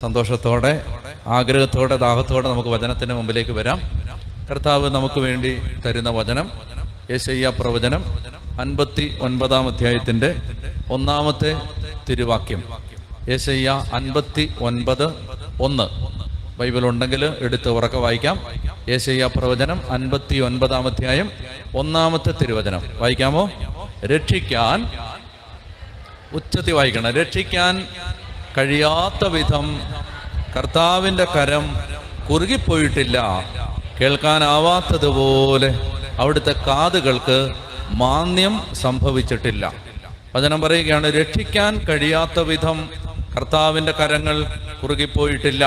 സന്തോഷത്തോടെ, ആഗ്രഹത്തോടെ, ദാഹത്തോടെ നമുക്ക് വചനത്തിന് മുമ്പിലേക്ക് വരാം. കർത്താവ് നമുക്ക് വേണ്ടി തരുന്ന വചനം യെശയ്യാ പ്രവചനം 59-ാം അധ്യായത്തിൻ്റെ 1-ാമത്തെ തിരുവാക്യം. യെശയ്യാ 59:1. ബൈബിൾ ഉണ്ടെങ്കിൽ എടുത്ത് ഉറക്കെ വായിക്കാം. യെശയ്യാ പ്രവചനം 59-ാം അധ്യായം 1-ാമത്തെ തിരുവചനം വായിക്കാമോ? രക്ഷിക്കാൻ, ഉച്ചത്തി വായിക്കണം. രക്ഷിക്കാൻ കഴിയാത്ത വിധം കർത്താവിൻ്റെ കരം കുറുകിപ്പോയിട്ടില്ല, കേൾക്കാനാവാത്തതുപോലെ അവിടുത്തെ കാതുകൾക്ക് മാന്യം സംഭവിച്ചിട്ടില്ല. വചനം പറയുകയാണ്, രക്ഷിക്കാൻ കഴിയാത്ത വിധം കർത്താവിൻ്റെ കരങ്ങൾ കുറുകിപ്പോയിട്ടില്ല,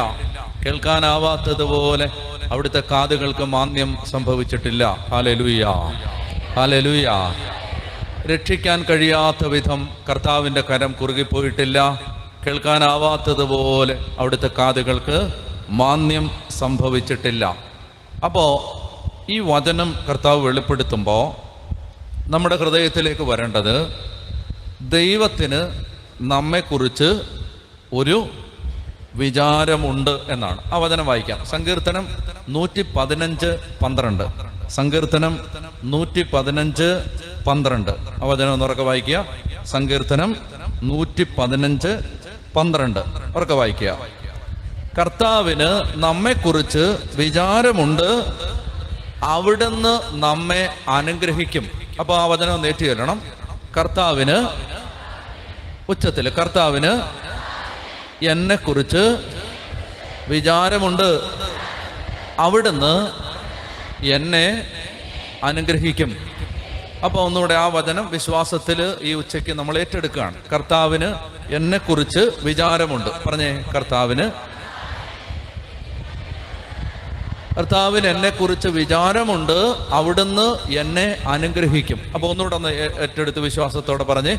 കേൾക്കാനാവാത്തതുപോലെ അവിടുത്തെ കാതുകൾക്ക് മാന്യം സംഭവിച്ചിട്ടില്ല. Hallelujah, hallelujah. രക്ഷിക്കാൻ കഴിയാത്ത വിധം കർത്താവിൻ്റെ കരം കുറുകിപ്പോയിട്ടില്ല, കേൾക്കാനാവാത്തതുപോലെ അവിടുത്തെ കാതുകൾക്ക് മാന്യം സംഭവിച്ചിട്ടില്ല. അപ്പോൾ ഈ വചനം കർത്താവ് വെളിപ്പെടുത്തുമ്പോൾ നമ്മുടെ ഹൃദയത്തിലേക്ക് വരേണ്ടത് ദൈവത്തിന് നമ്മെക്കുറിച്ച് ഒരു വിചാരമുണ്ട് എന്നാണ്. ആ വചനം വായിക്കാം. സങ്കീർത്തനം 115:12. സങ്കീർത്തനം 115:12. ആ വചനം ഒന്നുറക്കെ വായിക്കുക. സങ്കീർത്തനം 115:12 ഉറക്കെ വായിക്കുക. കർത്താവിന് നമ്മെക്കുറിച്ച് വിചാരമുണ്ട്, അവിടുന്ന് നമ്മെ അനുഗ്രഹിക്കും. അപ്പോൾ ആ വചനം നേറ്റി ചെല്ലണം. കർത്താവിന്, ഉച്ചത്തിൽ, കർത്താവിന് എന്നെക്കുറിച്ച് വിചാരമുണ്ട്, അവിടുന്ന് എന്നെ അനുഗ്രഹിക്കും. അപ്പോൾ ഒന്നുകൂടെ ആ വചനം വിശ്വാസത്തിൽ ഈ ഉച്ചയ്ക്ക് നമ്മൾ ഏറ്റെടുക്കുകയാണ്. കർത്താവിന് എന്നെക്കുറിച്ച് വിചാരമുണ്ട്. പറഞ്ഞേ, കർത്താവിന് എന്നെക്കുറിച്ച് വിചാരമുണ്ട്, അവിടുന്ന് എന്നെ അനുഗ്രഹിക്കും. അപ്പോൾ ഒന്നുകൂടെ ഒന്ന് ഏറ്റെടുത്ത് വിശ്വാസത്തോടെ പറഞ്ഞേ,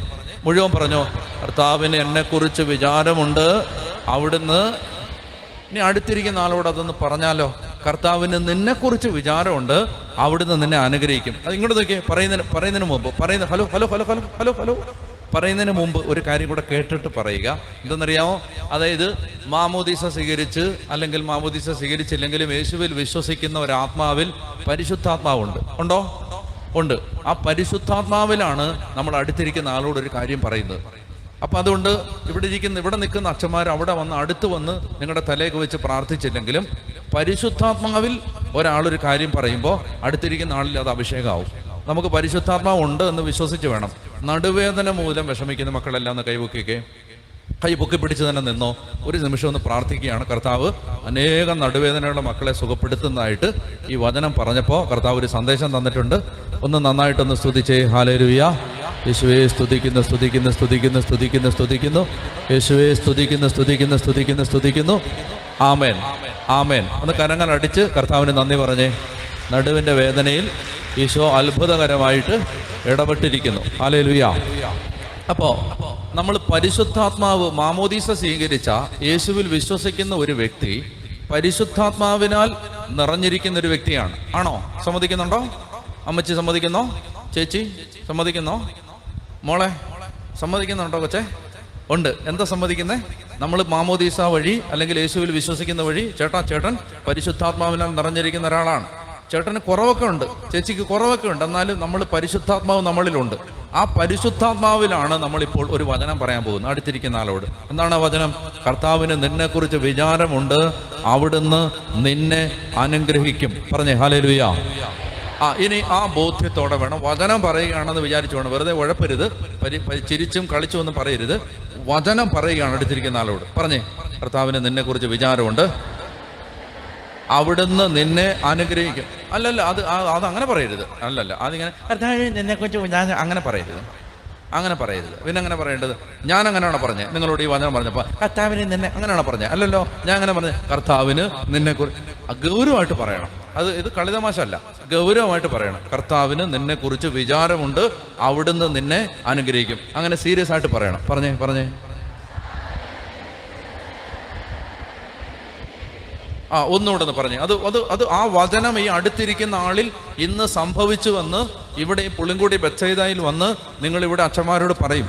മുഴുവൻ പറഞ്ഞോ. കർത്താവിന് എന്നെക്കുറിച്ച് വിചാരമുണ്ട്, അവിടുന്ന്. ഇനി അടുത്തിരിക്കുന്ന ആളോട് അതൊന്ന് പറഞ്ഞാലോ. കർത്താവിന് നിന്നെക്കുറിച്ച് വിചാരമുണ്ട്, അവിടുന്ന് നിന്നെ അനുഗ്രഹിക്കും. അത് ഇങ്ങോട്ട് നോക്കിയേ. പറയുന്നതിന് മുമ്പ് പറയുന്നതിന് മുമ്പ് ഒരു കാര്യം കൂടെ കേട്ടിട്ട് പറയുക. എന്തെന്നറിയാമോ? അതായത് മാമോദീസ സ്വീകരിച്ച് അല്ലെങ്കിൽ മാമോദീസ സ്വീകരിച്ചില്ലെങ്കിലും യേശുവിൽ വിശ്വസിക്കുന്ന ഒരാത്മാവിൽ പരിശുദ്ധാത്മാവുണ്ട്. ഉണ്ടോ? ഉണ്ട്. ആ പരിശുദ്ധാത്മാവിലാണ് നമ്മൾ അടുത്തിരിക്കുന്ന ആളോട് ഒരു കാര്യം പറയുന്നത്. അപ്പം അതുകൊണ്ട് ഇവിടെ നിൽക്കുന്ന അച്ഛന്മാർ അവിടെ വന്ന് അടുത്ത് വന്ന് നിങ്ങളുടെ തലയൊക്കെ വെച്ച് പ്രാർത്ഥിച്ചില്ലെങ്കിലും പരിശുദ്ധാത്മാവിൽ ഒരാളൊരു കാര്യം പറയുമ്പോൾ അടുത്തിരിക്കുന്ന ആളിൽ അത് അഭിഷേകമാവും. നമുക്ക് പരിശുദ്ധാത്മാവ് ഉണ്ട് എന്ന് വിശ്വസിച്ച് വേണം. നടുവേദന മൂലം വിഷമിക്കുന്ന മക്കളെല്ലാം ഒന്ന് കൈ പൊക്കി പിടിച്ച് തന്നെ നിന്നോ. ഒരു നിമിഷം ഒന്ന് പ്രാർത്ഥിക്കുകയാണ്. കർത്താവ് അനേകം നടുവേദനയുള്ള മക്കളെ സുഖപ്പെടുത്തുന്നതായിട്ട് ഈ വചനം പറഞ്ഞപ്പോൾ കർത്താവ് ഒരു സന്ദേശം തന്നിട്ടുണ്ട്. ഒന്ന് നന്നായിട്ടൊന്ന് സ്തുതിച്ചേ. ഹല്ലേലൂയ. യേശുവേ സ്തുതിക്കുന്നു, സ്തുതിക്കുന്നു, സ്തുതിക്കുന്നു, സ്തുതിക്കുന്നു, സ്തുതിക്കുന്നു. യേശുവേ സ്തുതിക്കുന്നു, സ്തുതിക്കുന്നു, സ്തുതിക്കുന്നു, സ്തുതിക്കുന്നു. ആമേൻ, ആമേൻ. ഒന്ന് കരങ്ങൾ അടിച്ച് കർത്താവിന് നന്ദി പറഞ്ഞേ. നടുവിൻ്റെ വേദനയിൽ ഈശോ അത്ഭുതകരമായിട്ട് ഇടപെട്ടിരിക്കുന്നു. ഹല്ലേലൂയ. അപ്പോൾ നമ്മൾ പരിശുദ്ധാത്മാവ് മാമോദീസ സ്വീകരിച്ച യേശുവിൽ വിശ്വസിക്കുന്ന ഒരു വ്യക്തി പരിശുദ്ധാത്മാവിനാൽ നിറഞ്ഞിരിക്കുന്ന ഒരു വ്യക്തിയാണ്. ആണോ? സമ്മതിക്കുന്നുണ്ടോ? അമ്മച്ചി സമ്മതിക്കുന്നോ? ചേച്ചി സമ്മതിക്കുന്നോ? മോളെ സമ്മതിക്കുന്നുണ്ടോ? കൊച്ചേ ഉണ്ട്. എന്താ സമ്മതിക്കുന്നേ? നമ്മൾ മാമോദീസ വഴി അല്ലെങ്കിൽ യേശുവിൽ വിശ്വസിക്കുന്ന വഴി ചേട്ടൻ പരിശുദ്ധാത്മാവിനാൽ നിറഞ്ഞിരിക്കുന്ന ഒരാളാണ്. ചേട്ടന് കുറവൊക്കെ ഉണ്ട്, ചേച്ചിക്ക് കുറവൊക്കെ ഉണ്ട്, എന്നാലും നമ്മൾ പരിശുദ്ധാത്മാവ് നമ്മളിലുണ്ട്. ആ പരിശുദ്ധാത്മാവിലാണ് നമ്മളിപ്പോൾ ഒരു വചനം പറയാൻ പോകുന്നത് അടുത്തിരിക്കുന്ന ആളോട്. എന്താണ് ആ വചനം? കർത്താവിന് നിന്നെക്കുറിച്ച് വിചാരമുണ്ട്, അവിടുന്ന് നിന്നെ അനുഗ്രഹിക്കും. പറഞ്ഞേ ഹല്ലേലൂയ. ഇനി ആ ബോധ്യത്തോടെ വേണം വചനം പറയുകയാണെന്ന് വിചാരിച്ചു വേണം. വെറുതെ ഉഴപ്പരുത്, ചിരിച്ചും കളിച്ചും ഒന്നും പറയരുത്. വചനം പറയുകയാണ് അടുത്തിരിക്കുന്ന ആളോട്. പറഞ്ഞേ, കർത്താവിന് നിന്നെക്കുറിച്ച് വിചാരമുണ്ട്, അവിടുന്ന് നിന്നെ അനുഗ്രഹിക്കും. അല്ലല്ല, അത് അങ്ങനെ പറയരുത്. അല്ലല്ല, അതിങ്ങനെ കർത്താവ് നിന്നെക്കുറിച്ച് അങ്ങനെ പറയരുത്, അങ്ങനെ പറയരുത്. പിന്നെ അങ്ങനെ പറയേണ്ടത് ഞാൻ അങ്ങനെയാണോ പറഞ്ഞത്? നിങ്ങളോട് ഈ വചനം പറഞ്ഞപ്പോൾ കർത്താവിന് നിന്നെ അങ്ങനെയാണോ പറഞ്ഞത്? അല്ലല്ലോ, ഞാൻ അങ്ങനെ പറഞ്ഞത്. കർത്താവിന് നിന്നെക്കുറിച്ച് ഗൗരവമായിട്ട് പറയണം. ഇത് കളിതമാശല്ല, ഗൗരവമായിട്ട് പറയണം. കർത്താവിന് നിന്നെക്കുറിച്ച് വിചാരമുണ്ട്, അവിടുന്ന് നിന്നെ അനുഗ്രഹിക്കും. അങ്ങനെ സീരിയസ് ആയിട്ട് പറയണം. പറഞ്ഞേ. ഒന്നുകൂടെ ഒന്ന് പറഞ്ഞേ. അത് ആ വചനം ഈ അടുത്തിരിക്കുന്ന ആളിൽ ഇന്ന് സംഭവിച്ചുവെന്ന് ഇവിടെ പുളിങ്കുടി ബെത്സൈദയിൽ വന്ന് നിങ്ങൾ ഇവിടെ അച്ഛന്മാരോട് പറയും.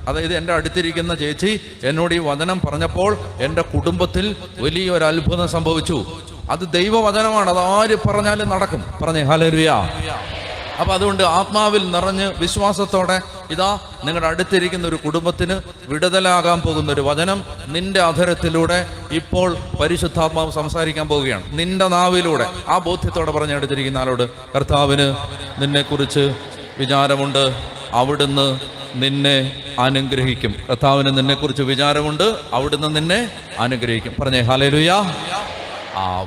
അതായത് എൻ്റെ അടുത്തിരിക്കുന്ന ചേച്ചി എന്നോട് ഈ വചനം പറഞ്ഞപ്പോൾ എൻ്റെ കുടുംബത്തിൽ വലിയൊരു അത്ഭുതം സംഭവിച്ചു. അത് ദൈവവചനമാണ്, അത് ആര് പറഞ്ഞാലും നടക്കും. പറഞ്ഞേ ഹല്ലേലൂയ. അപ്പൊ അതുകൊണ്ട് ആത്മാവിൽ നിറഞ്ഞ് വിശ്വാസത്തോടെ ഇതാ നിങ്ങളുടെ അടുത്തിരിക്കുന്ന ഒരു കുടുംബത്തിന് വിടുതലാകാൻ പോകുന്ന ഒരു വചനം നിന്റെ അധരത്തിലൂടെ ഇപ്പോൾ പരിശുദ്ധാത്മാവ് സംസാരിക്കാൻ പോവുകയാണ്, നിന്റെ നാവിലൂടെ. ആ ബോധ്യത്തോടെ പറഞ്ഞ് അടുത്തിരിക്കുന്ന ആളോട്, കർത്താവിന് നിന്നെക്കുറിച്ച് വിചാരമുണ്ട്, അവിടുന്ന് നിന്നെ അനുഗ്രഹിക്കും. കർത്താവിന് നിന്നെക്കുറിച്ച് വിചാരമുണ്ട്, അവിടുന്ന് നിന്നെ അനുഗ്രഹിക്കും. പറഞ്ഞേ ഹല്ലേലൂയ.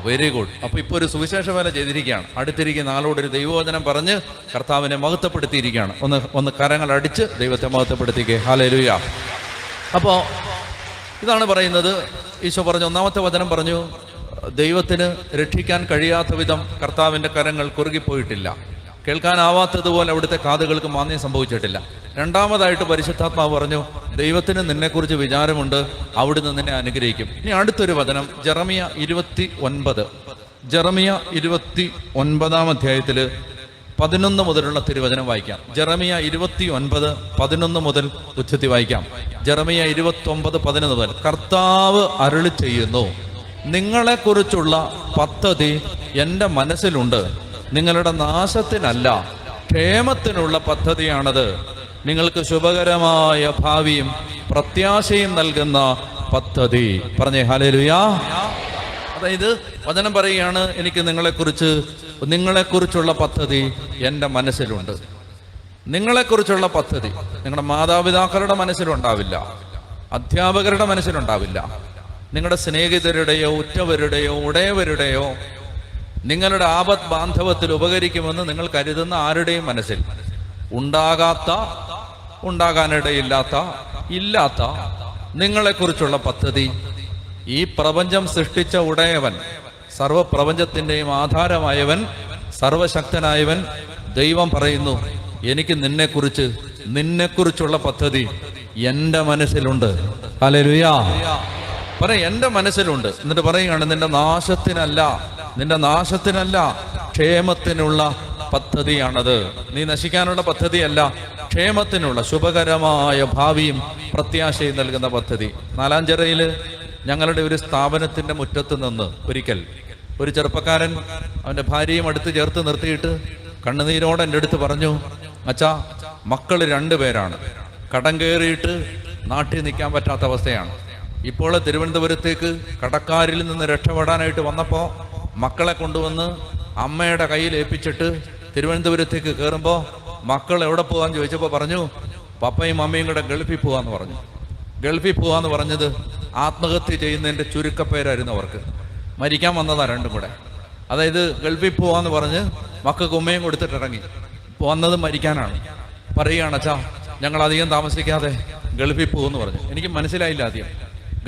Very good. അപ്പൊ ഇപ്പൊ ഒരു സുവിശേഷ വേല ചെയ്തിരിക്കുകയാണ്. അടുത്തിരിക്കുന്ന ആളോടൊരു ദൈവവചനം പറഞ്ഞ് കർത്താവിനെ മഹത്വപ്പെടുത്തിയിരിക്കുകയാണ്. ഒന്ന് കരങ്ങൾ അടിച്ച് ദൈവത്തെ മഹത്വപ്പെടുത്തിക്കേ. ഹല്ലേലൂയ. അപ്പോ ഇതാണ് പറയുന്നത്. ഈശോ പറഞ്ഞു, ഒന്നാമത്തെ വചനം പറഞ്ഞു, ദൈവത്തിന് രക്ഷിക്കാൻ കഴിയാത്ത വിധം കർത്താവിന്റെ കരങ്ങൾ കുറുകിപ്പോയിട്ടില്ല, കേൾക്കാനാവാത്തതുപോലെ അവിടുത്തെ കാതുകൾക്ക് മാന്യം സംഭവിച്ചിട്ടില്ല. രണ്ടാമതായിട്ട് പരിശുദ്ധാത്മാവ് പറഞ്ഞു, ദൈവത്തിന് നിന്നെക്കുറിച്ച് വിചാരമുണ്ട്, അവിടുന്ന് നിന്നെ അനുഗ്രഹിക്കും. ഇനി അടുത്തൊരു വചനം ജെറമിയ 29 അധ്യായത്തില് 11 മുതലുള്ള തിരുവചനം വായിക്കാം. ജെറമിയ 29:11 മുതൽ ഉച്ചത്തി വായിക്കാം. ജെറമിയ 29:11 മുതൽ. കർത്താവ് അരുളി ചെയ്യുന്നു, നിങ്ങളെക്കുറിച്ചുള്ള പദ്ധതി എൻ്റെ മനസ്സിലുണ്ട്, നിങ്ങളുടെ നാശത്തിനല്ല ക്ഷേമത്തിനുള്ള പദ്ധതിയാണത്. നിങ്ങൾക്ക് ശുഭകരമായ ഭാവിയും പ്രത്യാശയും നൽകുന്ന പദ്ധതി. പറഞ്ഞേ ഹല്ലേലൂയ. അതായത് വചനം പറയുകയാണ്, എനിക്ക് നിങ്ങളെക്കുറിച്ചുള്ള പദ്ധതി എൻ്റെ മനസ്സിലുണ്ട്. നിങ്ങളെക്കുറിച്ചുള്ള പദ്ധതി നിങ്ങളുടെ മാതാപിതാക്കളുടെ മനസ്സിലുണ്ടാവില്ല, അധ്യാപകരുടെ മനസ്സിലുണ്ടാവില്ല, നിങ്ങളുടെ സ്നേഹിതരുടെയോ ഉറ്റവരുടെയോ ഉടയവരുടെയോ നിങ്ങളുടെ ആപത് ബാന്ധവത്തിൽ ഉപകരിക്കുമെന്ന് നിങ്ങൾ കരുതുന്ന ആരുടെയും മനസ്സിൽ ഇല്ലാത്ത നിങ്ങളെക്കുറിച്ചുള്ള പദ്ധതി ഈ പ്രപഞ്ചം സൃഷ്ടിച്ച ഉടയവൻ, സർവപ്രപഞ്ചത്തിൻ്റെയും ആധാരമായവൻ, സർവശക്തനായവൻ ദൈവം പറയുന്നു, എനിക്ക് നിന്നെക്കുറിച്ചുള്ള പദ്ധതി എൻ്റെ മനസ്സിലുണ്ട്. ഹല്ലേലൂയ. എൻ്റെ മനസ്സിലുണ്ട്. എന്നിട്ട് പറയുകയാണ്, നിന്റെ നാശത്തിനല്ല ക്ഷേമത്തിനുള്ള പദ്ധതിയാണത്. നീ നശിക്കാനുള്ള പദ്ധതിയല്ല, ക്ഷേമത്തിനുള്ള ശുഭകരമായ ഭാവിയും പ്രത്യാശയും നൽകുന്ന പദ്ധതി. നാലാഞ്ചിറയില് ഞങ്ങളുടെ ഒരു സ്ഥാപനത്തിന്റെ മുറ്റത്ത് നിന്ന് ഒരിക്കൽ ഒരു ചെറുപ്പക്കാരൻ അവന്റെ ഭാര്യയും അടുത്ത് ചേർത്ത് നിർത്തിയിട്ട് കണ്ണുനീരോടെ എൻ്റെ അടുത്ത് പറഞ്ഞു, അച്ഛാ, മക്കൾ 2 പേരാണ്, കടം കയറിയിട്ട് നാട്ടിൽ നിൽക്കാൻ പറ്റാത്ത അവസ്ഥയാണ്. ഇപ്പോൾ തിരുവനന്തപുരത്തേക്ക് കടക്കാരിൽ നിന്ന് രക്ഷപ്പെടാനായിട്ട് വന്നപ്പോൾ മക്കളെ കൊണ്ടുവന്ന് അമ്മയുടെ കയ്യിൽ ഏൽപ്പിച്ചിട്ട് തിരുവനന്തപുരത്തേക്ക് കയറുമ്പോൾ മക്കൾ എവിടെ പോകാന്ന് ചോദിച്ചപ്പോൾ പറഞ്ഞു, പപ്പയും അമ്മയും കൂടെ ഗൾഫിൽ പോകാന്ന് പറഞ്ഞു. ഗൾഫിൽ പോകാന്ന് പറഞ്ഞത് ആത്മഹത്യ ചെയ്യുന്നതിൻ്റെ ചുരുക്കപ്പേരായിരുന്നു അവർക്ക്. മരിക്കാൻ വന്നതാ രണ്ടും കൂടെ. അതായത് ഗൾഫിൽ പോകാന്ന് പറഞ്ഞ് മക്കൾക്ക് ഉമ്മയും കൊടുത്തിട്ട് ഇറങ്ങി. വന്നത് മരിക്കാനാണ്. പറയുകയാണ്, അച്ഛാ, ഞങ്ങൾ അധികം താമസിക്കാതെ ഗൾഫിൽ പോകുമെന്ന് പറഞ്ഞു. എനിക്ക് മനസ്സിലായില്ല ആദ്യം.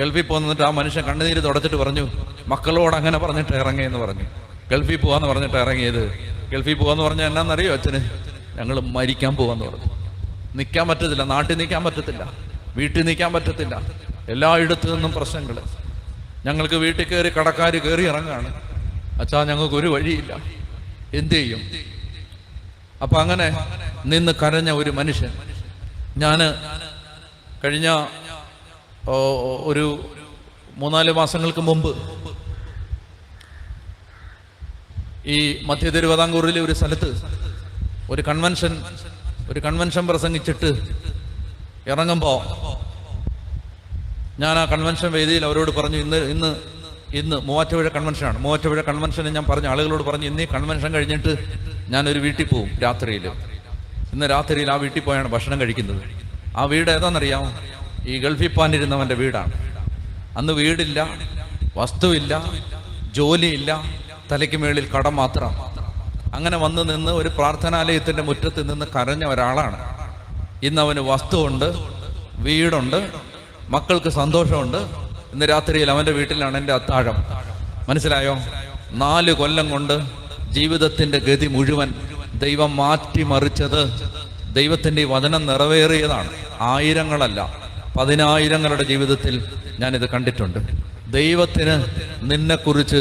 ഗൾഫിൽ പോകുന്നിട്ട് ആ മനുഷ്യൻ കണ്ണുനീര് തുടച്ചിട്ട് പറഞ്ഞു, മക്കളോട് അങ്ങനെ പറഞ്ഞിട്ട് ഇറങ്ങിയെന്ന് പറഞ്ഞു. ഗൾഫിൽ പോകാന്ന് പറഞ്ഞിട്ട് ഇറങ്ങിയത്. ഗൾഫിൽ പോകാന്ന് പറഞ്ഞാൽ എന്നാന്നറിയോ അച്ഛന്? ഞങ്ങൾ മരിക്കാൻ പോകാന്ന് പറഞ്ഞു. നിൽക്കാൻ പറ്റത്തില്ല, നാട്ടിൽ നിൽക്കാൻ പറ്റത്തില്ല, വീട്ടിൽ നിൽക്കാൻ പറ്റത്തില്ല, എല്ലായിടത്തു നിന്നും പ്രശ്നങ്ങൾ. ഞങ്ങൾക്ക് വീട്ടിൽ കയറി കടക്കാർ കയറി ഇറങ്ങാണ്. അച്ഛാ, ഞങ്ങൾക്ക് ഒരു വഴിയില്ല, എന്ത് ചെയ്യും? അപ്പൊ അങ്ങനെ നിന്ന് കരഞ്ഞ ഒരു മനുഷ്യൻ. ഞാൻ കഴിഞ്ഞ ഒരു 3-4 മാസങ്ങൾക്ക് മുമ്പ് ഈ മധ്യ തിരുവിതാംകൂറിലെ ഒരു സ്ഥലത്ത് ഒരു കൺവെൻഷൻ പ്രസംഗിച്ചിട്ട് ഇറങ്ങുമ്പോൾ ഞാൻ ആ കൺവെൻഷൻ വേദിയിൽ അവരോട് പറഞ്ഞു, ഇന്ന് മൂവാറ്റുപുഴ കൺവെൻഷനാണ്. മൂവാറ്റുപുഴ കൺവെൻഷന് ഞാൻ പറഞ്ഞു, ആളുകളോട് പറഞ്ഞു, ഇന്ന് ഈ കൺവെൻഷൻ കഴിഞ്ഞിട്ട് ഞാനൊരു വീട്ടിൽ പോവും രാത്രിയിൽ. ഇന്ന് രാത്രിയിൽ ആ വീട്ടിൽ പോയാണ് ഭക്ഷണം കഴിക്കുന്നത്. ആ വീട് ഏതാണെന്നറിയാമോ? ഈ ഗൾഫിൽ പോകാനിരുന്നവൻ്റെ വീടാണ്. അന്ന് വീടില്ല, വസ്തുവില്ല, ജോലിയില്ല, തലയ്ക്ക് മേളിൽ കടം മാത്രം. അങ്ങനെ വന്ന് നിന്ന് ഒരു പ്രാർത്ഥനാലയത്തിൻ്റെ മുറ്റത്ത് നിന്ന് കരഞ്ഞ ഒരാളാണ്. ഇന്ന് അവന് വസ്തുവുണ്ട്, വീടുണ്ട്, മക്കൾക്ക് സന്തോഷമുണ്ട്. ഇന്ന് രാത്രിയിൽ അവൻ്റെ വീട്ടിലാണ് എൻ്റെ അത്താഴം. മനസ്സിലായോ? 4 കൊല്ലം കൊണ്ട് ജീവിതത്തിൻ്റെ ഗതി മുഴുവൻ ദൈവം മാറ്റിമറിച്ചത്, ദൈവത്തിൻ്റെ ഈ വചനം നിറവേറിയതാണ്. 1000-ങ്ങളല്ല, 10,000-ങ്ങളുടെ ജീവിതത്തിൽ ഞാനിത് കണ്ടിട്ടുണ്ട്. ദൈവത്തിന് നിന്നെക്കുറിച്ച്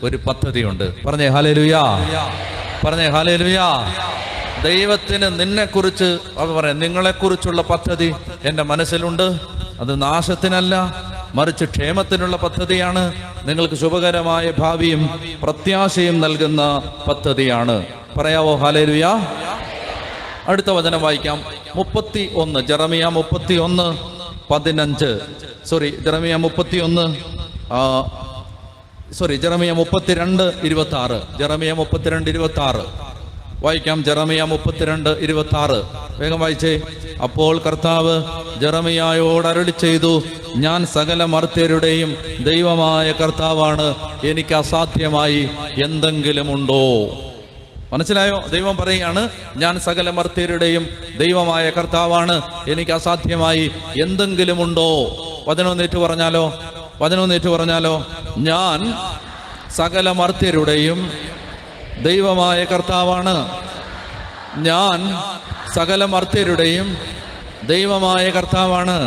ഒരു പദ്ധതിയുണ്ട്. പറഞ്ഞേ ഹല്ലേലൂയ, പറഞ്ഞേ ഹല്ലേലൂയ. ദൈവത്തിന് നിന്നെക്കുറിച്ച് അത് പറയാം, നിങ്ങളെക്കുറിച്ചുള്ള പദ്ധതി എൻ്റെ മനസ്സിലുണ്ട്. അത് നാശത്തിനല്ല, മറിച്ച് ക്ഷേമത്തിനുള്ള പദ്ധതിയാണ്. നിങ്ങൾക്ക് ശുഭകരമായ ഭാവിയും പ്രത്യാശയും നൽകുന്ന പദ്ധതിയാണ്. പറയാവോ ഹല്ലേലൂയ? അടുത്ത വചനം വായിക്കാം. 31 ജെറമിയ 31:15. ജെറമിയ 32:26. ജെറമിയ 32:26 വായിക്കാം. ജെറമിയ 32:26 വേഗം വായിച്ചേ. അപ്പോൾ കർത്താവ് ജെറമിയായോട് അരുളി ചെയ്തു, ഞാൻ സകല മർത്യരുടെയും ദൈവമായ കർത്താവാണ്, എനിക്ക് അസാധ്യമായി എന്തെങ്കിലും ഉണ്ടോ? മനസ്സിലായോ? ദൈവം പറയുകയാണ്, ഞാൻ സകല മർത്യരുടെയും ദൈവമായ കർത്താവാണ്, എനിക്ക് അസാധ്യമായി എന്തെങ്കിലും ഉണ്ടോ? വചനമൊന്നേറ്റു പറഞ്ഞാലോ, ഞാൻ സകല മർത്യരുടെയും ദൈവമായ കർത്താവാണ്, ഞാൻ സകല മർത്യരുടെയും ദൈവമായ കർത്താവാണ്,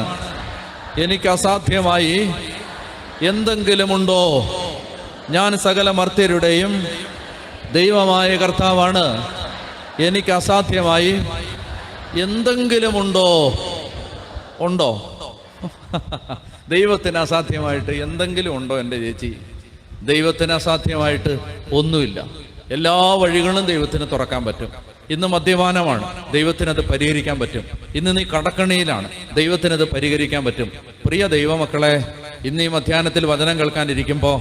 എനിക്ക് അസാധ്യമായി എന്തെങ്കിലും ഉണ്ടോ? ഞാൻ സകല മർത്യരുടെയും ദൈവമായ കർത്താവാണ്, എനിക്ക് അസാധ്യമായി എന്തെങ്കിലും ഉണ്ടോ? ദൈവത്തിന് അസാധ്യമായിട്ട് എന്തെങ്കിലും ഉണ്ടോ എൻ്റെ ചേച്ചി? ദൈവത്തിന് അസാധ്യമായിട്ട് ഒന്നുമില്ല. എല്ലാ വഴികളും ദൈവത്തിന് തുറക്കാൻ പറ്റും. ഇന്ന് മദ്യപാനമാണ്, ദൈവത്തിനത് പരിഹരിക്കാൻ പറ്റും. ഇന്ന് നീ കടക്കണിയിലാണ്, ദൈവത്തിനത് പരിഹരിക്കാൻ പറ്റും. പ്രിയ ദൈവമക്കളെ, ഇന്ന് ഈ മധ്യാഹ്നത്തിൽ വചനം കേൾക്കാനിരിക്കുമ്പോൾ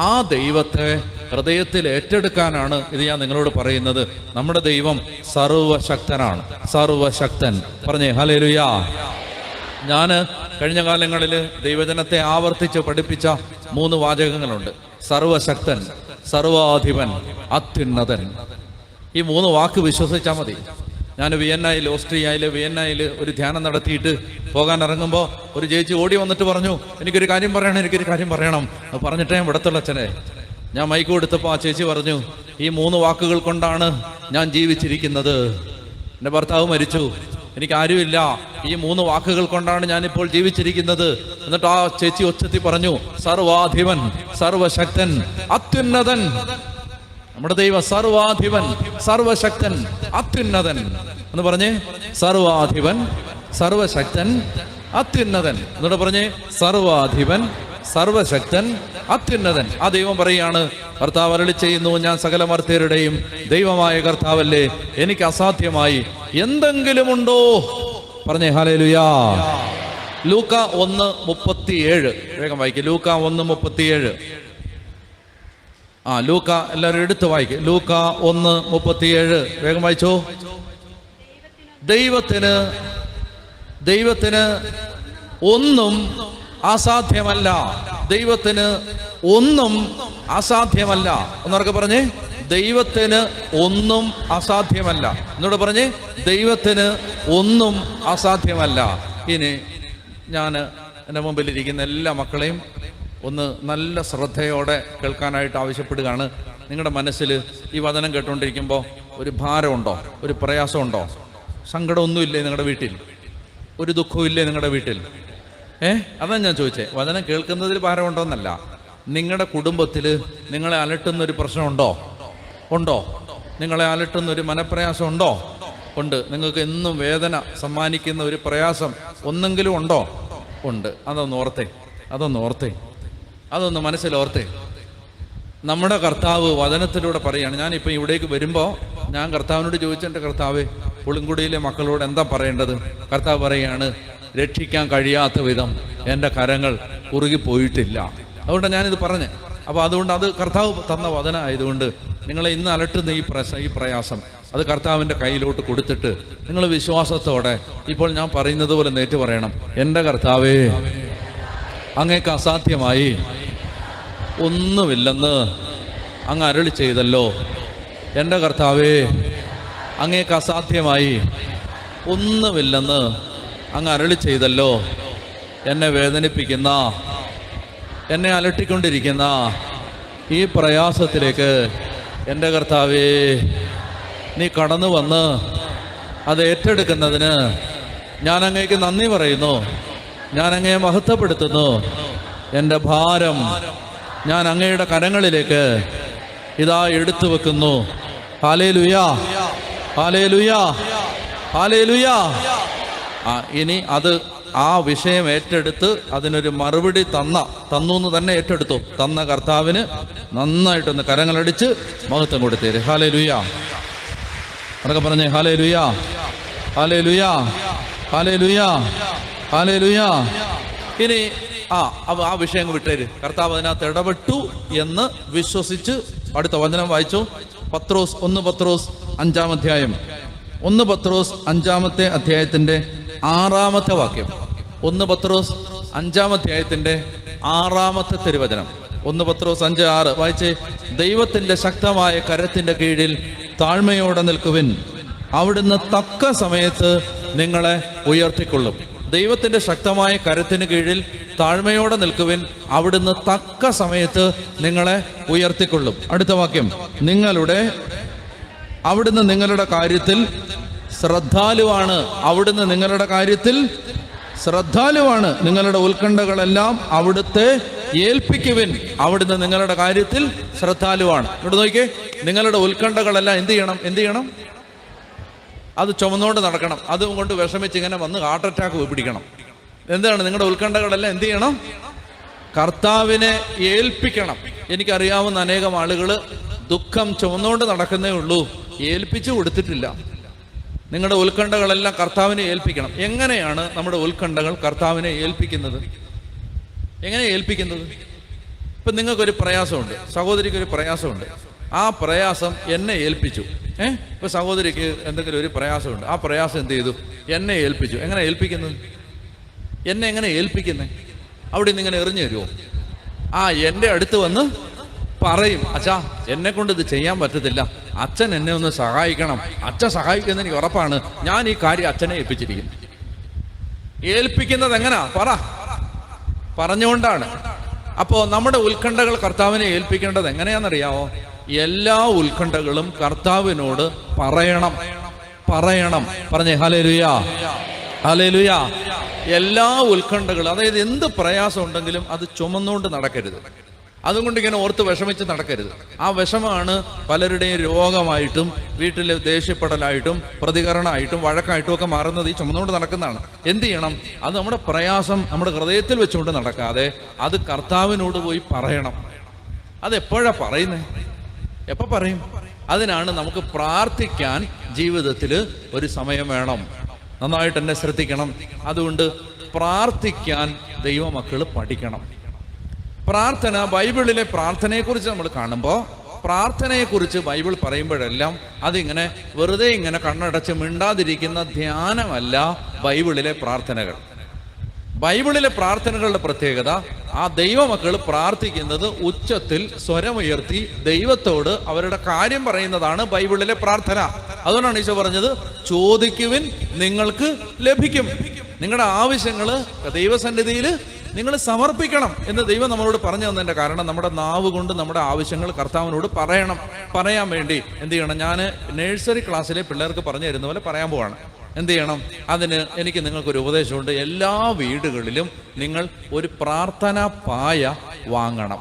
ആ ദൈവത്തെ ഹൃദയത്തിൽ ഏറ്റെടുക്കാനാണ് ഇത് ഞാൻ നിങ്ങളോട് പറയുന്നത്. നമ്മുടെ ദൈവം സർവശക്തനാണ്, സർവശക്തൻ. പറഞ്ഞേ ഹല്ലേലൂയ. ഞാൻ കഴിഞ്ഞ കാലങ്ങളിൽ ദൈവജനത്തെ ആവർത്തിച്ച് പഠിപ്പിച്ച 3 വാചകങ്ങളുണ്ട്. സർവശക്തൻ, സർവാധിപൻ, അത്യുന്നതൻ. ഈ 3 വാക്ക് വിശ്വസിച്ചാൽ മതി. ഞാൻ ഓസ്ട്രിയയിലെ വിയന്നയിൽ ഒരു ധ്യാനം നടത്തിയിട്ട് പോകാൻ ഇറങ്ങുമ്പോൾ ഒരു ചേച്ചി ഓടി വന്നിട്ട് പറഞ്ഞു, എനിക്കൊരു കാര്യം പറയണം. പറഞ്ഞിട്ടേ വിടത്തുള്ള അച്ഛനെ. ഞാൻ മൈക്ക് കൊടുത്തപ്പോൾ ആ ചേച്ചി പറഞ്ഞു, ഈ 3 വാക്കുകൾ കൊണ്ടാണ് ഞാൻ ജീവിച്ചിരിക്കുന്നത്. എൻ്റെ ഭർത്താവ് മരിച്ചു, എനിക്ക് ആരുമില്ല, ഈ 3 വാക്കുകൾ കൊണ്ടാണ് ഞാനിപ്പോൾ ജീവിച്ചിരിക്കുന്നത്. എന്നിട്ട് ആ ചേച്ചി ഒച്ചത്തി പറഞ്ഞു, സർവാധിപൻ, സർവശക്തൻ, അത്യുന്നതൻ. നമ്മുടെ ദൈവം സർവാധിപൻ, സർവശക്തൻ, അത്യുന്നതൻ എന്ന് പറഞ്ഞേ. സർവാധിപൻ, സർവശക്തൻ, അത്യുന്നതൻ. എന്നിട്ട് പറഞ്ഞേ, സർവാധിപൻ, സർവശക്തൻ, അത്യുന്നതൻ. ആ ദൈവം പറയാണ്, കർത്താവ് അരുളി ചെയ്യുന്നു, ഞാൻ സകല മർത്യരുടെയും ദൈവമായ കർത്താവല്ലേ, എനിക്ക് അസാധ്യമായി എന്തെങ്കിലും ഉണ്ടോ? പറഞ്ഞേ ഹല്ലേലൂയാ. ലൂക്ക 1:37 വേഗം വായിക്കും. ലൂക്ക 1:37. ലൂക്ക എല്ലാവരും എടുത്ത് വായിക്കും. ലൂക്ക 1:37 വേഗം വായിച്ചോ. ദൈവത്തിന് ഒന്നും അസാധ്യമല്ല. ദൈവത്തിന് ഒന്നും അസാധ്യമല്ല. ഒന്നൊക്കെ പറഞ്ഞേ, ദൈവത്തിന് ഒന്നും അസാധ്യമല്ല. എന്നോട് പറഞ്ഞേ, ദൈവത്തിന് ഒന്നും അസാധ്യമല്ല. ഇനി ഞാൻ എൻ്റെ മുമ്പിലിരിക്കുന്ന എല്ലാ മക്കളെയും ഒന്ന് നല്ല ശ്രദ്ധയോടെ കേൾക്കാനായിട്ട് ആവശ്യപ്പെടുകയാണ്. നിങ്ങളുടെ മനസ്സിൽ ഈ വചനം കേട്ടുകൊണ്ടിരിക്കുമ്പോൾ ഒരു ഭാരമുണ്ടോ? ഒരു പ്രയാസമുണ്ടോ? സങ്കടമൊന്നുമില്ലേ നിങ്ങളുടെ വീട്ടിൽ? ഒരു ദുഃഖവും ഇല്ലേ നിങ്ങളുടെ വീട്ടിൽ? അതാണ് ഞാൻ ചോദിച്ചേ. വചനം കേൾക്കുന്നതിൽ ഭാരമുണ്ടോന്നല്ല, നിങ്ങളുടെ കുടുംബത്തിൽ നിങ്ങളെ അലട്ടുന്നൊരു പ്രശ്നമുണ്ടോ? നിങ്ങളെ അലട്ടുന്നൊരു മനപ്രയാസം ഉണ്ടോ? ഉണ്ട്. നിങ്ങൾക്ക് എന്നും വേദന സമ്മാനിക്കുന്ന ഒരു പ്രയാസം ഒന്നെങ്കിലും ഉണ്ടോ? ഉണ്ട്. അതൊന്ന് മനസ്സിലോർത്തേ. നമ്മുടെ കർത്താവ് വചനത്തിലൂടെ പറയാണ്. ഞാനിപ്പോൾ ഇവിടേക്ക് വരുമ്പോൾ ഞാൻ കർത്താവിനോട് ചോദിച്ചു, എൻ്റെ കർത്താവ്, പുളിങ്കുടിയിലെ മക്കളോട് എന്താ പറയേണ്ടത്? കർത്താവ് പറയാണ്, രക്ഷിക്കാൻ കഴിയാത്ത വിധം എൻ്റെ കരങ്ങൾ കുറുകിപ്പോയിട്ടില്ല. അതുകൊണ്ടാണ് ഞാനിത് പറഞ്ഞത്. അപ്പോൾ അതുകൊണ്ട് അത് കർത്താവ് തന്ന വചനം ആയതുകൊണ്ട് നിങ്ങളെ ഇന്ന് അലട്ടുന്ന ഈ പ്രയാസം അത് കർത്താവിൻ്റെ കയ്യിലോട്ട് കൊടുത്തിട്ട് നിങ്ങൾ വിശ്വാസത്തോടെ ഇപ്പോൾ ഞാൻ പറയുന്നത് പോലെ നേറ്റ് പറയണം, എൻ്റെ കർത്താവേ, അങ്ങേക്ക് അസാധ്യമായി ഒന്നുമില്ലെന്ന് അങ്ങ് അരുളി ചെയ്തല്ലോ. എൻ്റെ കർത്താവേ, അങ്ങേക്ക് അസാധ്യമായി ഒന്നുമില്ലെന്ന് അങ്ങ് അരുളി ചെയ്തല്ലോ. എന്നെ വേദനിപ്പിക്കുന്ന, എന്നെ അലട്ടിക്കൊണ്ടിരിക്കുന്ന ഈ പ്രയാസത്തിലേക്ക് എൻ്റെ കർത്താവേ നീ കടന്നു വന്ന് അത് ഏറ്റെടുക്കുന്നതിന് ഞാൻ അങ്ങേക്ക് നന്ദി പറയുന്നു. ഞാൻ അങ്ങയെ മഹത്വപ്പെടുത്തുന്നു. എൻ്റെ ഭാരം ഞാൻ അങ്ങയുടെ കരങ്ങളിലേക്ക് ഇതാ എടുത്തു വെക്കുന്നു. ഹല്ലേലൂയ. Hallelujah, hallelujah. ഇനി അത് ആ വിഷയം ഏറ്റെടുത്ത് അതിനൊരു മറുപടി തന്നു എന്ന് തന്നെ ഏറ്റെടുത്തു. തന്ന കർത്താവിന് നന്നായിട്ടൊന്ന് കരങ്ങളടിച്ച് മഹത്വം കൊടുത്തേര്. ഹല്ലേലൂയ. അതൊക്കെ പറഞ്ഞേ ഹല്ലേലൂയ, ഹല്ലേലൂയ, ഹല്ലേലൂയ, ഹല്ലേലൂയ. ഇനി ആ വിഷയം വിട്ടേര്. കർത്താവ് അതിനകത്ത് ഇടപെട്ടു എന്ന് വിശ്വസിച്ച് അടുത്ത വചനം വായിച്ചു. 1 പത്രോസ് 5-ാം അധ്യായം, 1 പത്രോസ് 5-ാമത്തെ അധ്യായത്തിന്റെ 6-ാമത്തെ വാക്യം. 1 പത്രോസ് 5-ാം അധ്യായത്തിന്റെ 6-ാമത്തെ തിരുവചനം. 1 പത്രോസ് 5:6 വായിച്ചേ. ദൈവത്തിന്റെ ശക്തമായ കരത്തിന്റെ കീഴിൽ താഴ്മയോടെ നിൽക്കുവിൻ, അവിടുന്ന് തക്ക സമയത്ത് നിങ്ങളെ ഉയർത്തിക്കൊള്ളും. ദൈവത്തിന്റെ ശക്തമായ കരത്തിന് കീഴിൽ താഴ്മയോടെ നിൽക്കുവിൻ, അവിടുന്ന് തക്ക സമയത്ത് നിങ്ങളെ ഉയർത്തിക്കൊള്ളും. അടുത്ത വാക്യം. അവിടുന്ന് നിങ്ങളുടെ കാര്യത്തിൽ ശ്രദ്ധാലുവാണ്. അവിടുന്ന് നിങ്ങളുടെ കാര്യത്തിൽ ശ്രദ്ധാലുവാണ്. നിങ്ങളുടെ ഉത്കണ്ഠകളെല്ലാം അവിടുത്തെ ഏൽപ്പിക്കുവിൻ, അവിടുന്ന് നിങ്ങളുടെ കാര്യത്തിൽ ശ്രദ്ധാലുവാണ്. ഇവിടെ നോക്കിയേ, നിങ്ങളുടെ ഉത്കണ്ഠകളെല്ലാം എന്ത് ചെയ്യണം? അത് ചുമന്നുകൊണ്ട് നടക്കണം. അതുകൊണ്ട് വിഷമിച്ച് ഇങ്ങനെ വന്ന് ഹാർട്ട് അറ്റാക്ക് പിടിക്കണം. എന്താണ് നിങ്ങളുടെ ഉത്കണ്ഠകളെല്ലാം എന്ത് ചെയ്യണം? കർത്താവിനെ ഏൽപ്പിക്കണം. എനിക്കറിയാവുന്ന അനേകം ആളുകൾ ദുഃഖം ചുമന്നുകൊണ്ട് നടക്കുന്നേ ഉള്ളൂ, ഏൽപ്പിച്ചു കൊടുത്തിട്ടില്ല. നിങ്ങളുടെ ഉത്കണ്ഠകളെല്ലാം കർത്താവിനെ ഏൽപ്പിക്കണം. എങ്ങനെയാണ് നമ്മുടെ ഉത്കണ്ഠകൾ കർത്താവിനെ ഏൽപ്പിക്കുന്നത്? എങ്ങനെ ഏൽപ്പിക്കുന്നത്? ഇപ്പം നിങ്ങൾക്കൊരു പ്രയാസമുണ്ട്, സഹോദരിക്കൊരു പ്രയാസമുണ്ട്. ആ പ്രയാസം എന്നെ ഏൽപ്പിച്ചു. ഇപ്പൊ സഹോദരിക്ക് എന്തെങ്കിലും ഒരു പ്രയാസമുണ്ട്, ആ പ്രയാസം എന്ത് ചെയ്തു? എന്നെ ഏൽപ്പിച്ചു. എങ്ങനെ ഏൽപ്പിക്കുന്നത്? എന്നെ എങ്ങനെ ഏൽപ്പിക്കുന്നത്? അവിടെ നിന്ന് ഇങ്ങനെ എറിഞ്ഞു തരുമോ? എൻ്റെ അടുത്ത് വന്ന് പറയും, അച്ഛാ എന്നെ കൊണ്ട് ഇത് ചെയ്യാൻ പറ്റത്തില്ല, അച്ഛൻ എന്നെ ഒന്ന് സഹായിക്കണം, അച്ഛൻ സഹായിക്കുന്ന എനിക്ക് ഉറപ്പാണ്, ഞാൻ ഈ കാര്യം അച്ഛനെ ഏൽപ്പിച്ചിരിക്കും. ഏൽപ്പിക്കുന്നത് എങ്ങനാ? പറഞ്ഞുകൊണ്ടാണ്. അപ്പോ നമ്മുടെ ഉത്കണ്ഠകൾ കർത്താവിനെ ഏൽപ്പിക്കേണ്ടത് എങ്ങനെയാണെന്നറിയാമോ? എല്ലാ ഉത്കണ്ഠകളും കർത്താവിനോട് പറയണം. പറഞ്ഞേ ഹല്ലേലൂയ, ഹല്ലേലൂയ. എല്ലാ ഉത്കണ്ഠകളും, അതായത് എന്ത് പ്രയാസം ഉണ്ടെങ്കിലും അത് ചുമന്നുകൊണ്ട് നടക്കരുത്. അതുകൊണ്ട് ഇങ്ങനെ ഓർത്ത് വിഷമിച്ച് നടക്കരുത്. ആ വിഷമാണ് പലരുടെയും രോഗമായിട്ടും വീട്ടിൽ ദേഷ്യപ്പെടലായിട്ടും പ്രതികരണമായിട്ടും വഴക്കായിട്ടും ഒക്കെ മാറുന്നത് ഈ ചുമന്നുകൊണ്ട് നടക്കുന്നതാണ്. എന്ത് ചെയ്യണം? അത് നമ്മുടെ പ്രയാസം നമ്മുടെ ഹൃദയത്തിൽ വെച്ചുകൊണ്ട് നടക്കാതെ അത് കർത്താവിനോട് പോയി പറയണം. അതെപ്പോഴാ പറയുന്നത്? എപ്പോൾ പറയും? അതിനാണ് നമുക്ക് പ്രാർത്ഥിക്കാൻ ജീവിതത്തിൽ ഒരു സമയം വേണം. നന്നായിട്ട് എന്നെ ശ്രദ്ധിക്കണം. അതുകൊണ്ട് പ്രാർത്ഥിക്കാൻ ദൈവമക്കൾ പഠിക്കണം. പ്രാർത്ഥന, ബൈബിളിലെ പ്രാർത്ഥനയെക്കുറിച്ച് നമ്മൾ കാണുമ്പോൾ പ്രാർത്ഥനയെക്കുറിച്ച് ബൈബിൾ പറയുമ്പോഴെല്ലാം അതിങ്ങനെ വെറുതെ ഇങ്ങനെ കണ്ണടച്ച് മിണ്ടാതിരിക്കുന്ന ധ്യാനമല്ല ബൈബിളിലെ പ്രാർത്ഥനകൾ. ബൈബിളിലെ പ്രാർത്ഥനകളുടെ പ്രത്യേകത, ആ ദൈവമക്കൾ പ്രാർത്ഥിക്കുന്നത് ഉച്ചത്തിൽ സ്വരമുയർത്തി ദൈവത്തോട് അവരുടെ കാര്യം പറയുന്നതാണ് ബൈബിളിലെ പ്രാർത്ഥന. അതുകൊണ്ടാണ് ഈശോ പറഞ്ഞത്, ചോദിക്കുവിൻ നിങ്ങൾക്ക് ലഭിക്കും. നിങ്ങളുടെ ആവശ്യങ്ങൾ ദൈവസന്നിധിയിൽ നിങ്ങൾ സമർപ്പിക്കണം എന്ന് ദൈവം നമ്മളോട് പറഞ്ഞു തന്നതിന്റെ കാരണം നമ്മുടെ നാവ് കൊണ്ട് നമ്മുടെ ആവശ്യങ്ങൾ കർത്താവിനോട് പറയാൻ വേണ്ടി എന്ത് ചെയ്യണം? ഞാൻ നഴ്സറി ക്ലാസ്സിലെ പിള്ളേർക്ക് പറഞ്ഞു തരുന്ന പോലെ പറയാൻ പോവാണ്. എന്ത് ചെയ്യണം? അതിന് എനിക്ക് നിങ്ങൾക്കൊരു ഉപദേശമുണ്ട്. എല്ലാ വീടുകളിലും നിങ്ങൾ ഒരു പ്രാർത്ഥനാ പായ വാങ്ങണം.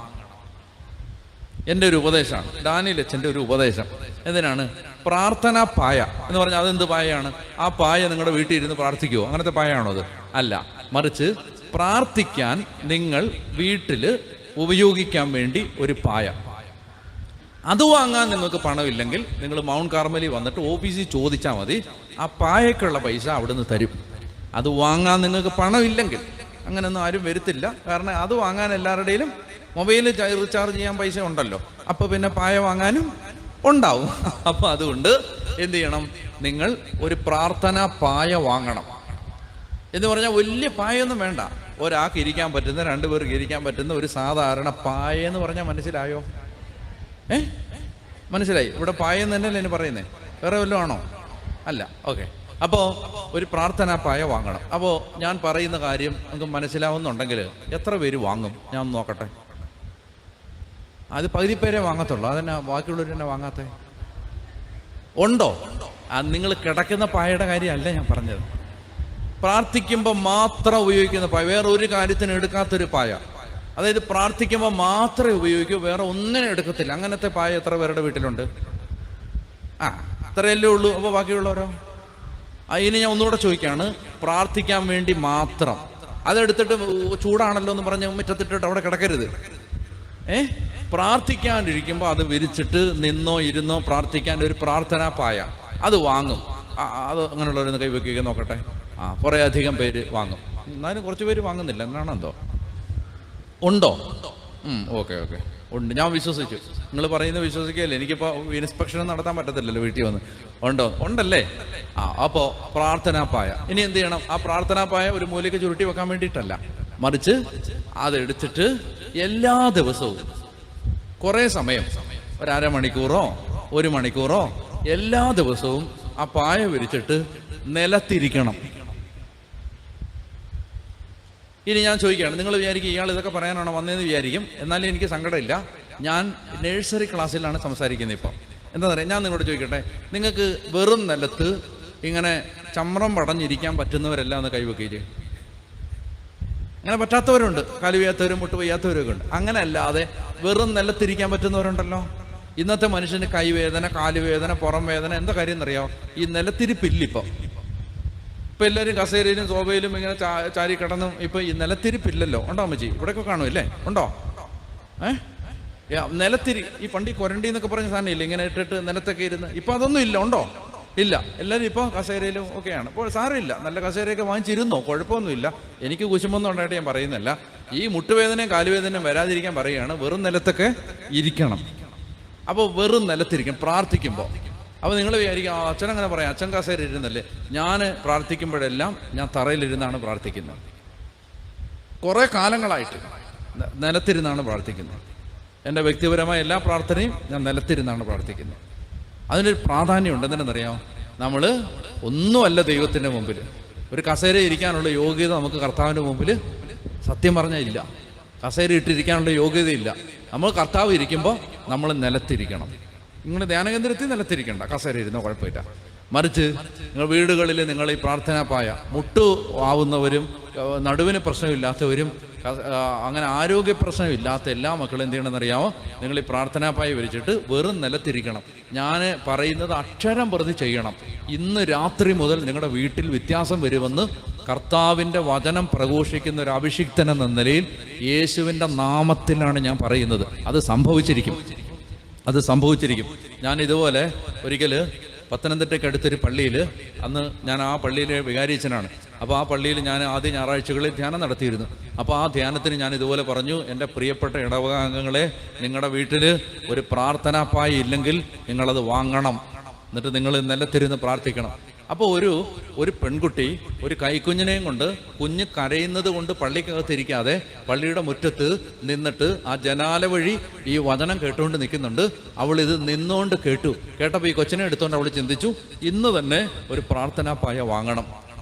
എൻ്റെ ഒരു ഉപദേശമാണ്, ഡാനിയൽ അച്ഛൻ്റെ ഒരു ഉപദേശം. എന്തിനാണ്? പ്രാർത്ഥനാ പായ എന്ന് പറഞ്ഞാൽ അതെന്ത് പായയാണ്? ആ പായ നിങ്ങളുടെ വീട്ടിൽ ഇരുന്ന് പ്രാർത്ഥിക്കുമോ? അങ്ങനത്തെ പായാണോ അത്? അല്ല, മറിച്ച് പ്രാർത്ഥിക്കാൻ നിങ്ങൾ വീട്ടിൽ ഉപയോഗിക്കാൻ വേണ്ടി ഒരു പായ. അത് വാങ്ങാൻ നിങ്ങൾക്ക് പണമില്ലെങ്കിൽ നിങ്ങൾ മൗണ്ട് കാർമലി വന്നിട്ട് ഓഫീസിൽ ചോദിച്ചാൽ മതി, ആ പായക്കുള്ള പൈസ അവിടുന്ന് തരും. അത് വാങ്ങാൻ നിങ്ങൾക്ക് പണമില്ലെങ്കിൽ, അങ്ങനെയൊന്നും ആരും വരുത്തില്ല. കാരണം അത് വാങ്ങാൻ എല്ലാവരുടെയും മൊബൈലിൽ റീചാർജ് ചെയ്യാൻ പൈസ ഉണ്ടല്ലോ, അപ്പോൾ പിന്നെ പായ വാങ്ങാനും ഉണ്ടാവും. അപ്പോൾ അതുകൊണ്ട് എന്ത് ചെയ്യണം? നിങ്ങൾ ഒരു പ്രാർത്ഥനാ പായ വാങ്ങണം. എന്ന് പറഞ്ഞാൽ വലിയ പായൊന്നും വേണ്ട, ഒരാൾക്ക് ഇരിക്കാൻ പറ്റുന്ന, 2 പേർക്ക് ഇരിക്കാൻ പറ്റുന്ന ഒരു സാധാരണ പായ എന്ന് പറഞ്ഞാൽ മനസ്സിലായോ? മനസ്സിലായി? ഇവിടെ പായെന്ന് തന്നെയല്ലേ എന്നെ പറയുന്നേ, വേറെ വല്ലതും ആണോ? അല്ല. ഓക്കെ. അപ്പോൾ ഒരു പ്രാർത്ഥനാ പായ വാങ്ങണം. അപ്പോൾ ഞാൻ പറയുന്ന കാര്യം നമുക്ക് മനസ്സിലാവുന്നുണ്ടെങ്കിൽ എത്ര പേര് വാങ്ങും? ഞാൻ നോക്കട്ടെ. അത് പകുതി പേരെ വാങ്ങത്തുള്ളൂ. അതെന്നാ ബാക്കിയുള്ളവർ തന്നെ വാങ്ങാത്തേ? ഉണ്ടോ? നിങ്ങൾ കിടക്കുന്ന പായയുടെ കാര്യമല്ല ഞാൻ പറഞ്ഞത്. പ്രാർത്ഥിക്കുമ്പോൾ മാത്രം ഉപയോഗിക്കുന്ന പായ, വേറെ ഒരു കാര്യത്തിന് എടുക്കാത്തൊരു പായ. അതായത് പ്രാർത്ഥിക്കുമ്പോൾ മാത്രമേ ഉപയോഗിക്കൂ, വേറെ ഒന്നിനും എടുക്കത്തില്ല. അങ്ങനത്തെ പായ എത്ര പേരുടെ വീട്ടിലുണ്ട്? ഇത്രയല്ലേ ഉള്ളൂ. അപ്പോൾ ബാക്കിയുള്ളവരോ? ഇനി ഞാൻ ഒന്നുകൂടെ ചോദിക്കുകയാണ്, പ്രാർത്ഥിക്കാൻ വേണ്ടി മാത്രം അതെടുത്തിട്ട് ചൂടാണല്ലോ എന്ന് പറഞ്ഞ് മുറ്റത്തിട്ടിട്ട് അവിടെ കിടക്കരുത്. പ്രാർത്ഥിക്കാണ്ടിരിക്കുമ്പോൾ അത് വിരിച്ചിട്ട് നിന്നോ ഇരുന്നോ പ്രാർത്ഥിക്കാൻ ഒരു പ്രാർത്ഥനാ പായ അത് വാങ്ങും. അത് അങ്ങനെയുള്ളവരൊന്ന് കൈവയ്ക്കുക നോക്കട്ടെ. കുറേ അധികം പേര് വാങ്ങും. എന്നാലും കുറച്ച് പേര് വാങ്ങുന്നില്ല. എന്നാണെന്തോ ഉണ്ടോ? ഓക്കെ ഉണ്ട്. ഞാൻ വിശ്വസിച്ചു. നിങ്ങൾ പറയുന്നത് വിശ്വസിക്കുകയല്ലേ. എനിക്കിപ്പോൾ ഇൻസ്പെക്ഷൻ നടത്താൻ പറ്റത്തില്ലല്ലോ വീട്ടിൽ വന്ന്. ഉണ്ടല്ലേ? അപ്പോൾ പ്രാർത്ഥനാപ്പായ ഇനി എന്ത് ചെയ്യണം? ആ പ്രാർത്ഥനാപ്പായ ഒരു മൂലയ്ക്ക് ചുരുട്ടി വെക്കാൻ വേണ്ടിയിട്ടല്ല, മറിച്ച് അതെടുത്തിട്ട് എല്ലാ ദിവസവും കുറേ സമയം, ഒരു അരമണിക്കൂറോ 1 മണിക്കൂറോ എല്ലാ ദിവസവും ആ പായ വിരിച്ചിട്ട് നിലത്തിരിക്കണം. ഇനി ഞാൻ ചോദിക്കുകയാണ്, നിങ്ങൾ വിചാരിക്കും ഇയാൾ ഇതൊക്കെ പറയാനാണോ വന്നതെന്ന് വിചാരിക്കും. എന്നാലും എനിക്ക് സങ്കടമില്ല. ഞാൻ നഴ്സറി ക്ലാസ്സിലാണ് സംസാരിക്കുന്നത് ഇപ്പം. എന്താ പറയുക, ഞാൻ നിങ്ങളോട് ചോദിക്കട്ടെ, നിങ്ങൾക്ക് വെറും നിലത്ത് ഇങ്ങനെ ചമ്രം പടഞ്ഞിരിക്കാൻ പറ്റുന്നവരെല്ലാം ഒന്ന് കൈവെക്കുകയും ചെയ്യും. അങ്ങനെ പറ്റാത്തവരുണ്ട്, കാല് വയ്യാത്തവരും മുട്ട് വയ്യാത്തവരൊക്കെ ഉണ്ട്. അങ്ങനെ അല്ലാതെ വെറും നിലത്തിരിക്കാൻ പറ്റുന്നവരുണ്ടല്ലോ. ഇന്നത്തെ മനുഷ്യന് കൈവേദന, കാലുവേദന, പുറം വേദന, എന്താ കാര്യം എന്നറിയാമോ? ഈ നിലത്തിരിപ്പില്ലിപ്പം. ഇപ്പം എല്ലാവരും കസേരയിലും സോഫയിലും ഇങ്ങനെ ചാരി കിടന്നും. ഇപ്പം ഈ നിലത്തിരിപ്പില്ലല്ലോ. ഉണ്ടോ അമ്മച്ചി? ഇവിടെയൊക്കെ കാണുമല്ലേ? ഉണ്ടോ? നിലത്തിരി ഈ പണ്ടി കൊരണ്ടി എന്നൊക്കെ പറഞ്ഞ സാധനം ഇല്ല, ഇങ്ങനെ ഇട്ടിട്ട് നിലത്തൊക്കെ ഇരുന്ന്. ഇപ്പം അതൊന്നും ഇല്ല. ഉണ്ടോ? ഇല്ല. എല്ലാവരും ഇപ്പോൾ കസേരയിലും ഒക്കെയാണ്. ഇപ്പോൾ സാരമില്ല, നല്ല കസേരയൊക്കെ വാങ്ങിച്ചിരുന്നോ, കുഴപ്പമൊന്നുമില്ല. എനിക്ക് കുശുമൊന്നും ഉണ്ടായിട്ട് ഞാൻ പറയുന്നില്ല. ഈ മുട്ടുവേദനയും കാലുവേദനയും വരാതിരിക്കാൻ പറയുകയാണ്, വെറും നിലത്തൊക്കെ ഇരിക്കണം. അപ്പോൾ വെറും നിലത്തിരിക്കണം പ്രാർത്ഥിക്കുമ്പോൾ. അപ്പോൾ നിങ്ങൾ വിചാരിക്കും അച്ഛൻ അങ്ങനെ പറയാം, അച്ഛൻ കസേര ഇരുന്നല്ലേ. ഞാൻ പ്രാർത്ഥിക്കുമ്പോഴെല്ലാം ഞാൻ തറയിലിരുന്നാണ് പ്രാർത്ഥിക്കുന്നത്. കുറേ കാലങ്ങളായിട്ട് നിലത്തിരുന്നാണ് പ്രാർത്ഥിക്കുന്നത്. എൻ്റെ വ്യക്തിപരമായ എല്ലാ പ്രാർത്ഥനയും ഞാൻ നിലത്തിരുന്നാണ് പ്രാർത്ഥിക്കുന്നത്. അതിനൊരു പ്രാധാന്യമുണ്ട്. എന്തിനെന്നറിയാമോ? നമ്മൾ ഒന്നുമല്ല ദൈവത്തിൻ്റെ മുമ്പിൽ. ഒരു കസേര ഇരിക്കാനുള്ള യോഗ്യത നമുക്ക് കർത്താവിൻ്റെ മുമ്പിൽ സത്യം പറഞ്ഞാൽ ഇല്ല. കസേര ഇട്ടിരിക്കാനുള്ള യോഗ്യതയില്ല. നമ്മൾ കർത്താവ് ഇരിക്കുമ്പോൾ നമ്മൾ നിലത്തിരിക്കണം. നിങ്ങൾ ധ്യാനകേന്ദ്രത്തിൽ നിലത്തിരിക്കണ്ട, കസേര ഇരുന്നോ കുഴപ്പമില്ല. മറിച്ച് നിങ്ങൾ വീടുകളിൽ നിങ്ങൾ ഈ പ്രാർത്ഥനാപ്പായ മുട്ടു ആവുന്നവരും നടുവിന് പ്രശ്നമില്ലാത്തവരും അങ്ങനെ ആരോഗ്യ പ്രശ്നമില്ലാത്ത എല്ലാ മക്കളും എന്ത് ചെയ്യണമെന്നറിയാമോ? നിങ്ങൾ ഈ പ്രാർത്ഥനാപ്പായ വിരിച്ചിട്ട് വെറും നിലത്തിരിക്കണം. ഞാൻ പറയുന്നത് അക്ഷരം പ്രതി ചെയ്യണം. ഇന്ന് രാത്രി മുതൽ നിങ്ങളുടെ വീട്ടിൽ വ്യത്യാസം വരുമെന്ന് കർത്താവിൻ്റെ വചനം പ്രഘോഷിക്കുന്ന ഒരു അഭിഷിക്തൻ എന്ന നിലയിൽ യേശുവിൻ്റെ നാമത്തിലാണ് ഞാൻ പറയുന്നത്. അത് സംഭവിച്ചിരിക്കും. ഞാൻ ഇതുപോലെ ഒരിക്കൽ പത്തനംതിട്ടയ്ക്ക് അടുത്തൊരു പള്ളിയിൽ, അന്ന് ഞാൻ ആ പള്ളിയിലെ വികാരിയച്ഛനാണ്. അപ്പോൾ ആ പള്ളിയിൽ ഞാൻ ആദ്യ ഞായറാഴ്ചകളിൽ ധ്യാനം നടത്തിയിരുന്നു. അപ്പോൾ ആ ധ്യാനത്തിന് ഞാൻ ഇതുപോലെ പറഞ്ഞു, എൻ്റെ പ്രിയപ്പെട്ട ഇടവകാംഗങ്ങളെ, നിങ്ങളുടെ വീട്ടിൽ ഒരു പ്രാർത്ഥനാപ്പായ ഇല്ലെങ്കിൽ നിങ്ങളത് വാങ്ങണം. എന്നിട്ട് നിങ്ങൾ നിലത്തിരുന്ന് പ്രാർത്ഥിക്കണം. അപ്പോൾ ഒരു പെൺകുട്ടി ഒരു കൈക്കുഞ്ഞിനെയും കൊണ്ട്, കുഞ്ഞ് കരയുന്നത് കൊണ്ട് പള്ളിക്കകത്തിരിക്കാതെ പള്ളിയുടെ മുറ്റത്ത് നിന്നിട്ട് ആ ജനാല വഴി ഈ വചനം കേട്ടുകൊണ്ട് നിൽക്കുന്നുണ്ട്. അവൾ ഇത് നിന്നുകൊണ്ട് കേട്ടപ്പോൾ ഈ കൊച്ചിനെ എടുത്തുകൊണ്ട് അവൾ ചിന്തിച്ചു, ഇന്ന് തന്നെ ഒരു പ്രാർത്ഥനാപ്പായ വാങ്ങണം.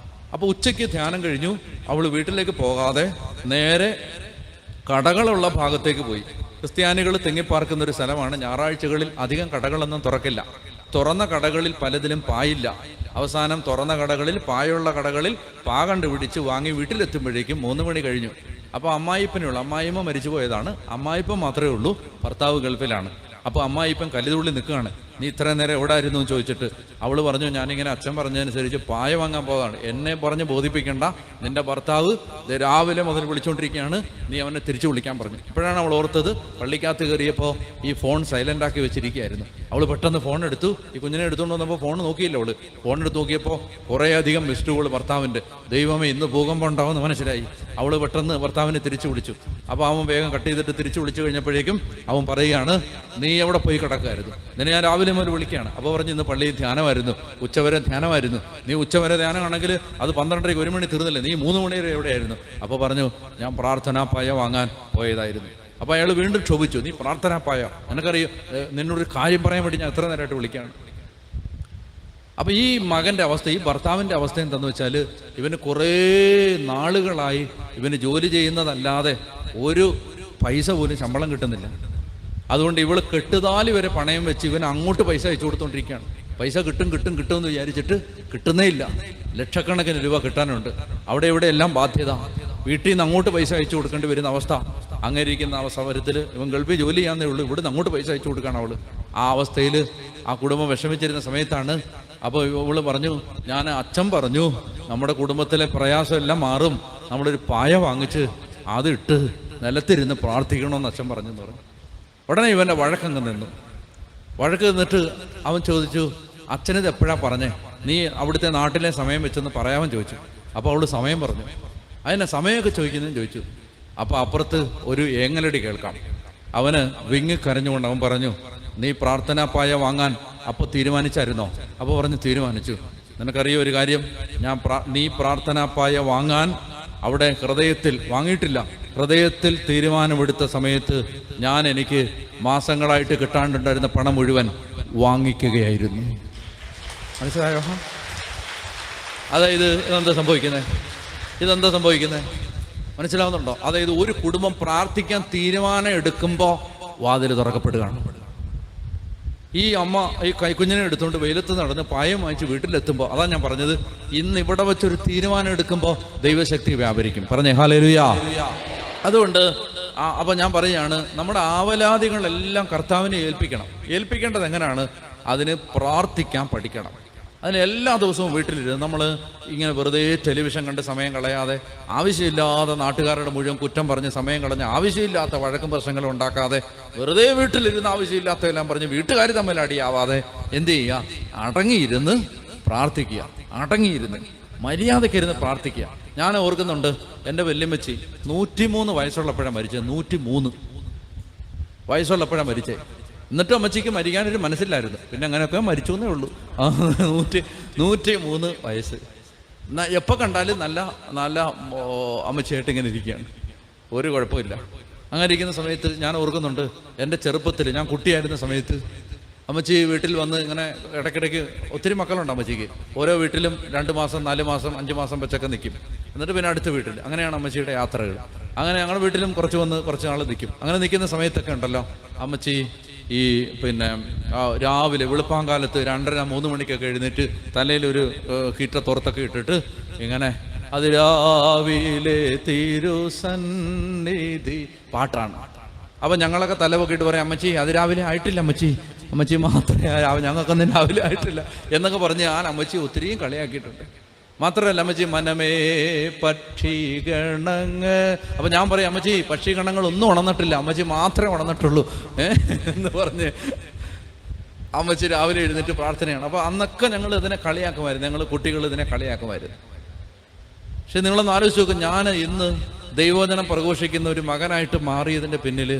അപ്പോൾ ഉച്ചയ്ക്ക് ധ്യാനം കഴിഞ്ഞു. അവൾ വീട്ടിലേക്ക് പോകാതെ നേരെ കടകളുള്ള ഭാഗത്തേക്ക് പോയി. ക്രിസ്ത്യാനികൾ തിങ്ങിപ്പാർക്കുന്ന ഒരു സ്ഥലമാണ്. ഞായറാഴ്ചകളിൽ അധികം കടകളൊന്നും തുറക്കില്ല. തുറന്ന കടകളിൽ പലതിലും പായില്ല. അവസാനം തുറന്ന കടകളിൽ, പായുള്ള കടകളിൽ പാ കണ്ടുപിടിച്ച് വാങ്ങി വീട്ടിലെത്തുമ്പോഴേക്കും 3 മണി കഴിഞ്ഞു. അപ്പോൾ അമ്മായിമ്മ മരിച്ചു പോയതാണ്. അമ്മായിപ്പൻ മാത്രമേ ഉള്ളൂ, ഭർത്താവ് ഗൾഫിലാണ്. അപ്പോൾ അമ്മായിപ്പൻ കലിതുള്ളി നിൽക്കുകയാണ്. നീ ഇത്രയും നേരം എവിടെ ആയിരുന്നു എന്ന് ചോദിച്ചിട്ട് അവൾ പറഞ്ഞു, ഞാനിങ്ങനെ അച്ഛൻ പറഞ്ഞതനുസരിച്ച് പായ വാങ്ങാൻ പോകാണ്. എന്നെ പറഞ്ഞ് ബോധിപ്പിക്കണ്ട, നിന്റെ ഭർത്താവ് രാവിലെ മുതൽ വിളിച്ചുകൊണ്ടിരിക്കുകയാണ്, നീ അവനെ തിരിച്ചു വിളിക്കാൻ പറഞ്ഞു. ഇപ്പോഴാണ് അവൾ ഓർത്തത്, പള്ളിക്കകത്ത് കയറിയപ്പോൾ ഈ ഫോൺ സൈലൻ്റ് ആക്കി വെച്ചിരിക്കുകയായിരുന്നു. അവൾ പെട്ടെന്ന് ഫോൺ എടുത്തു. ഈ കുഞ്ഞിനെ എടുത്തുകൊണ്ട് വന്നപ്പോൾ ഫോൺ നോക്കിയില്ല. അവൾ ഫോൺ എടുത്ത് നോക്കിയപ്പോൾ കുറേ അധികം മിസ്ഡ് കോൾ ഭർത്താവിൻ്റെ. ദൈവമേ, ഇന്ന് ഭൂകമ്പം ഉണ്ടാവുമെന്ന് മനസ്സിലായി. അവൾ പെട്ടെന്ന് ഭർത്താവിനെ തിരിച്ചു വിളിച്ചു. അപ്പോൾ അവൻ വേഗം കട്ട് ചെയ്തിട്ട് തിരിച്ചു വിളിച്ചു കഴിഞ്ഞപ്പോഴേക്കും അവൻ പറയുകയാണ്, നീ എവിടെ പോയി കിടക്കുമായിരുന്നു? നിന്നെ ഞാൻ രാവിലെ മുതൽ വിളിക്കുകയാണ്. അപ്പോൾ പറഞ്ഞു, ഇന്ന് പള്ളിയിൽ ധ്യാനമായിരുന്നു, ഉച്ചവരെ ധ്യാനമായിരുന്നു. നീ ഉച്ചവരെ ധ്യാനമാണെങ്കിൽ അത് 12:30 1 മണി തീർന്നില്ലേ, നീ 3 മണി വരെ എവിടെയായിരുന്നു? അപ്പോൾ പറഞ്ഞു, ഞാൻ പ്രാർത്ഥനാപ്പായ വാങ്ങാൻ പോയതായിരുന്നു. അപ്പോൾ അയാൾ വീണ്ടും ക്ഷോഭിച്ചു, നീ പ്രാർത്ഥനാപ്പായ, നിനക്കറിയോ നിന്നോടൊരു കാര്യം പറയാൻ വേണ്ടി ഞാൻ എത്ര നേരമായിട്ട് വിളിക്കുകയാണ്. അപ്പോൾ ഈ മകൻ്റെ അവസ്ഥ, ഈ ഭർത്താവിൻ്റെ അവസ്ഥ എന്താണെന്ന് വെച്ചാൽ, ഇവന് കുറേ നാളുകളായി ഇവന് ജോലി ചെയ്യുന്നതല്ലാതെ ഒരു പൈസ പോലും ശമ്പളം കിട്ടുന്നില്ല. അതുകൊണ്ട് ഇവള് കെട്ടുതാലി വരെ പണയം വെച്ച് ഇവൻ അങ്ങോട്ട് പൈസ അയച്ചു കൊടുത്തോണ്ടിരിക്കുകയാണ്. പൈസ കിട്ടുമെന്ന് വിചാരിച്ചിട്ട് കിട്ടുന്നേ ഇല്ല. ലക്ഷക്കണക്കിന് രൂപ കിട്ടാനുണ്ട്. അവിടെ ഇവിടെ എല്ലാം ബാധ്യത. വീട്ടിൽ നിന്ന് അങ്ങോട്ട് പൈസ അയച്ചു കൊടുക്കേണ്ടി വരുന്ന അവസ്ഥ. അങ്ങനെ ഇരിക്കുന്ന അവസരത്തിൽ ഇവൻ ഗൾഫിൽ ജോലി ചെയ്യാന്നേ ഉള്ളൂ, ഇവിടുന്ന് അങ്ങോട്ട് പൈസ അയച്ചു കൊടുക്കുകയാണ് അവള്. ആ അവസ്ഥയിൽ ആ കുടുംബം വിഷമിച്ചിരുന്ന സമയത്താണ് അപ്പോൾ ഇവള് പറഞ്ഞു, ഞാൻ അച്ഛൻ പറഞ്ഞു നമ്മുടെ കുടുംബത്തിലെ പ്രയാസം എല്ലാം മാറും, നമ്മളൊരു പായ വാങ്ങിച്ച് അതിട്ട് നിലത്തിരുന്ന് പ്രാർത്ഥിക്കണമെന്ന് അച്ഛൻ പറഞ്ഞു. ഉടനെ ഇവൻ്റെ വഴക്കങ്ങ് നിന്നു. വഴക്ക് നിന്നിട്ട് അവൻ ചോദിച്ചു, അച്ഛനിത് എപ്പോഴാ പറഞ്ഞേ, നീ അവിടുത്തെ നാട്ടിലെ സമയം വെച്ചെന്ന് പറയാൻ ചോദിച്ചു. അപ്പോൾ അവള് സമയം പറഞ്ഞു. അതിനെ സമയമൊക്കെ ചോദിക്കുന്നതെന്ന് ചോദിച്ചു. അപ്പോൾ അപ്പുറത്ത് ഒരു ഏങ്ങലടി കേൾക്കാം. അവന് വിങ്ങിക്കരഞ്ഞുകൊണ്ട് അവൻ പറഞ്ഞു, നീ പ്രാർത്ഥനാപ്പായ വാങ്ങാൻ അപ്പോൾ തീരുമാനിച്ചായിരുന്നോ? അപ്പോൾ പറഞ്ഞു, തീരുമാനിച്ചു. നിനക്കറിയോ ഒരു കാര്യം, നീ പ്രാർത്ഥനാപ്പായ വാങ്ങാൻ അവിടെ ഹൃദയത്തിൽ വാങ്ങിയിട്ടില്ല, ഹൃദയത്തിൽ തീരുമാനമെടുത്ത സമയത്ത് ഞാൻ എനിക്ക് മാസങ്ങളായിട്ട് കിട്ടാണ്ടുണ്ടായിരുന്ന പണം മുഴുവൻ വാങ്ങിക്കുകയായിരുന്നു. മനസ്സിലായോ? അതായത് ഇതെന്താ സംഭവിക്കുന്നത്? മനസ്സിലാവുന്നുണ്ടോ? അതായത് ഒരു കുടുംബം പ്രാർത്ഥിക്കാൻ തീരുമാനം എടുക്കുമ്പോൾ വാതിൽ തുറക്കപ്പെടുകയാണ്. ഈ അമ്മ ഈ കൈക്കുഞ്ഞിനെ എടുത്തുകൊണ്ട് വെയിലത്ത് നടന്ന് പായം വാങ്ങിച്ച് വീട്ടിലെത്തുമ്പോൾ, അതാ ഞാൻ പറഞ്ഞത്, ഇന്ന് ഇവിടെ വെച്ചൊരു തീരുമാനം എടുക്കുമ്പോൾ ദൈവശക്തി വ്യാപരിക്കും. പറഞ്ഞേ ഹല്ലേലൂയ. അതുകൊണ്ട് അപ്പം ഞാൻ പറയുകയാണ്, നമ്മുടെ ആവലാദികളെല്ലാം കർത്താവിനെ ഏൽപ്പിക്കേണ്ടത് എങ്ങനെയാണ്? അതിന് പ്രാർത്ഥിക്കാൻ പഠിക്കണം. അതിന് എല്ലാ ദിവസവും വീട്ടിലിരുന്ന് നമ്മൾ ഇങ്ങനെ വെറുതെ ടെലിവിഷൻ കണ്ട് സമയം കളയാതെ, ആവശ്യമില്ലാതെ നാട്ടുകാരുടെ മുഴുവൻ കുറ്റം പറഞ്ഞ് സമയം കളഞ്ഞ്, ആവശ്യമില്ലാത്ത വഴക്കും പ്രശ്നങ്ങളും ഉണ്ടാക്കാതെ, വെറുതെ വീട്ടിലിരുന്ന് ആവശ്യമില്ലാത്തതെല്ലാം പറഞ്ഞ് വീട്ടുകാർ തമ്മിൽ അടിയാവാതെ എന്ത് ചെയ്യുക? അടങ്ങിയിരുന്ന് പ്രാർത്ഥിക്കുക. അടങ്ങിയിരുന്ന് മര്യാദയ്ക്കിരുന്ന് പ്രാർത്ഥിക്കുക. ഞാൻ ഓർക്കുന്നുണ്ട്, എൻ്റെ വല്യമ്മച്ചി 103 വയസ്സുള്ളപ്പോഴാണ് മരിച്ചത്. 103 വയസ്സുള്ളപ്പോഴാണ് മരിച്ചത്. എന്നിട്ടും അമ്മച്ചിക്ക് മരിക്കാനൊരു മനസ്സിലായിരുന്നു. പിന്നെ അങ്ങനെയൊക്കെ മരിച്ചു എന്നേ ഉള്ളൂ. 103 വയസ്സ്. എപ്പോൾ കണ്ടാലും നല്ല നല്ല അമ്മച്ചിയായിട്ട് ഇങ്ങനെ ഇരിക്കുകയാണ്, ഒരു കുഴപ്പമില്ല. അങ്ങനെ ഇരിക്കുന്ന സമയത്ത് ഞാൻ ഓർക്കുന്നുണ്ട്, എൻ്റെ ചെറുപ്പത്തിൽ ഞാൻ കുട്ടിയായിരുന്ന സമയത്ത് അമ്മച്ചി വീട്ടിൽ വന്ന് ഇങ്ങനെ ഇടയ്ക്കിടയ്ക്ക്, ഒത്തിരി മക്കളുണ്ട് അമ്മച്ചിക്ക്, ഓരോ വീട്ടിലും 2 മാസം 4 മാസം 5 മാസം വെച്ചൊക്കെ നിൽക്കും. എന്നിട്ട് പിന്നെ അടുത്ത വീട്ടിൽ, അങ്ങനെയാണ് അമ്മച്ചിയുടെ യാത്രകൾ. അങ്ങനെ ഞങ്ങളുടെ വീട്ടിലും കുറച്ച് നാൾ നിൽക്കും. അങ്ങനെ നിൽക്കുന്ന സമയത്തൊക്കെ ഉണ്ടല്ലോ, അമ്മച്ചി ഈ പിന്നെ രാവിലെ വെളുപ്പാങ്കാലത്ത് 2:30-3 മണിക്കൊക്കെ എഴുന്നേറ്റ് തലയിലൊരു കീറ്റത്തോർത്തൊക്കെ ഇട്ടിട്ട് ഇങ്ങനെ അതിരാവിലെ തിരുസന്നിധി പാട്ടാണ്. അപ്പം ഞങ്ങളൊക്കെ തലവൊക്കിയിട്ട് പറയാം, അമ്മച്ചി അതിരാവിലെ ആയിട്ടില്ല, അമ്മച്ചി മാത്രമേ ഞങ്ങൾക്കൊന്നും രാവിലെ ആയിട്ടില്ല എന്നൊക്കെ പറഞ്ഞ് ഞാൻ അമ്മച്ചി ഒത്തിരിയും കളിയാക്കിയിട്ടുണ്ട്. മാത്രമല്ല അമ്മച്ചി മനമേ പക്ഷിഗണങ്ങ്, അപ്പൊ ഞാൻ പറയും, അമ്മച്ചി പക്ഷിഗണങ്ങളൊന്നും ഉണർന്നിട്ടില്ല, അമ്മച്ചി മാത്രമേ ഉണർന്നിട്ടുള്ളൂ എന്ന് പറഞ്ഞ് അമ്മച്ചി രാവിലെ എഴുന്നേറ്റ് പ്രാർത്ഥനയാണ്. അപ്പൊ അന്നൊക്കെ ഞങ്ങൾ ഇതിനെ കളിയാക്കുമായിരുന്നു, ഞങ്ങൾ കുട്ടികൾ ഇതിനെ കളിയാക്കുമായിരുന്നു. പക്ഷെ നിങ്ങളൊന്ന് ആലോചിച്ച് നോക്കും, ഞാൻ ഇന്ന് ദൈവവചനം പ്രഘോഷിക്കുന്ന ഒരു മകനായിട്ട് മാറിയതിൻ്റെ പിന്നിൽ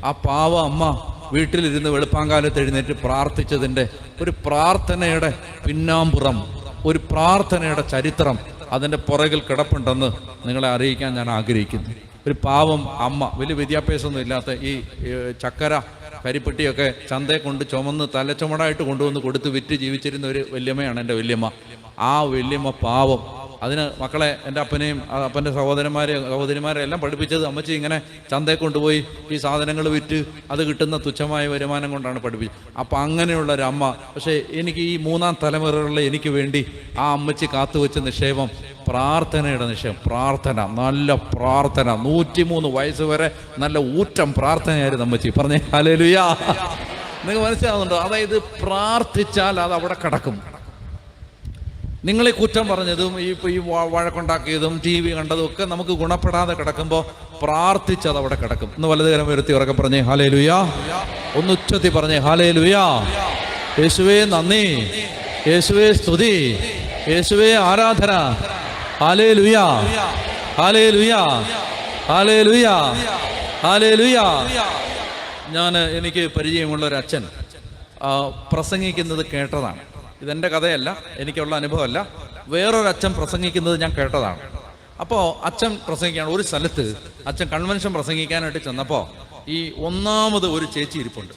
ആ പാവ അമ്മ വീട്ടിലിരുന്ന് വെളുപ്പാങ്കാലത്ത് എഴുന്നേറ്റ് പ്രാർത്ഥിച്ചതിൻ്റെ ഒരു പ്രാർത്ഥനയുടെ പിന്നാമ്പുറം, ഒരു പ്രാർത്ഥനയുടെ ചരിത്രം അതിൻ്റെ പുറകിൽ കിടപ്പുണ്ടെന്ന് നിങ്ങളെ അറിയിക്കാൻ ഞാൻ ആഗ്രഹിക്കുന്നു. ഒരു പാവം അമ്മ, വലിയ വിദ്യാഭ്യാസമൊന്നും ഇല്ലാത്ത ഈ ചക്കര കരിപ്പെട്ടിയൊക്കെ ചന്തയെ കൊണ്ട് ചുമന്ന് തലച്ചുമടായിട്ട് കൊണ്ടുവന്ന് കൊടുത്ത് വിറ്റ് ജീവിച്ചിരുന്ന ഒരു വല്യമ്മയാണ് എൻ്റെ വല്യമ്മ. ആ വല്യമ്മ പാവം, അതിന് മക്കളെ, എൻ്റെ അപ്പനെയും അപ്പൻ്റെ സഹോദരിമാരെ എല്ലാം പഠിപ്പിച്ചത് അമ്മച്ചി ഇങ്ങനെ ചന്തയെ കൊണ്ടുപോയി ഈ സാധനങ്ങൾ വിറ്റ് അത് കിട്ടുന്ന തുച്ഛമായ വരുമാനം കൊണ്ടാണ് പഠിപ്പിച്ചത്. അപ്പം അങ്ങനെയുള്ളൊരമ്മ. പക്ഷേ എനിക്ക് ഈ 3ാം തലമുറകളിൽ എനിക്ക് വേണ്ടി ആ അമ്മച്ചി കാത്തുവെച്ച നിക്ഷേപം പ്രാർത്ഥനയുടെ നിക്ഷേപം. പ്രാർത്ഥന, നല്ല പ്രാർത്ഥന. 103 വയസ്സ് വരെ നല്ല ഊറ്റം പ്രാർത്ഥനയായിരുന്നു അമ്മച്ചി. പറഞ്ഞേ ഹല്ലേലൂയ. നിങ്ങൾ മനസ്സിലാവുന്നുണ്ടോ? അതായത് പ്രാർത്ഥിച്ചാൽ അത് അവിടെ കിടക്കും. നിങ്ങളെ കുറ്റം പറഞ്ഞതും ഈ വഴക്കുണ്ടാക്കിയതും TV കണ്ടതും ഒക്കെ നമുക്ക് ഗുണപ്പെടാതെ കിടക്കുമ്പോൾ പ്രാർത്ഥിച്ചത് അവിടെ കിടക്കും. ഒന്ന് വലതുകരം ഉയർത്തി ഉറക്കെ പറഞ്ഞേ ഹല്ലേലൂയ. ഒന്ന് ഉച്ചത്തി പറഞ്ഞേ ഹല്ലേലൂയ. യേശുവേ നന്ദി, യേശുവേ സ്തുതി, യേശുവേ ആരാധന. Hallelujah, hallelujah, hallelujah, hallelujah. എനിക്ക് പരിചയമുള്ള ഒരു അച്ഛൻ പ്രസംഗിക്കുന്നത് കേട്ടതാണ്. ഇതെൻ്റെ കഥയല്ല, എനിക്കുള്ള അനുഭവമല്ല, വേറൊരു അച്ഛൻ പ്രസംഗിക്കുന്നത് ഞാൻ കേട്ടതാണ്. അപ്പോൾ അച്ഛൻ പ്രസംഗിക്കുകയാണ്. ഒരു സ്ഥലത്ത് അച്ഛൻ കൺവെൻഷൻ പ്രസംഗിക്കാനായിട്ട് ചെന്നപ്പോൾ ഈ ഒന്നാമത് ഒരു ചേച്ചി ഇരിപ്പുണ്ട്.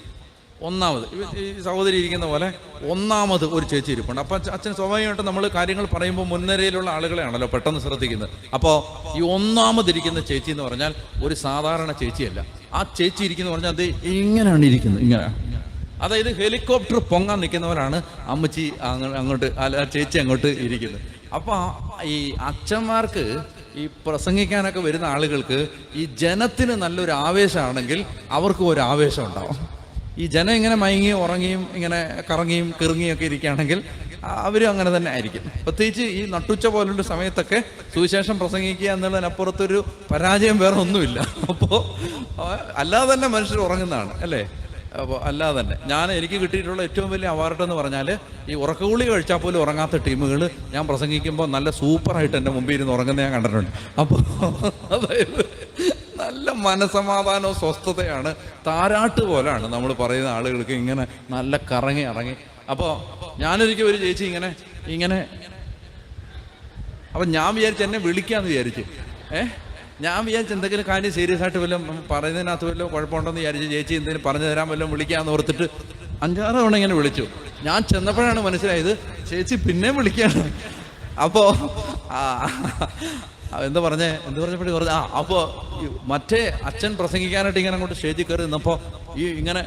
ഈ സഹോദരി ഇരിക്കുന്ന പോലെ ഒന്നാമത് ഒരു ചേച്ചി ഇരിപ്പുണ്ട്. അപ്പോൾ അച്ഛൻ സ്വാഭാവികമായിട്ട് നമ്മൾ കാര്യങ്ങൾ പറയുമ്പോൾ മുൻനിരയിലുള്ള ആളുകളെയാണല്ലോ പെട്ടെന്ന് ശ്രദ്ധിക്കുന്നത്. അപ്പോൾ ഈ ഒന്നാമതിരിക്കുന്ന ചേച്ചി എന്ന് പറഞ്ഞാൽ ഒരു സാധാരണ ചേച്ചിയല്ല. ആ ചേച്ചി ഇരിക്കുന്ന പറഞ്ഞാൽ അത് ഇങ്ങനെയാണ് ഇരിക്കുന്നത്, ഇങ്ങനെ. അതായത് ഹെലികോപ്റ്റർ പൊങ്ങാൻ നിൽക്കുന്നവരാണ് അമ്മച്ചി അങ്ങോട്ട്, ചേച്ചി അങ്ങോട്ട് ഇരിക്കുന്നത്. അപ്പോൾ ഈ അച്ഛന്മാർക്ക് ഈ പ്രസംഗിക്കാനൊക്കെ വരുന്ന ആളുകൾക്ക് ഈ ജനത്തിന് നല്ലൊരു ആവേശമാണെങ്കിൽ അവർക്കും ഒരു ആവേശം ഉണ്ടാവും. ഈ ജനം ഇങ്ങനെ മയങ്ങിയും ഉറങ്ങിയും ഇങ്ങനെ കറങ്ങിയും കിറങ്ങിയൊക്കെ ഇരിക്കുകയാണെങ്കിൽ അവരും അങ്ങനെ തന്നെ ആയിരിക്കും. പ്രത്യേകിച്ച് ഈ നട്ടുച്ച പോലുള്ള സമയത്തൊക്കെ സുവിശേഷം പ്രസംഗിക്കുക എന്നുള്ളതിനപ്പുറത്തൊരു പരാജയം വേറെ ഒന്നുമില്ല. അപ്പോൾ അല്ലാതെ തന്നെ മനുഷ്യർ ഉറങ്ങുന്നതാണ് അല്ലേ? അപ്പോൾ അല്ലാതെ തന്നെ എനിക്ക് കിട്ടിയിട്ടുള്ള ഏറ്റവും വലിയ അവാർഡ് എന്ന് പറഞ്ഞാൽ ഈ ഉറക്കഗുളി കഴിച്ചാൽ പോലും ഉറങ്ങാത്ത ടീമുകൾ ഞാൻ പ്രസംഗിക്കുമ്പോൾ നല്ല സൂപ്പറായിട്ട് എൻ്റെ മുമ്പിൽ ഇരുന്ന് ഉറങ്ങുന്ന ഞാൻ കണ്ടിട്ടുണ്ട്. അപ്പോൾ അതായത് നല്ല മനസമാധാനവും സ്വസ്ഥതയാണ്, താരാട്ട് പോലാണ് നമ്മൾ പറയുന്ന ആളുകൾക്ക് ഇങ്ങനെ നല്ല കറങ്ങി ഇറങ്ങി. അപ്പോൾ ഞാനൊരിക്കൽ ഒരു ചേച്ചി ഇങ്ങനെ അപ്പം ഞാൻ വിചാരിച്ചു എന്നെ വിളിക്കാമെന്ന് വിചാരിച്ചു. ഞാൻ വിചാരിച്ചു എന്തെങ്കിലും കാര്യം സീരിയസ് ആയിട്ട് വല്ലതും പറയുന്നതിനകത്ത് വല്ലതും കുഴപ്പമുണ്ടെന്ന് വിചാരിച്ചു. ചേച്ചി എന്തെങ്കിലും പറഞ്ഞു തരാൻ വല്ലതും വിളിക്കാമെന്ന് ഓർത്തിട്ട് 5-6 തവണ ഇങ്ങനെ വിളിച്ചു. ഞാൻ ചെന്നപ്പോഴാണ് മനസ്സിലായത് ചേച്ചി പിന്നെ വിളിക്കുകയാണ്. അപ്പോൾ എന്ത് പറഞ്ഞപ്പോഴും പറഞ്ഞു അപ്പോൾ മറ്റേ അച്ഛൻ പ്രസംഗിക്കാനായിട്ട് ഇങ്ങനെ അങ്ങോട്ട് സ്റ്റേജിൽ കയറി നിന്നപ്പോൾ ഈ ഇങ്ങനെ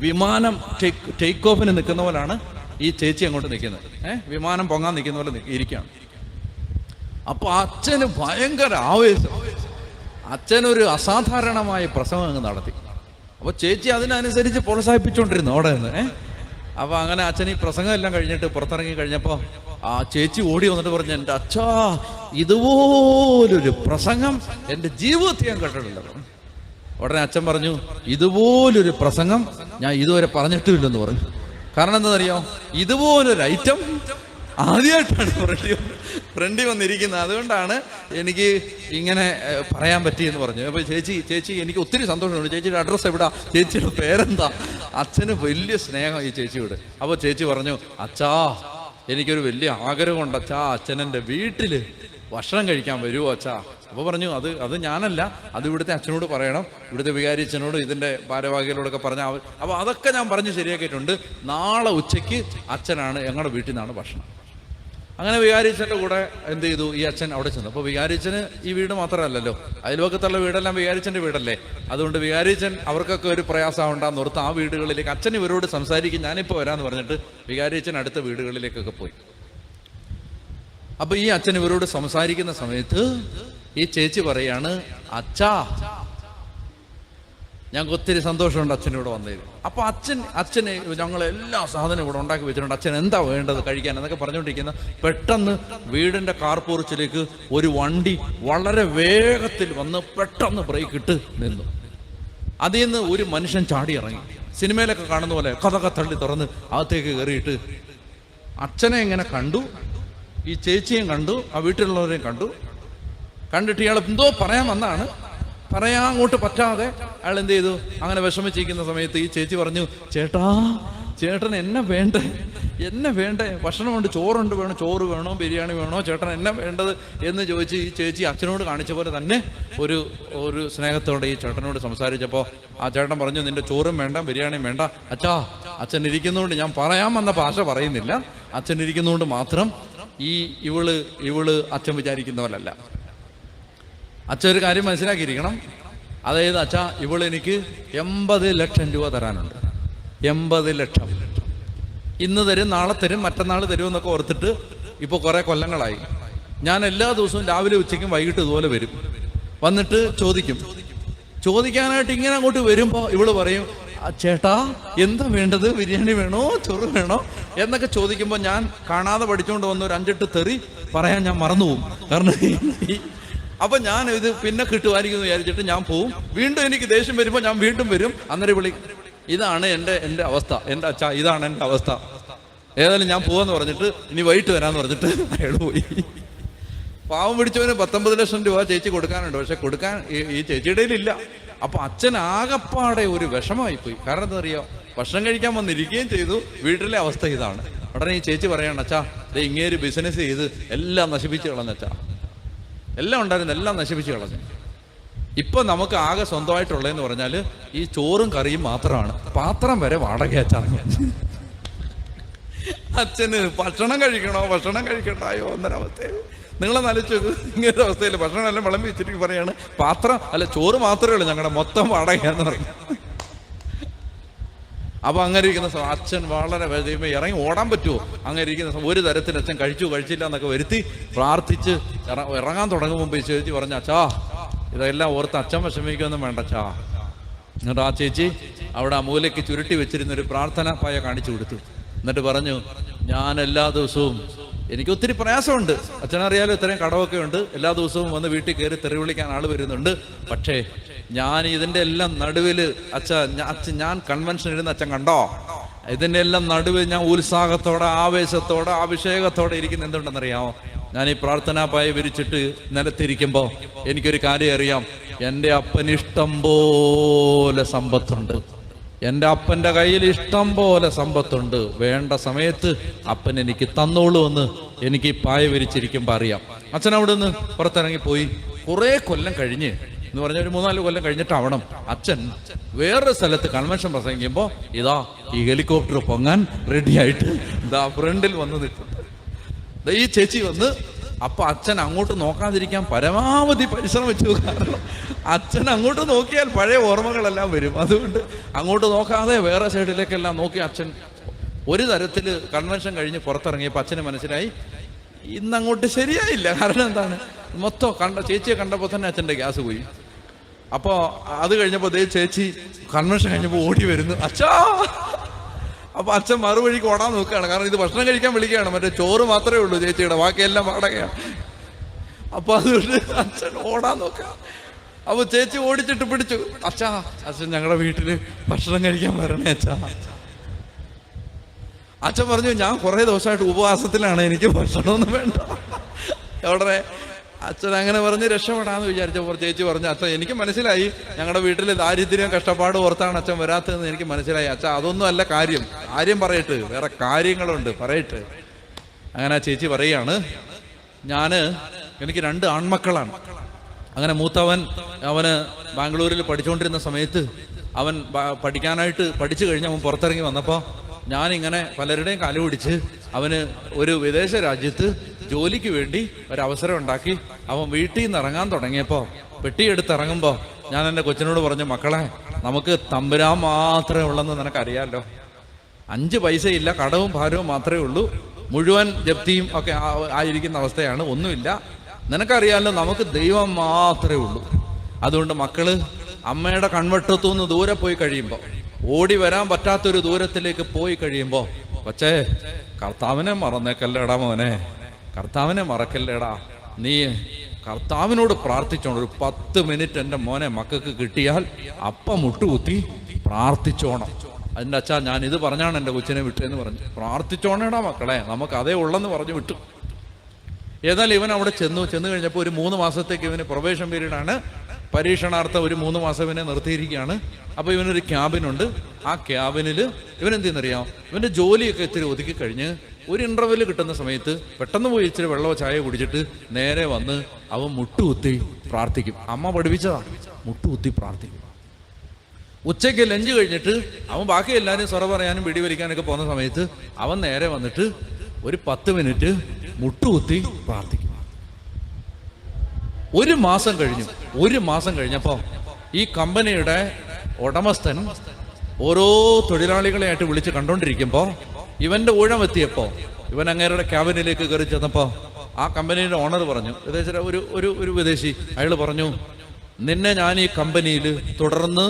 വിമാനം ടേക്ക് ഓഫിന് നിൽക്കുന്ന പോലാണ് ഈ ചേച്ചി അങ്ങോട്ട് നിൽക്കുന്നത്. വിമാനം പൊങ്ങാൻ നിൽക്കുന്ന പോലെ ഇരിക്കുകയാണ്. അപ്പോൾ അച്ഛന് ഭയങ്കര ആവേശം, അച്ഛനൊരു അസാധാരണമായ പ്രസംഗം അങ്ങ് നടത്തി. അപ്പോൾ ചേച്ചി അതിനനുസരിച്ച് പ്രോത്സാഹിപ്പിച്ചുകൊണ്ടിരുന്നു അവിടെ നിന്ന്. അപ്പോൾ അങ്ങനെ അച്ഛൻ ഈ പ്രസംഗം എല്ലാം കഴിഞ്ഞിട്ട് പുറത്തിറങ്ങി കഴിഞ്ഞപ്പോൾ ആ ചേച്ചി ഓടി വന്നിട്ട് പറഞ്ഞു, എൻ്റെ അച്ഛാ, ഇതുപോലൊരു പ്രസംഗം എൻ്റെ ജീവിതത്തിൽ ഞാൻ കേട്ടിട്ടില്ല. ഉടനെ അച്ഛൻ പറഞ്ഞു, ഇതുപോലൊരു പ്രസംഗം ഞാൻ ഇതുവരെ പറഞ്ഞിട്ടുമില്ലെന്ന് പറഞ്ഞു. കാരണം എന്താണെന്നറിയോ, ഇതുപോലൊരു ഐറ്റം ആദ്യമായിട്ടാണ് ഫ്രണ്ടി വന്നിരിക്കുന്നത്. അതുകൊണ്ടാണ് എനിക്ക് ഇങ്ങനെ പറയാൻ പറ്റിയെന്ന് പറഞ്ഞു. അപ്പോൾ ചേച്ചി എനിക്ക് ഒത്തിരി സന്തോഷമുണ്ട്. ചേച്ചിയുടെ അഡ്രസ്സ് എവിടാ, ചേച്ചിയുടെ പേരെന്താ? അച്ഛന് വലിയ സ്നേഹം ഈ ചേച്ചിയോട്. അപ്പോൾ ചേച്ചി പറഞ്ഞു, അച്ഛാ, എനിക്കൊരു വലിയ ആഗ്രഹമുണ്ട് അച്ഛാ, അച്ഛനെൻ്റെ വീട്ടിൽ ഭക്ഷണം കഴിക്കാൻ വരുമോ അച്ഛാ? അപ്പോൾ പറഞ്ഞു, അത് ഞാനല്ല, അത് ഇവിടുത്തെ അച്ഛനോട് പറയണം, ഇവിടുത്തെ വികാരി അച്ഛനോട് ഇതിൻ്റെ ഭാരവാഹികളോടൊക്കെ പറഞ്ഞാൽ. അപ്പോൾ അതൊക്കെ ഞാൻ പറഞ്ഞ് ശരിയാക്കിയിട്ടുണ്ട്. നാളെ ഉച്ചയ്ക്ക് അച്ഛനാണ് ഞങ്ങളുടെ വീട്ടിൽ നിന്നാണ് ഭക്ഷണം. അങ്ങനെ വികാരിച്ചൻ്റെ കൂടെ എന്ത് ചെയ്തു, ഈ അച്ഛൻ അവിടെ ചെന്നു. അപ്പോൾ വികാരിച്ചന് ഈ വീട് മാത്രമല്ലല്ലോ, അയൽവക്കത്തുള്ള വീടെല്ലാം വികാരിച്ചൻ്റെ വീടല്ലേ. അതുകൊണ്ട് വികാരിച്ചൻ അവർക്കൊക്കെ ഒരു പ്രയാസം ഉണ്ടാകുന്ന ഓർത്ത് ആ വീടുകളിലേക്ക് അച്ഛൻ ഇവരോട് സംസാരിക്കും, ഞാനിപ്പോൾ വരാമെന്ന് പറഞ്ഞിട്ട് വികാരിച്ചൻ അടുത്ത വീടുകളിലേക്കൊക്കെ പോയി. അപ്പോൾ ഈ അച്ഛൻ ഇവരോട് സംസാരിക്കുന്ന സമയത്ത് ഈ ചേച്ചി പറയാണ്, അച്ഛാ, ഞങ്ങൾക്ക് ഒത്തിരി സന്തോഷമുണ്ട് അച്ഛൻ ഇവിടെ വന്നതിൽ. അപ്പോൾ അച്ഛന് ഞങ്ങൾ എല്ലാ സാധനവും ഇവിടെ ഉണ്ടാക്കി വെച്ചിട്ടുണ്ട്, അച്ഛൻ എന്താ വേണ്ടത് കഴിക്കാൻ എന്നൊക്കെ പറഞ്ഞുകൊണ്ടിരിക്കുന്ന പെട്ടെന്ന് വീടിൻ്റെ കാർപോർച്ചിലേക്ക് ഒരു വണ്ടി വളരെ വേഗത്തിൽ വന്ന് പെട്ടെന്ന് ബ്രേക്ക് ഇട്ട് നിന്നു. അതിൽ നിന്ന് ഒരു മനുഷ്യൻ ചാടി ഇറങ്ങി, സിനിമയിലൊക്കെ കാണുന്ന പോലെ കഥക തള്ളി തുറന്ന് അകത്തേക്ക് കയറിയിട്ട് അച്ഛനെ ഇങ്ങനെ കണ്ടു, ഈ ചേച്ചിയും കണ്ടു, ആ വീട്ടിലുള്ളവരെയും കണ്ടിട്ട് ഇയാൾ എന്തോ പറയാൻ വന്നാണ്, പറയാൻ അങ്ങോട്ട് പറ്റാതെ അയാൾ എന്ത് ചെയ്തു, അങ്ങനെ വിഷമിച്ചിരിക്കുന്ന സമയത്ത് ഈ ചേച്ചി പറഞ്ഞു, ചേട്ടൻ എന്നെ വേണ്ടേ, ഭക്ഷണമുണ്ട്, ചോറുണ്ട്, ചോറ് വേണോ, ബിരിയാണി വേണോ, ചേട്ടൻ എന്നെ വേണ്ടത് എന്ന് ചോദിച്ച് ഈ ചേച്ചി അച്ഛനോട് കാണിച്ച പോലെ തന്നെ ഒരു സ്നേഹത്തോടെ ഈ ചേട്ടനോട് സംസാരിച്ചപ്പോൾ ആ ചേട്ടൻ പറഞ്ഞു, നിന്റെ ചോറും വേണ്ട, ബിരിയാണിയും വേണ്ട അച്ഛാ, അച്ഛൻ ഇരിക്കുന്നതുകൊണ്ട് ഞാൻ പറയാൻ വന്ന ഭാഷ പറയുന്നില്ല, അച്ഛൻ ഇരിക്കുന്നതുകൊണ്ട് മാത്രം ഇവള് അച്ഛൻ വിചാരിക്കുന്ന പോലല്ല. അച്ഛൻ ഒരു കാര്യം മനസ്സിലാക്കിയിരിക്കണം, അതായത് അച്ഛാ, ഇവളെനിക്ക് 80 ലക്ഷം രൂപ തരാനുണ്ട്. 80 ലക്ഷം ഇന്ന് തരും, നാളെ തരും, മറ്റന്നാൾ തരും എന്നൊക്കെ ഓർത്തിട്ട് ഇപ്പോൾ കുറേ കൊല്ലങ്ങളായി. ഞാൻ എല്ലാ ദിവസവും രാവിലെ ഉച്ചയ്ക്കും വൈകിട്ട് ഇതുപോലെ വരും, വന്നിട്ട് ചോദിക്കാനായിട്ട് ഇങ്ങനെ അങ്ങോട്ട് വരുമ്പോൾ ഇവള് പറയും, ചേട്ടാ എന്താ വേണ്ടത്, ബിരിയാണി വേണോ, ചോറ് വേണോ എന്നൊക്കെ ചോദിക്കുമ്പോൾ ഞാൻ കാണാതെ പഠിച്ചുകൊണ്ട് വന്ന ഒരു 5-8 തെറി പറയാൻ ഞാൻ മറന്നുപോകും. കാരണം അപ്പൊ ഞാൻ ഇത് പിന്നെ കിട്ടുമായിരിക്കും എന്ന് വിചാരിച്ചിട്ട് ഞാൻ പോവും. വീണ്ടും എനിക്ക് ദേഷ്യം വരുമ്പോൾ ഞാൻ വീണ്ടും വരും. അന്നേരം വിളി, ഇതാണ് എൻ്റെ അവസ്ഥ, എൻ്റെ അച്ഛാ, ഇതാണ് എൻ്റെ അവസ്ഥ, ഏതായാലും ഞാൻ പോവാന്ന് പറഞ്ഞിട്ട് ഇനി വൈകിട്ട് വരാന്ന് പറഞ്ഞിട്ട് അയാൾ പോയി. പാവം പിടിച്ചവന് 19 ലക്ഷം രൂപ ചേച്ചി കൊടുക്കാനുണ്ട്, പക്ഷെ കൊടുക്കാൻ ഈ ചേച്ചിയുടെ ഇല്ല. അപ്പൊ അച്ഛൻ ആകപ്പാടെ ഒരു വിഷമമായിപ്പോയി. കാരണം എന്താ അറിയോ, ഭക്ഷണം കഴിക്കാൻ വന്നിരിക്കുകയും ചെയ്തു, വീട്ടിലെ അവസ്ഥ ഇതാണ്. ഉടനെ ഈ ചേച്ചി പറയാണ്, അച്ഛാ, ഇങ്ങേര് ബിസിനസ് ചെയ്ത് എല്ലാം നശിപ്പിച്ച് കളഞ്ഞച്ചാ, എല്ലാം ഉണ്ടായിരുന്നു, എല്ലാം നശിപ്പിച്ച് കളഞ്ഞു. ഇപ്പൊ നമുക്ക് ആകെ സ്വന്തമായിട്ടുള്ളതെന്ന് പറഞ്ഞാൽ ഈ ചോറും കറിയും മാത്രമാണ്, പാത്രം വരെ വാടക അച്ഛാണ്. അച്ഛന് ഭക്ഷണം കഴിക്കണ്ടായോ എന്നൊരവസ്ഥയിൽ നിങ്ങളെ നലിച്ചു. ഇങ്ങനത്തെ അവസ്ഥയിൽ ഭക്ഷണം എല്ലാം വിളമ്പി വെച്ചിട്ട് പറയാണ്, ചോറ് മാത്രമേ ഉള്ളൂ, ഞങ്ങളുടെ മൊത്തം വാടകയാന്ന് പറഞ്ഞു. അപ്പൊ അങ്ങനെ ഇരിക്കുന്ന അച്ഛൻ വളരെ ഇറങ്ങി ഓടാൻ പറ്റുമോ? അങ്ങനെ ഇരിക്കുന്ന ഒരു തരത്തിൽ അച്ഛൻ കഴിച്ചില്ല എന്നൊക്കെ വരുത്തി പ്രാർത്ഥിച്ച് ഇറങ്ങാൻ തുടങ്ങുമ്പോൾ ഈ ചേച്ചി പറഞ്ഞു, അച്ഛാ ഇതെല്ലാം ഓർത്ത് അച്ഛൻ വിഷമിക്കൊന്നും വേണ്ട അച്ഛാ. എന്നിട്ട് ആ ചേച്ചി അവിടെ ആ മൂലയ്ക്ക് ചുരുട്ടി വെച്ചിരുന്നൊരു പ്രാർത്ഥന പായ കാണിച്ചു കൊടുത്തു. എന്നിട്ട് പറഞ്ഞു, ഞാൻ എല്ലാ ദിവസവും, എനിക്ക് ഒത്തിരി പ്രയാസമുണ്ട്, അച്ഛനറിയാലോ ഇത്രയും കടമൊക്കെ ഉണ്ട്, എല്ലാ ദിവസവും വന്ന് വീട്ടിൽ കയറി തെറി വിളിക്കാൻ ആൾ വരുന്നുണ്ട്, പക്ഷേ ഞാൻ ഇതിൻ്റെ എല്ലാം നടുവിൽ അച്ഛൻ ഞാൻ കൺവെൻഷൻ ഇരുന്ന് അച്ഛൻ കണ്ടോ, ഇതിൻ്റെ എല്ലാം നടുവിൽ ഞാൻ ഉത്സാഹത്തോടെ ആവേശത്തോടെ അഭിഷേകത്തോടെ ഇരിക്കുന്ന എന്തുണ്ടെന്നറിയാമോ? ഞാൻ ഈ പ്രാർത്ഥനാ പായ വിരിച്ചിട്ട് നിലത്തിരിക്കുമ്പോൾ എനിക്കൊരു കാര്യം അറിയാം, എൻ്റെ അപ്പന് ഇഷ്ടം പോലെ സമ്പത്തുണ്ട്, എൻ്റെ അപ്പൻ്റെ കയ്യിൽ ഇഷ്ടം പോലെ സമ്പത്തുണ്ട്, വേണ്ട സമയത്ത് അപ്പൻ എനിക്ക് തന്നോളൂ എന്ന് എനിക്ക് ഈ പായ വിരിച്ചിരിക്കുമ്പോൾ അറിയാം. അച്ഛൻ അവിടെ നിന്ന് പുറത്തിറങ്ങിപ്പോയി. കുറേ കൊല്ലം കഴിഞ്ഞ് എന്ന് പറഞ്ഞ ഒരു 3-4 കൊല്ലം കഴിഞ്ഞിട്ടാവണം അച്ഛൻ വേറൊരു സ്ഥലത്ത് കൺവെൻഷൻ പ്രസംഗിക്കുമ്പോൾ ഇതാ ഈ ഹെലികോപ്റ്റർ പൊങ്ങാൻ റെഡിയായിട്ട് ഇതാ ഫ്രണ്ടിൽ വന്ന് നിൽക്കുന്നു. ഈ ചേച്ചി വന്ന്, അപ്പൊ അച്ഛൻ അങ്ങോട്ട് നോക്കാതിരിക്കാൻ പരമാവധി പരിശ്രമിച്ചു. കാരണം അച്ഛൻ അങ്ങോട്ട് നോക്കിയാൽ പഴയ ഓർമ്മകളെല്ലാം വരും. അതുകൊണ്ട് അങ്ങോട്ട് നോക്കാതെ വേറെ സൈഡിലേക്കെല്ലാം നോക്കി അച്ഛൻ ഒരു തരത്തിൽ കൺവെൻഷൻ കഴിഞ്ഞ് പുറത്തിറങ്ങിയപ്പോൾ അച്ഛന് മനസ്സിലായി ഇന്നങ്ങോട്ട് ശരിയായില്ല. കാരണം എന്താണ്, മൊത്തം ചേച്ചിയെ കണ്ടപ്പോൾ തന്നെ അച്ഛൻ്റെ ഗ്യാസ് പോയി. അപ്പോൾ അത് കഴിഞ്ഞപ്പോൾ ചേച്ചി കൺവെൻഷൻ കഴിഞ്ഞപ്പോൾ ഓടി വരുന്നു, അച്ഛാ. അപ്പൊ അച്ഛൻ മറുവഴിക്ക് ഓടാൻ നോക്കുകയാണ്. കാരണം ഇത് ഭക്ഷണം കഴിക്കാൻ വിളിക്കുകയാണ്, മറ്റേ ചോറ് മാത്രമേ ഉള്ളൂ ചേച്ചിയുടെ, ബാക്കിയെല്ലാം വാടകയാണ്. അപ്പൊ അതുകൊണ്ട് അച്ഛൻ ഓടാൻ നോക്കുക. അപ്പൊ ചേച്ചി ഓടിച്ചിട്ട് പിടിച്ചു, അച്ഛാ അച്ഛൻ ഞങ്ങളുടെ വീട്ടില് ഭക്ഷണം കഴിക്കാൻ വരണേ അച്ഛാ. അച്ഛൻ പറഞ്ഞു, ഞാൻ കുറെ ദിവസമായിട്ട് ഉപവാസത്തിലാണ്, എനിക്ക് ഭക്ഷണമൊന്നും വേണ്ട. എവിടെ അച്ഛൻ അങ്ങനെ പറഞ്ഞ് രക്ഷപ്പെടാന്ന് വിചാരിച്ചപ്പോൾ ചേച്ചി പറഞ്ഞു, അച്ഛൻ എനിക്ക് മനസ്സിലായി ഞങ്ങളുടെ വീട്ടിൽ ദാരിദ്ര്യം കഷ്ടപ്പാട് ഓർത്താണ് അച്ഛൻ വരാത്തതെന്ന് എനിക്ക് മനസ്സിലായി. അച്ഛൻ അതൊന്നും അല്ല കാര്യം പറയട്ടെ, വേറെ കാര്യങ്ങളുണ്ട് പറയട്ടെ. അങ്ങനെ ആ ചേച്ചി പറയാണ്, എനിക്ക് 2 ആൺമക്കളാണ്. അങ്ങനെ മൂത്തവൻ അവന് ബാംഗ്ലൂരിൽ പഠിച്ചുകൊണ്ടിരുന്ന സമയത്ത് അവൻ പഠിക്കാനായിട്ട് പഠിച്ചു കഴിഞ്ഞ് അവൻ പുറത്തിറങ്ങി വന്നപ്പോൾ ഞാനിങ്ങനെ പലരുടെയും കാല് പിടിച്ച് അവന് ഒരു വിദേശ രാജ്യത്ത് ജോലിക്ക് വേണ്ടി ഒരവസരം ഉണ്ടാക്കി. അവൻ വീട്ടിൽ നിന്ന് ഇറങ്ങാൻ തുടങ്ങിയപ്പോൾ, പെട്ടിയെടുത്തിറങ്ങുമ്പോൾ ഞാൻ എൻ്റെ കൊച്ചിനോട് പറഞ്ഞു, മക്കളെ നമുക്ക് തമ്പുരാൻ മാത്രമേ ഉള്ളെന്ന് നിനക്കറിയാമല്ലോ, 5 പൈസയില്ല, കടവും ഭാരവും മാത്രമേ ഉള്ളൂ, മുഴുവൻ ജപ്തിയും ഒക്കെ ആയിരിക്കുന്ന അവസ്ഥയാണ്, ഒന്നുമില്ല, നിനക്കറിയാമല്ലോ നമുക്ക് ദൈവം മാത്രമേ ഉള്ളൂ. അതുകൊണ്ട് മക്കള് അമ്മയുടെ കൺവെട്ടത്തു നിന്ന് ദൂരെ പോയി കഴിയുമ്പോൾ, ഓടി വരാൻ പറ്റാത്തൊരു ദൂരത്തിലേക്ക് പോയി കഴിയുമ്പോൾ, പക്ഷേ കർത്താവിനെ മറന്നേക്കല്ലേടാ മോനെ, കർത്താവിനെ മറക്കല്ലേടാ, നീ കർത്താവിനോട് പ്രാർത്ഥിച്ചോണം. ഒരു 10 മിനിറ്റ് എൻ്റെ മോനെ മക്കൾക്ക് കിട്ടിയാൽ അപ്പം മുട്ടുകുത്തി പ്രാർത്ഥിച്ചോണം. അതിൻ്റെ അച്ഛാ ഞാൻ ഇത് പറഞ്ഞാണ് എൻ്റെ കൊച്ചിനെ വിട്ടേന്ന് പറഞ്ഞു. പ്രാർത്ഥിച്ചോണേടാ മക്കളെ, നമുക്ക് അതേ ഉള്ളെന്ന് പറഞ്ഞു വിട്ടു. ഏതായാലും ഇവൻ അവിടെ ചെന്നു കഴിഞ്ഞപ്പോൾ ഒരു 3 മാസത്തേക്ക് ഇവന് പ്രൊബേഷൻ പീരീഡാണ്, പരീക്ഷണാർത്ഥം ഒരു 3 മാസം ഇവനെ നിർത്തിയിരിക്കുകയാണ്. അപ്പോൾ ഇവനൊരു ക്യാബിനുണ്ട്. ആ ക്യാബിനിൽ ഇവൻ എന്ത് ചെയ്യുന്നറിയാം, ഇവൻ്റെ ജോലിയൊക്കെ ഇത്തിരി ഒതുക്കി കഴിഞ്ഞ് ഒരു ഇൻ്റർവെല് കിട്ടുന്ന സമയത്ത് പെട്ടെന്ന് പോയി ഇച്ചിരി വെള്ളമോ ചായ കുടിച്ചിട്ട് നേരെ വന്ന് അവൻ മുട്ടുകുത്തി പ്രാർത്ഥിക്കും. അമ്മ പഠിപ്പിച്ചതാ, മുട്ടുകുത്തി പ്രാർത്ഥിക്കും. ഉച്ചയ്ക്ക് ലഞ്ച് കഴിഞ്ഞിട്ട് അവൻ ബാക്കി എല്ലാവരും സ്വറ പറയാനും പിടി വലിക്കാനൊക്കെ പോകുന്ന സമയത്ത് അവൻ നേരെ വന്നിട്ട് ഒരു 10 മിനിറ്റ് മുട്ടുകുത്തി പ്രാർത്ഥിക്കും. 1 മാസം കഴിഞ്ഞു. 1 മാസം കഴിഞ്ഞപ്പോൾ ഈ കമ്പനിയുടെ ഉടമസ്ഥൻ ഓരോ തൊഴിലാളികളെയായിട്ട് വിളിച്ച് കണ്ടോണ്ടിരിക്കുമ്പോൾ ഇവന്റെ ഊഴം എത്തിയപ്പോൾ ഇവൻ അങ്ങേരുടെ ക്യാബിനിലേക്ക് കയറി ചെന്നപ്പോൾ ആ കമ്പനിയുടെ ഓണർ പറഞ്ഞു, ഏകദേശം ഒരു വിദേശി, അയാൾ പറഞ്ഞു, നിന്നെ ഞാൻ ഈ കമ്പനിയിൽ തുടർന്ന്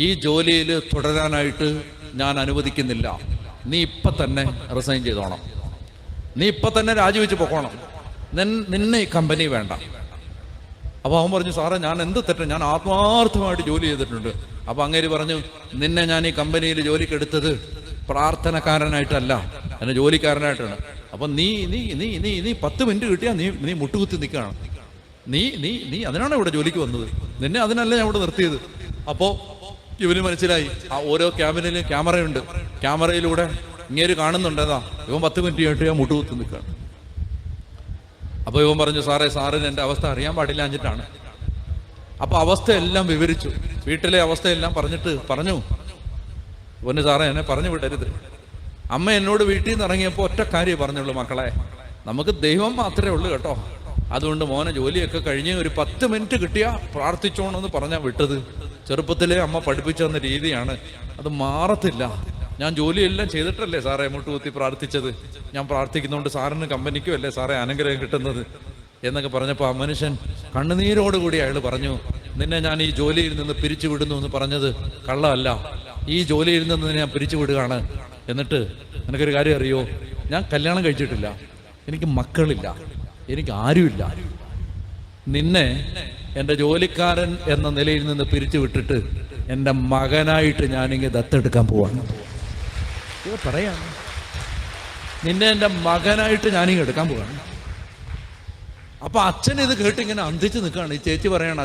ഈ ജോലിയിൽ തുടരാനായിട്ട് ഞാൻ അനുവദിക്കുന്നില്ല, നീ ഇപ്പം തന്നെ റിസൈൻ ചെയ്തോണം, നീ ഇപ്പം തന്നെ രാജിവെച്ച് പോകണം, നിന്നെ ഈ കമ്പനി വേണ്ട. അപ്പോൾ അവൻ പറഞ്ഞു, സാറേ ഞാൻ എന്ത് തെറ്റ്, ഞാൻ ആത്മാർത്ഥമായിട്ട് ജോലി ചെയ്തിട്ടുണ്ട്. അപ്പോൾ അങ്ങേര് പറഞ്ഞു, നിന്നെ ഞാൻ ഈ കമ്പനിയിൽ ജോലിക്ക് എടുത്തത് പ്രാർത്ഥനക്കാരനായിട്ടല്ല, എന്നെ ജോലിക്കാരനായിട്ടാണ്. അപ്പം നീ നീ നീ നീ നീ 10 മിനിറ്റ് കിട്ടിയാൽ നീ മുട്ടുകുത്തി നിൽക്കുകയാണ്, നീ അതിനാണ് ഇവിടെ ജോലിക്ക് വന്നത്, നിന്നെ അതിനല്ല ഞാൻ ഇവിടെ നിർത്തിയത്. അപ്പോൾ ഇവന് മനസ്സിലായി, ആ ഓരോ ക്യാബിനിലും ക്യാമറയുണ്ട്, ക്യാമറയിലൂടെ ഇങ്ങേര് കാണുന്നുണ്ടേതാ ഇവൻ 10 മിനിറ്റ് കഴിഞ്ഞിട്ട് ഞാൻ മുട്ടുകുത്തി നിൽക്കുകയാണ്. അപ്പോൾ ഇവൻ പറഞ്ഞു, സാറിന് എൻ്റെ അവസ്ഥ അറിയാൻ പാടില്ല എന്നിട്ടാണ്. അപ്പോൾ അവസ്ഥയെല്ലാം വിവരിച്ചു, വീട്ടിലെ അവസ്ഥയെല്ലാം പറഞ്ഞു, ഒന്ന് സാറേ എന്നെ പറഞ്ഞു വിടരുത്. അമ്മ എന്നോട് വീട്ടിൽ നിന്ന് ഇറങ്ങിയപ്പോൾ ഒറ്റ കാര്യം പറഞ്ഞുള്ളൂ, മക്കളെ നമുക്ക് ദൈവം മാത്രമേ ഉള്ളൂ കേട്ടോ, അതുകൊണ്ട് മോനെ ജോലിയൊക്കെ കഴിഞ്ഞ് ഒരു 10 മിനിറ്റ് കിട്ടിയാൽ പ്രാർത്ഥിച്ചോണമെന്ന് പറഞ്ഞാൽ വിട്ടത്. ചെറുപ്പത്തിലെ അമ്മ പഠിപ്പിച്ചു തന്ന രീതിയാണ്, അത് മാറത്തില്ല. ഞാൻ ജോലിയെല്ലാം ചെയ്തിട്ടല്ലേ സാറേ മുട്ടുകുത്തി പ്രാർത്ഥിച്ചത്, ഞാൻ പ്രാർത്ഥിക്കുന്നതുകൊണ്ട് സാറിന് കമ്പനിക്കും അല്ലേ സാറേ അനുഗ്രഹം കിട്ടുന്നത്. എന്നൊക്കെ പറഞ്ഞപ്പോൾ ആ മനുഷ്യൻ കണ്ണുനീരോടുകൂടി അയാൾ പറഞ്ഞു, നിന്നെ ഞാൻ ഈ ജോലിയിൽ നിന്ന് പിരിച്ചു വിടുന്നു എന്ന് പറഞ്ഞത് കള്ളമല്ല, ഈ ജോലിയിൽ നിന്ന് ഞാൻ പിരിച്ചു വിടുകയാണ്. എന്നിട്ട് എനിക്കൊരു കാര്യം അറിയോ, ഞാൻ കല്യാണം കഴിച്ചിട്ടില്ല, എനിക്ക് മക്കളില്ല, എനിക്ക് ആരുമില്ല. നിന്നെ എൻ്റെ ജോലിക്കാരൻ എന്ന നിലയിൽ നിന്ന് പിരിച്ചു വിട്ടിട്ട് എൻ്റെ മകനായിട്ട് ഞാനിങ്ങനെ ദത്തെടുക്കാൻ പോവാണ്. ഇത് പറയാണ്, നിന്നെ എൻ്റെ മകനായിട്ട് ഞാനിങ്ങനെ എടുക്കാൻ പോവാണ്. അപ്പൊ അച്ഛൻ ഇത് കേട്ടിങ്ങനെ അന്തിച്ച് നിൽക്കുകയാണ്. ഈ ചേച്ചി പറയാണ്,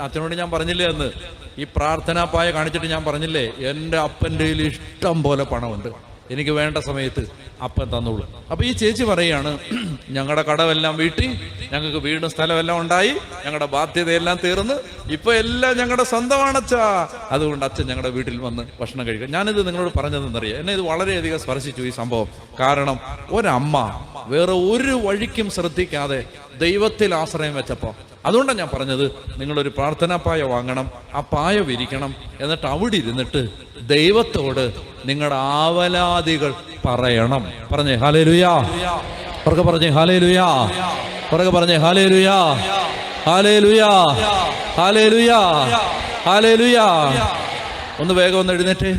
അച്ഛനോട് ഞാൻ പറഞ്ഞില്ലേ എന്ന്, ഈ പ്രാർത്ഥനാപ്പായ കാണിച്ചിട്ട് ഞാൻ പറഞ്ഞില്ലേ, എൻ്റെ അപ്പൻ്റെ കയ്യിൽ ഇഷ്ടം പോലെ പണമുണ്ട്, എനിക്ക് വേണ്ട സമയത്ത് അപ്പൻ തന്നോളൂ. അപ്പൊ ഈ ചേച്ചി പറയാണ്, ഞങ്ങളുടെ കടമെല്ലാം വീട്ടി, ഞങ്ങൾക്ക് വീടും സ്ഥലമെല്ലാം ഉണ്ടായി, ഞങ്ങളുടെ ബാധ്യതയെല്ലാം തീർന്ന് ഇപ്പൊ എല്ലാം ഞങ്ങളുടെ സ്വന്തമാണച്ചാ, അതുകൊണ്ട് അച്ഛൻ ഞങ്ങളുടെ വീട്ടിൽ വന്ന് ഭക്ഷണം കഴിക്കുക. ഞാനിത് നിങ്ങളോട് പറഞ്ഞതെന്നറിയാം, എന്നെ ഇത് വളരെയധികം സ്പർശിച്ചു ഈ സംഭവം. കാരണം ഒരമ്മ വേറെ ഒരു വഴിക്കും ശ്രദ്ധിക്കാതെ ദൈവത്തിൽ ആശ്രയം വെച്ചപ്പോ, അതുകൊണ്ടാണ് ഞാൻ പറഞ്ഞത്, നിങ്ങളൊരു പ്രാർത്ഥനാ പായ വാങ്ങണം, ആ പായ വിരിക്കണം, എന്നിട്ട് അവിടെ ഇരുന്നിട്ട് ദൈവത്തോട് നിങ്ങളുടെ ആവലാദികൾ പറയണം. പറഞ്ഞേ ഹല്ലേലൂയാ, പുറകെ പറഞ്ഞേ ഹല്ലേലൂയാ, പുറകെ പറഞ്ഞേ ഹല്ലേലൂയാ, ഹല്ലേലൂയാ, ഹല്ലേലൂയാ, ഹല്ലേലൂയാ. ഒന്ന് വേഗം ഒന്ന് എഴുന്നേറ്റ്.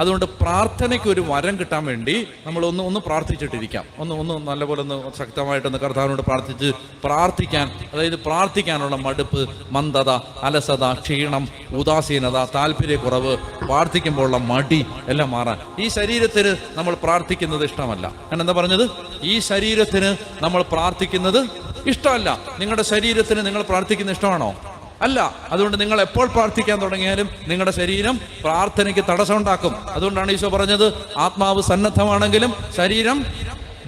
അതുകൊണ്ട് പ്രാർത്ഥനയ്ക്ക് ഒരു വരം കിട്ടാൻ വേണ്ടി നമ്മൾ ഒന്ന് പ്രാർത്ഥിച്ചിട്ടിരിക്കാം. ഒന്ന് നല്ലപോലെ ഒന്ന് ശക്തമായിട്ടൊന്ന് കർത്താവിനോട് പ്രാർത്ഥിക്കാൻ, അതായത് പ്രാർത്ഥിക്കാനുള്ള മടുപ്പ്, മന്ദത, അലസത, ക്ഷീണം, ഉദാസീനത, താല്പര്യക്കുറവ്, പ്രാർത്ഥിക്കുമ്പോഴുള്ള മടി എല്ലാം മാറാൻ. ഈ ശരീരത്തിന് നമ്മൾ പ്രാർത്ഥിക്കുന്നത് ഇഷ്ടമല്ല. ഞാൻ എന്താ പറഞ്ഞത്? ഈ ശരീരത്തിന് നമ്മൾ പ്രാർത്ഥിക്കുന്നത് ഇഷ്ടമല്ല. നിങ്ങളുടെ ശരീരത്തിന് നിങ്ങൾ പ്രാർത്ഥിക്കുന്നത് ഇഷ്ടമാണോ? അല്ല. അതുകൊണ്ട് നിങ്ങൾ എപ്പോൾ പ്രാർത്ഥിക്കാൻ തുടങ്ങിയാലും നിങ്ങളുടെ ശരീരം പ്രാർത്ഥനയ്ക്ക് തടസ്സം ഉണ്ടാക്കും. അതുകൊണ്ടാണ് ഈശോ പറഞ്ഞത്, ആത്മാവ് സന്നദ്ധമാണെങ്കിലും ശരീരം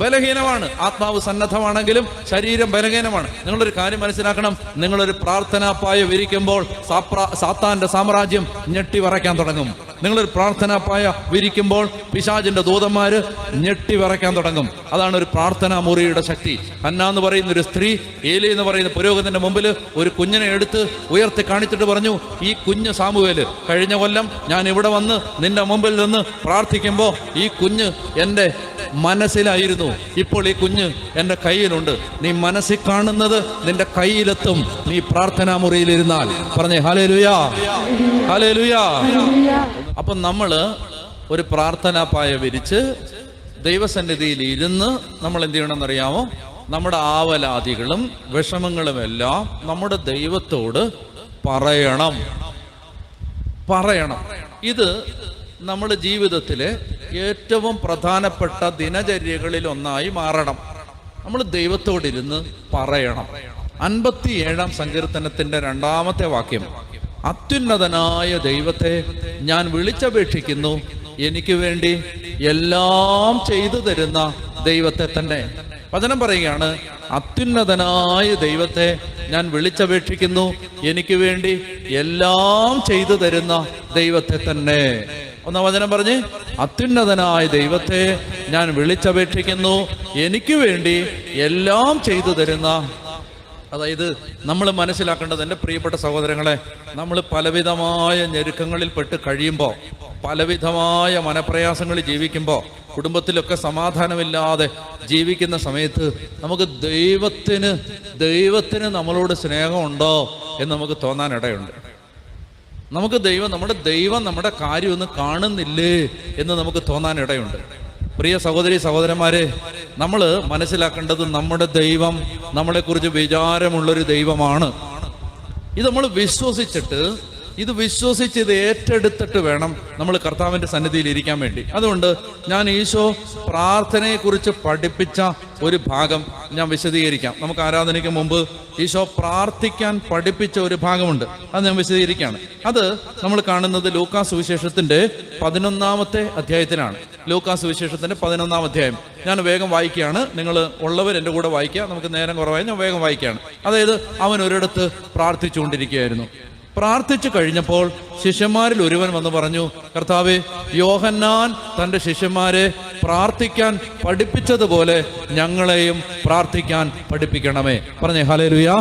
ബലഹീനമാണ്. ആത്മാവ് സന്നദ്ധമാണെങ്കിലും ശരീരം ബലഹീനമാണ്. നിങ്ങളൊരു കാര്യം മനസ്സിലാക്കണം, നിങ്ങളൊരു പ്രാർത്ഥനാപ്പായ വിരിക്കുമ്പോൾ സാത്താന്റെ സാമ്രാജ്യം ഞെട്ടി വിറയ്ക്കാൻ തുടങ്ങും. നിങ്ങളൊരു പ്രാർത്ഥനാപ്പായ വിരിക്കുമ്പോൾ പിശാചിന്റെ ദൂതന്മാര് ഞെട്ടി വിറയ്ക്കാൻ തുടങ്ങും. അതാണ് ഒരു പ്രാർത്ഥനാ മുറിയുടെ ശക്തി. ഹന്ന എന്ന് പറയുന്ന ഒരു സ്ത്രീ ഏലി എന്ന് പറയുന്ന പുരോഹിതന്റെ മുമ്പിൽ ഒരു കുഞ്ഞിനെ എടുത്ത് ഉയർത്തി കാണിച്ചിട്ട് പറഞ്ഞു, ഈ കുഞ്ഞ് സാമുവേല്, കഴിഞ്ഞ കൊല്ലം ഞാൻ ഇവിടെ വന്ന് നിന്റെ മുമ്പിൽ നിന്ന് പ്രാർത്ഥിക്കുമ്പോൾ ഈ കുഞ്ഞ് എൻ്റെ മനസ്സിലായിരുന്നു, ഇപ്പോൾ ഈ കുഞ്ഞ് എൻ്റെ കയ്യിലുണ്ട്. നീ മനസ്സിൽ കാണുന്നത് നിന്റെ കയ്യിലെത്തും, നീ പ്രാർത്ഥനാ മുറിയിലിരുന്നാൽ. പറഞ്ഞേ ഹല്ലേലൂയാ, ഹല്ലേലൂയാ. അപ്പൊ നമ്മള് ഒരു പ്രാർത്ഥനാ പായ വിരിച്ച് ദൈവസന്നിധിയിൽ ഇരുന്ന് നമ്മൾ എന്ത് ചെയ്യണമെന്നറിയാമോ? നമ്മുടെ ആവലാദികളും വിഷമങ്ങളും എല്ലാം നമ്മുടെ ദൈവത്തോട് പറയണം. ഇത് നമ്മുടെ ജീവിതത്തിലെ ഏറ്റവും പ്രധാനപ്പെട്ട ദിനചര്യകളിൽ ഒന്നായി മാറണം. നമ്മൾ ദൈവത്തോടിരുന്ന് പറയണം. 57-ാം സങ്കീർത്തനത്തിന്റെ 2-ാമത്തെ വാക്യം, അത്യുന്നതനായ ദൈവത്തെ ഞാൻ വിളിച്ചപേക്ഷിക്കുന്നു, എനിക്ക് വേണ്ടി എല്ലാം ചെയ്തു തരുന്ന ദൈവത്തെ തന്നെ. വചനം പറയുകയാണ്, അത്യുന്നതനായ ദൈവത്തെ ഞാൻ വിളിച്ചപേക്ഷിക്കുന്നു, എനിക്ക് വേണ്ടി എല്ലാം ചെയ്തു തരുന്ന ദൈവത്തെ തന്നെ. ഒന്നാം വചനം പറഞ്ഞ്, അത്യുന്നതനായ ദൈവത്തെ ഞാൻ വിളിച്ചപേക്ഷിക്കുന്നു, എനിക്ക് വേണ്ടി എല്ലാം ചെയ്തു തരുന്ന. അതായത് നമ്മൾ മനസ്സിലാക്കേണ്ടത്, എൻ്റെ പ്രിയപ്പെട്ട സഹോദരങ്ങളെ, നമ്മൾ പലവിധമായ ഞെരുക്കങ്ങളിൽ പെട്ട് കഴിയുമ്പോൾ, പലവിധമായ മനപ്രയാസങ്ങളിൽ ജീവിക്കുമ്പോൾ, കുടുംബത്തിലൊക്കെ സമാധാനമില്ലാതെ ജീവിക്കുന്ന സമയത്ത് നമുക്ക് ദൈവത്തിന് നമ്മളോട് സ്നേഹമുണ്ടോ എന്ന് നമുക്ക് തോന്നാനിടയുണ്ട്. നമ്മുടെ ദൈവം നമ്മുടെ കാര്യമൊന്നും കാണുന്നില്ലേ എന്ന് നമുക്ക് തോന്നാനിടയുണ്ട്. പ്രിയ സഹോദരി സഹോദരന്മാരെ, നമ്മൾ മനസ്സിലാക്കേണ്ടത്, നമ്മുടെ ദൈവം നമ്മളെക്കുറിച്ച് വിചാരമുള്ളൊരു ദൈവമാണ്. ഇത് നമ്മൾ വിശ്വസിച്ച് ഇത് ഏറ്റെടുത്തിട്ട് വേണം നമ്മൾ കർത്താവിൻ്റെ സന്നിധിയിൽ ഇരിക്കാൻ വേണ്ടി. അതുകൊണ്ട് ഞാൻ ഈശോ പ്രാർത്ഥനയെക്കുറിച്ച് പഠിപ്പിച്ച ഒരു ഭാഗം ഞാൻ വിശദീകരിക്കാം. നമുക്ക് ആരാധനയ്ക്ക് മുമ്പ് ഈശോ പ്രാർത്ഥിക്കാൻ പഠിപ്പിച്ച ഒരു ഭാഗമുണ്ട്, അത് ഞാൻ വിശദീകരിക്കുകയാണ്. അത് നമ്മൾ കാണുന്നത് ലൂക്കാ സുവിശേഷത്തിന്റെ 11-ാമത്തെ അധ്യായത്തിലാണ്. ലൂക്കാ സുവിശേഷത്തിന്റെ 11-ാം അധ്യായം ഞാൻ വേഗം വായിക്കുകയാണ്. നിങ്ങൾ ഉള്ളവർ എൻ്റെ കൂടെ വായിക്കുക, നമുക്ക് നേരം കുറവായി, ഞാൻ വേഗം വായിക്കുകയാണ്. അതായത്, അവൻ ഒരിടത്ത് പ്രാർത്ഥിച്ചുകൊണ്ടിരിക്കുകയായിരുന്നു. പ്രാർത്ഥിച്ചു കഴിഞ്ഞപ്പോൾ ശിഷ്യന്മാരിൽ ഒരുവൻ വന്ന് പറഞ്ഞു, കർത്താവേ, യോഹന്നാൻ തൻ്റെ ശിഷ്യന്മാരെ പ്രാർത്ഥിക്കാൻ പഠിപ്പിച്ചതുപോലെ ഞങ്ങളെയും പ്രാർത്ഥിക്കാൻ പഠിപ്പിക്കണമേ. പറഞ്ഞേ ഹല്ലേലൂയാ.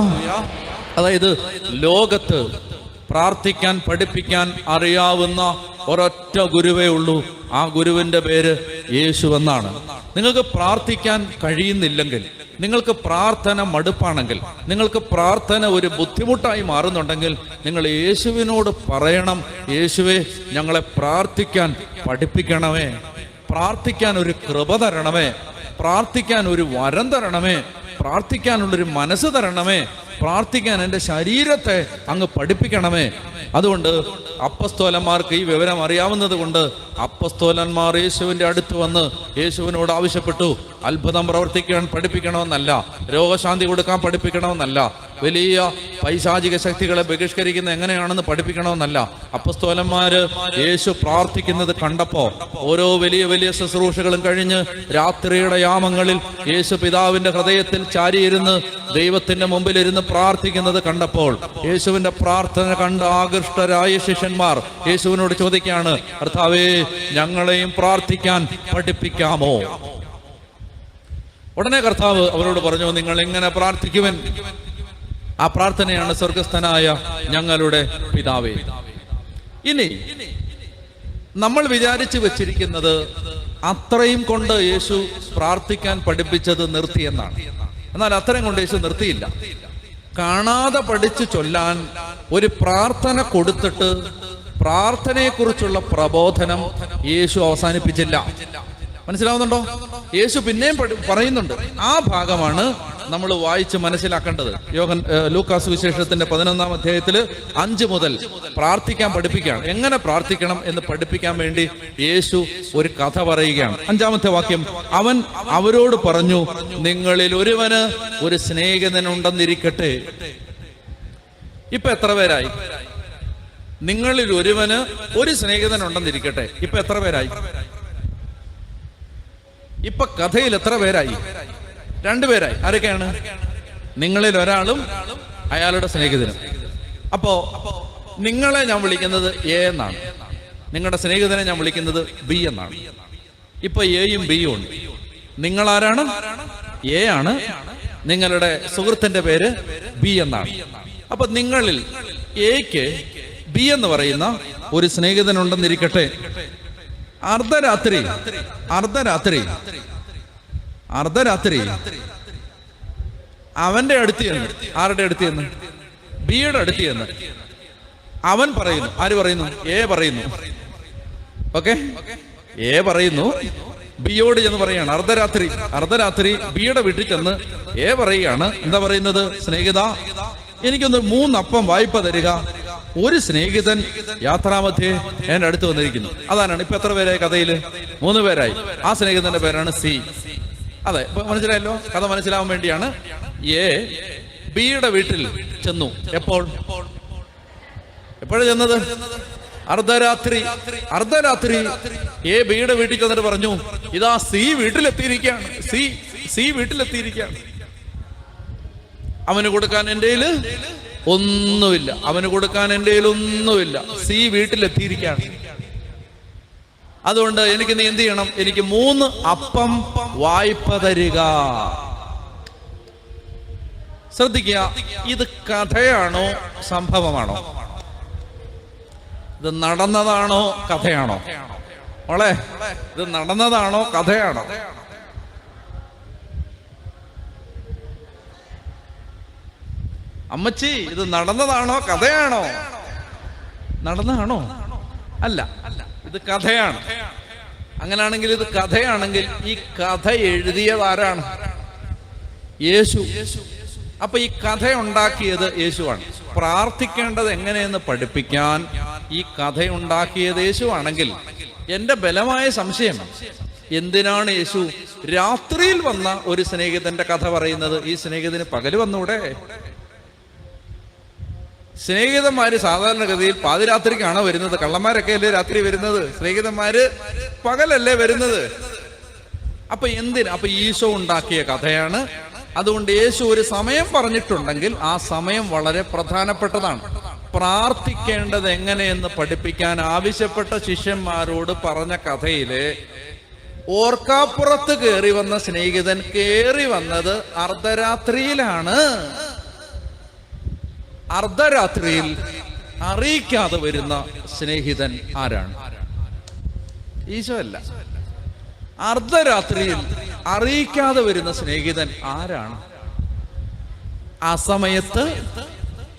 അതായത്, ലോകത്ത് പ്രാർത്ഥിക്കാൻ പഠിപ്പിക്കാൻ അറിയാവുന്ന ഒരൊറ്റ ഗുരുവേ ഉള്ളൂ. ആ ഗുരുവിൻ്റെ പേര് യേശു എന്നാണ്. നിങ്ങൾക്ക് പ്രാർത്ഥിക്കാൻ കഴിയുന്നില്ലെങ്കിൽ, നിങ്ങൾക്ക് പ്രാർത്ഥന മടുപ്പാണെങ്കിൽ, നിങ്ങൾക്ക് പ്രാർത്ഥന ഒരു ബുദ്ധിമുട്ടായി മാറുന്നുണ്ടെങ്കിൽ നിങ്ങൾ യേശുവിനോട് പറയണം, യേശുവേ ഞങ്ങളെ പ്രാർത്ഥിക്കാൻ പഠിപ്പിക്കണമേ, പ്രാർത്ഥിക്കാൻ ഒരു കൃപ തരണമേ, പ്രാർത്ഥിക്കാൻ ഒരു വരം തരണമേ, പ്രാർത്ഥിക്കാനുള്ളൊരു മനസ്സ് തരണമേ, പ്രാർത്ഥിക്കാൻ എൻ്റെ ശരീരത്തെ അങ്ങ് പഠിപ്പിക്കണമേ. അതുകൊണ്ട് അപ്പസ്തോലന്മാർക്ക് ഈ വിവരം അറിയാവുന്നത് കൊണ്ട് അപ്പസ്തോലന്മാർ യേശുവിൻ്റെ അടുത്ത് വന്ന് യേശുവിനോട് ആവശ്യപ്പെട്ടു, അത്ഭുതം പ്രവർത്തിക്കാൻ പഠിപ്പിക്കണമെന്നല്ല, രോഗശാന്തി കൊടുക്കാൻ പഠിപ്പിക്കണമെന്നല്ല, വലിയ പൈശാചിക ശക്തികളെ ബഹിഷ്കരിക്കുന്ന എങ്ങനെയാണെന്ന് പഠിപ്പിക്കണമെന്നല്ല. അപ്പസ്തോലന്മാര് യേശു പ്രാർത്ഥിക്കുന്നത് കണ്ടപ്പോ, ഓരോ വലിയ വലിയ ശുശ്രൂഷകളും കഴിഞ്ഞ് രാത്രിയുടെ യാമങ്ങളിൽ യേശു പിതാവിന്റെ ഹൃദയത്തിൽ ചാരിയിരുന്ന് ദൈവത്തിന്റെ മുമ്പിലിരുന്ന് പ്രാർത്ഥിക്കുന്നത് കണ്ടപ്പോൾ, യേശുവിന്റെ പ്രാർത്ഥന കണ്ട് ആകൃഷ്ടരായ ശിഷ്യന്മാർ യേശുവിനോട് ചോദിക്കുകയാണ്, കർത്താവേ ഞങ്ങളെയും പ്രാർത്ഥിക്കാൻ പഠിപ്പിക്കാമോ? ഉടനെ കർത്താവ് അവരോട് പറഞ്ഞു, നിങ്ങൾ എങ്ങനെ പ്രാർത്ഥിക്കുവൻ? ആ പ്രാർത്ഥനയാണ് സ്വർഗസ്ഥനായ ഞങ്ങളുടെ പിതാവേ. ഇനി നമ്മൾ വിചാരിച്ചു വെച്ചിരിക്കുന്നത് അത്രയും കൊണ്ട് യേശു പ്രാർത്ഥിക്കാൻ പഠിപ്പിച്ചത് നിർത്തിയെന്നാണ്. എന്നാൽ അത്രയും കൊണ്ട് യേശു നിർത്തിയില്ല. കാണാതെ പഠിച്ചു ചൊല്ലാൻ ഒരു പ്രാർത്ഥന കൊടുത്തിട്ട് പ്രാർത്ഥനയെക്കുറിച്ചുള്ള പ്രബോധനം യേശു അവസാനിപ്പിച്ചില്ല. മനസ്സിലാവുന്നുണ്ടോ? യേശു പിന്നെയും പറയുന്നുണ്ട്. ആ ഭാഗമാണ് നമ്മൾ വായിച്ച് മനസ്സിലാക്കേണ്ടത്. ലൂക്കാസ് വിശേഷത്തിന്റെ 11-ാം അധ്യായത്തിൽ 5 മുതൽ പ്രാർത്ഥിക്കാൻ പഠിപ്പിക്കുകയാണ്. എങ്ങനെ പ്രാർത്ഥിക്കണം എന്ന് പഠിപ്പിക്കാൻ വേണ്ടി യേശു ഒരു കഥ പറയുകയാണ്. 5-ാമത്തെ വാക്യം, അവൻ അവരോട് പറഞ്ഞു, നിങ്ങളിൽ ഒരുവന് ഒരു സ്നേഹിതനുണ്ടെന്നിരിക്കട്ടെ. ഇപ്പൊ എത്ര പേരായി? നിങ്ങളിൽ ഒരുവന് ഒരു സ്നേഹിതനുണ്ടെന്നിരിക്കട്ടെ. ഇപ്പൊ എത്ര പേരായി? ഇപ്പൊ കഥയിൽ എത്ര പേരായി? 2 പേരായി. ആരൊക്കെയാണ്? നിങ്ങളിൽ ഒരാളും അയാളുടെ സ്നേഹിതനും. അപ്പോ നിങ്ങളെ ഞാൻ വിളിക്കുന്നത് എ എന്നാണ്, നിങ്ങളുടെ സ്നേഹിതനെ ഞാൻ വിളിക്കുന്നത് ബി എന്നാണ്. ഇപ്പൊ എയും ബിയും ഉണ്ട്. നിങ്ങൾ ആരാണ്? എ ആണ്. നിങ്ങളുടെ സുഹൃത്തിന്റെ പേര് ബി എന്നാണ്. അപ്പൊ നിങ്ങളിൽ എക്ക് ബി എന്ന് പറയുന്ന ഒരു സ്നേഹിതനുണ്ടെന്നിരിക്കട്ടെ. അർദ്ധരാത്രി അവന്റെ അടുത്ത് ചെന്ന്, ആരുടെ അടുത്ത് ചെന്ന്? ബിയുടെ അടുത്ത് ചെന്ന് അവൻ പറയുന്നു. ആര് പറയുന്നു? എ പറയുന്നു. ഓക്കെ, എ പറയുന്നു ബിയോട് ചെന്ന് പറയാണ്, അർദ്ധരാത്രി ബിയുടെ വീട്ടിൽ ചെന്ന് എ പറയുകയാണ്. എന്താ പറയുന്നത്? സ്നേഹിത, എനിക്കൊന്ന് 3 അപ്പം വായ്പ തരിക. ഒരു സ്നേഹിതൻ യാത്രാമധ്യേ എന്റെ അടുത്ത് വന്നിരിക്കുന്നു. അതാണ്. ഇപ്പൊ എത്ര പേരായി കഥയില്? 3 പേരായി. ആ സ്നേഹിതന്റെ പേരാണ് സി. അതെ, ഇപ്പൊ മനസ്സിലായല്ലോ. കഥ മനസ്സിലാവാൻ വേണ്ടിയാണ്. എ ബിയുടെ വീട്ടിൽ ചെന്നു. എപ്പോഴാണ് ചെന്നത്? അർദ്ധരാത്രി എ ബിയുടെ വീട്ടിൽ ചെന്നിട്ട് പറഞ്ഞു, ഇതാ സി വീട്ടിലെത്തിയിരിക്കുകയാണ്. സി വീട്ടിലെത്തിയിരിക്കുകയാണ്. അവന് കൊടുക്കാൻ എൻ്റെ ഒന്നുമില്ല. സി വീട്ടിലെത്തിയിരിക്കുകയാണ്. അതുകൊണ്ട് എനിക്ക് നീ എന്ത് ചെയ്യണം? എനിക്ക് 3 അപ്പം വായ്പ തരിക. ശ്രദ്ധിക്കുക, ഇത് കഥയാണോ സംഭവമാണോ? ഇത് നടന്നതാണോ കഥയാണോ? മോളെ, ഇത് നടന്നതാണോ കഥയാണോ? അമ്മച്ചി, ഇത് നടന്നതാണോ കഥയാണോ? നടന്നതാണോ? അല്ല, ഇത് കഥയാണ്. അങ്ങനെയാണെങ്കിൽ, ഇത് കഥയാണെങ്കിൽ ഈ കഥ എഴുതിയത് ആരാണ്? യേശു. അപ്പൊ ഈ കഥ ഉണ്ടാക്കിയത് യേശുവാണ്. പ്രാർത്ഥിക്കേണ്ടത് എങ്ങനെയെന്ന് പഠിപ്പിക്കാൻ ഈ കഥ ഉണ്ടാക്കിയത് യേശുവാണെങ്കിൽ എന്റെ ബലമായ സംശയം, എന്തിനാണ് യേശു രാത്രിയിൽ വന്ന ഒരു സ്നേഹിതന്റെ കഥ പറയുന്നത്? ഈ സ്നേഹിതന് പകല് വന്നൂടെ? സ്നേഹിതന്മാര് സാധാരണഗതിയിൽ പാതിരാത്രിക്കാണോ വരുന്നത്? കള്ളന്മാരൊക്കെ അല്ലേ രാത്രി വരുന്നത്? സ്നേഹിതന്മാര് പകലല്ലേ വരുന്നത്? അപ്പൊ എന്തിന്? അപ്പൊ ഈശോ ഉണ്ടാക്കിയ കഥയാണ്. അതുകൊണ്ട് യേശു ഒരു സമയം പറഞ്ഞിട്ടുണ്ടെങ്കിൽ ആ സമയം വളരെ പ്രധാനപ്പെട്ടതാണ്. പ്രാർത്ഥിക്കേണ്ടത് എങ്ങനെയെന്ന് പഠിപ്പിക്കാൻ ആവശ്യപ്പെട്ട ശിഷ്യന്മാരോട് പറഞ്ഞ കഥയില് ഓർക്കാപ്പുറത്ത് കയറി വന്ന സ്നേഹിതൻ കയറി വന്നത് അർദ്ധരാത്രിയിലാണ്. അർദ്ധരാത്രിയിൽ അറിയിക്കാതെ വരുന്ന സ്നേഹിതൻ ആരാണ്? ഈശോ അല്ല. അർദ്ധരാത്രിയിൽ അറിയിക്കാതെ വരുന്ന സ്നേഹിതൻ ആരാണ്? ആ സമയത്ത്,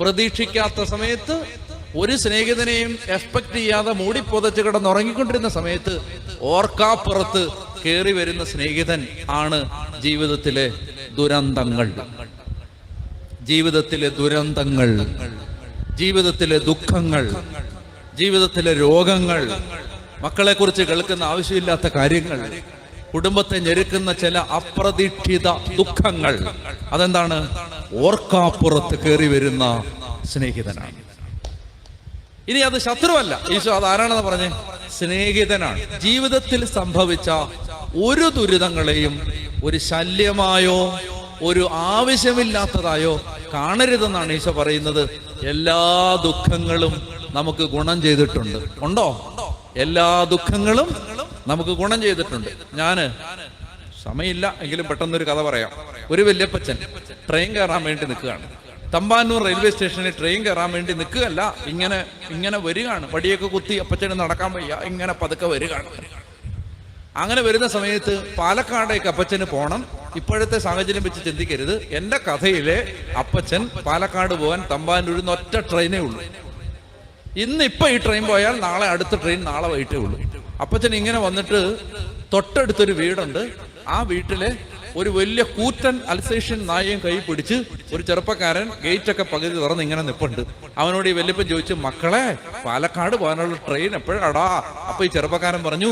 പ്രതീക്ഷിക്കാത്ത സമയത്ത്, ഒരു സ്നേഹിതനെയും എക്സ്പെക്ട് ചെയ്യാതെ മൂടിപ്പൊതച്ച് കിടന്നുറങ്ങിക്കൊണ്ടിരുന്ന സമയത്ത് ഓർക്കാപ്പുറത്ത് കയറി വരുന്ന സ്നേഹിതൻ ആണ് ജീവിതത്തിലെ ദുരന്തങ്ങൾ. ജീവിതത്തിലെ ദുരന്തങ്ങൾ, ജീവിതത്തിലെ ദുഃഖങ്ങൾ, ജീവിതത്തിലെ രോഗങ്ങൾ, മക്കളെക്കുറിച്ച് കേൾക്കുന്ന ആവശ്യമില്ലാത്ത കാര്യങ്ങൾ, കുടുംബത്തെ ഞെരുക്കുന്ന ചില അപ്രതീക്ഷിത ദുഃഖങ്ങൾ. അതെന്താണ്? ഓർക്കാപ്പുറത്ത് കയറി വരുന്ന സ്നേഹിതനാണ്. ഇനി അത് ശത്രുവല്ല. ഈശോ അത് ആരാണെന്ന് പറഞ്ഞേ? സ്നേഹിതനാണ്. ജീവിതത്തിൽ സംഭവിച്ച ഒരു ദുരിതങ്ങളെയും ഒരു ശല്യമായോ ഒരു ആവശ്യമില്ലാത്തതായോ കാണരുതെന്നാണ് ഈശോ പറയുന്നത്. എല്ലാ ദുഃഖങ്ങളും നമുക്ക് ഗുണം ചെയ്തിട്ടുണ്ട്. ഉണ്ടോ? എല്ലാ ദുഃഖങ്ങളും നമുക്ക് ഗുണം ചെയ്തിട്ടുണ്ട്. സമയമില്ല എങ്കിലും പെട്ടെന്നൊരു കഥ പറയാം. ഒരു വല്യപ്പച്ചൻ ട്രെയിൻ കയറാൻ വേണ്ടി നിൽക്കുകയാണ്. തമ്പാനൂർ റെയിൽവേ സ്റ്റേഷനിൽ ട്രെയിൻ കയറാൻ വേണ്ടി നിൽക്കുകയല്ല, ഇങ്ങനെ വരികയാണ്. വടിയൊക്കെ കുത്തി അപ്പച്ചന് നടക്കാൻ വയ്യ, ഇങ്ങനെ പതുക്കെ വരികയാണ്. അങ്ങനെ വരുന്ന സമയത്ത് പാലക്കാടേക്ക് അപ്പച്ചന് പോകണം. ഇപ്പോഴത്തെ സാഹചര്യം വെച്ച് ചിന്തിക്കരുത്. എൻ്റെ കഥയിലെ അപ്പച്ചൻ പാലക്കാട് പോകാൻ തമ്പാനൂരിൽ നിന്ന് ഒറ്റ ട്രെയിനേ ഉള്ളൂ. ഇന്നിപ്പോൾ ഈ ട്രെയിൻ പോയാൽ നാളെ അടുത്ത ട്രെയിൻ നാളെ വൈകിട്ടേ ഉള്ളൂ. അപ്പച്ചൻ ഇങ്ങനെ വന്നിട്ട് തൊട്ടടുത്തൊരു വീടുണ്ട്. ആ വീട്ടിലെ ഒരു വലിയ കൂറ്റൻ അൽസേഷ്യൻ നായയും കൈ പിടിച്ച് ഒരു ചെറുപ്പക്കാരൻ ഗേറ്റൊക്കെ പകുതി തുറന്ന് ഇങ്ങനെ നിൽപ്പുണ്ട്. അവനോട് ഈ വല്യപ്പൻ ചോദിച്ചു, മക്കളെ പാലക്കാട് പോകാനുള്ള ട്രെയിൻ എപ്പോഴാടാ? അപ്പൊ ഈ ചെറുപ്പക്കാരൻ പറഞ്ഞു,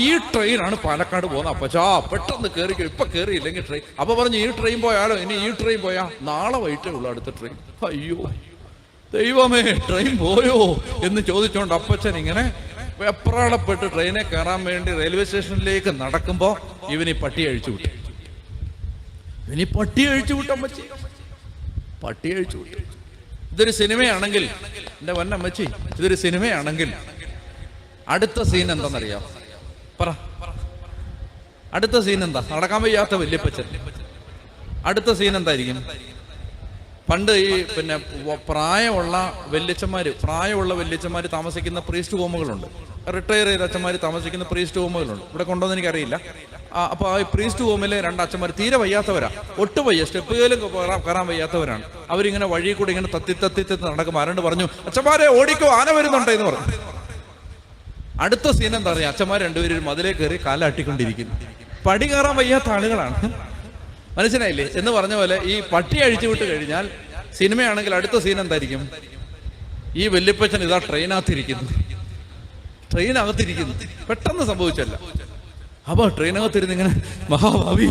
ഈ ട്രെയിനാണ് പാലക്കാട് പോകുന്നത് അപ്പച്ചാ, പെട്ടെന്ന് കയറിക്കോ, ഇപ്പൊ കയറിയില്ലെങ്കിൽ ട്രെയിൻ. അപ്പൊ പറഞ്ഞു, ഈ ട്രെയിൻ പോയാലോ? ഇനി ഈ ട്രെയിൻ പോയാ നാളെ വൈകിട്ടേ ഉള്ളൂ അടുത്ത ട്രെയിൻ. അയ്യോ ദൈവമേ, ട്രെയിൻ പോയോ എന്ന് ചോദിച്ചോണ്ട് അപ്പച്ചൻ ഇങ്ങനെ വെപ്രാളപ്പെട്ട് ട്രെയിനെ കയറാൻ വേണ്ടി റെയിൽവേ സ്റ്റേഷനിലേക്ക് നടക്കുമ്പോ ഇവനി പട്ടി അഴിച്ചു വിട്ടു. അമ്മച്ചി പട്ടി അഴിച്ചു വിട്ടു. ഇതൊരു സിനിമയാണെങ്കിൽ, എന്റെ വന്നമ്മച്ചി, ഇതൊരു സിനിമയാണെങ്കിൽ അടുത്ത സീൻ എന്താണെന്നറിയാം? പറ, അടുത്ത സീൻ എന്താ? നടക്കാൻ വയ്യാത്ത വല്യപ്പച്ചൻ. അടുത്ത സീൻ എന്തായിരിക്കും? പണ്ട് ഈ പ്രായമുള്ള വല്യച്ചന്മാര് താമസിക്കുന്ന പ്രീസ്റ്റ് ഹോമുകളുണ്ട്. റിട്ടയർ ചെയ്ത അച്ഛന്മാർ താമസിക്കുന്ന പ്രീസ്റ്റ് ഹോമുകളുണ്ട്. ഇവിടെ കൊണ്ടോന്ന് എനിക്കറിയില്ല. അപ്പൊ ആ പ്രീസ്റ്റ് ഹോമിലെ രണ്ട് അച്ഛന്മാർ തീരെ വയ്യാത്തവരാ, ഒട്ടും വയ്യ, സ്റ്റെപ്പുകളിലും കയറാൻ വയ്യാത്തവരാണ്. അവരിങ്ങനെ വഴി കൂടെ ഇങ്ങനെ തത്തി നടക്കുമ്പോൾ ആരണ്ട് പറഞ്ഞു, അച്ഛന്മാരെ ഓടിക്കോ, ആന വരുന്നുണ്ട് എന്ന് പറഞ്ഞു. അടുത്ത സീൻ എന്താ പറയുക? അച്ഛന്മാർ രണ്ടുപേരും മതിലേ കയറി കാലാട്ടിക്കൊണ്ടിരിക്കുന്നു. പടി കയറാൻ വയ്യാത്ത ആളുകളാണ്. മനസ്സിലായില്ലേ? എന്ന് പറഞ്ഞ പോലെ ഈ പട്ടി അഴിച്ചു വിട്ട് കഴിഞ്ഞാൽ സിനിമയാണെങ്കിൽ അടുത്ത സീൻ എന്തായിരിക്കും? ഈ വല്യപ്പച്ചൻ ഇതാ ട്രെയിനകത്തിരിക്കുന്നു. പെട്ടെന്ന് സംഭവിച്ചല്ല. അപ്പൊ ട്രെയിനകത്തിരുന്ന് ഇങ്ങനെ, മഹാഭാവി,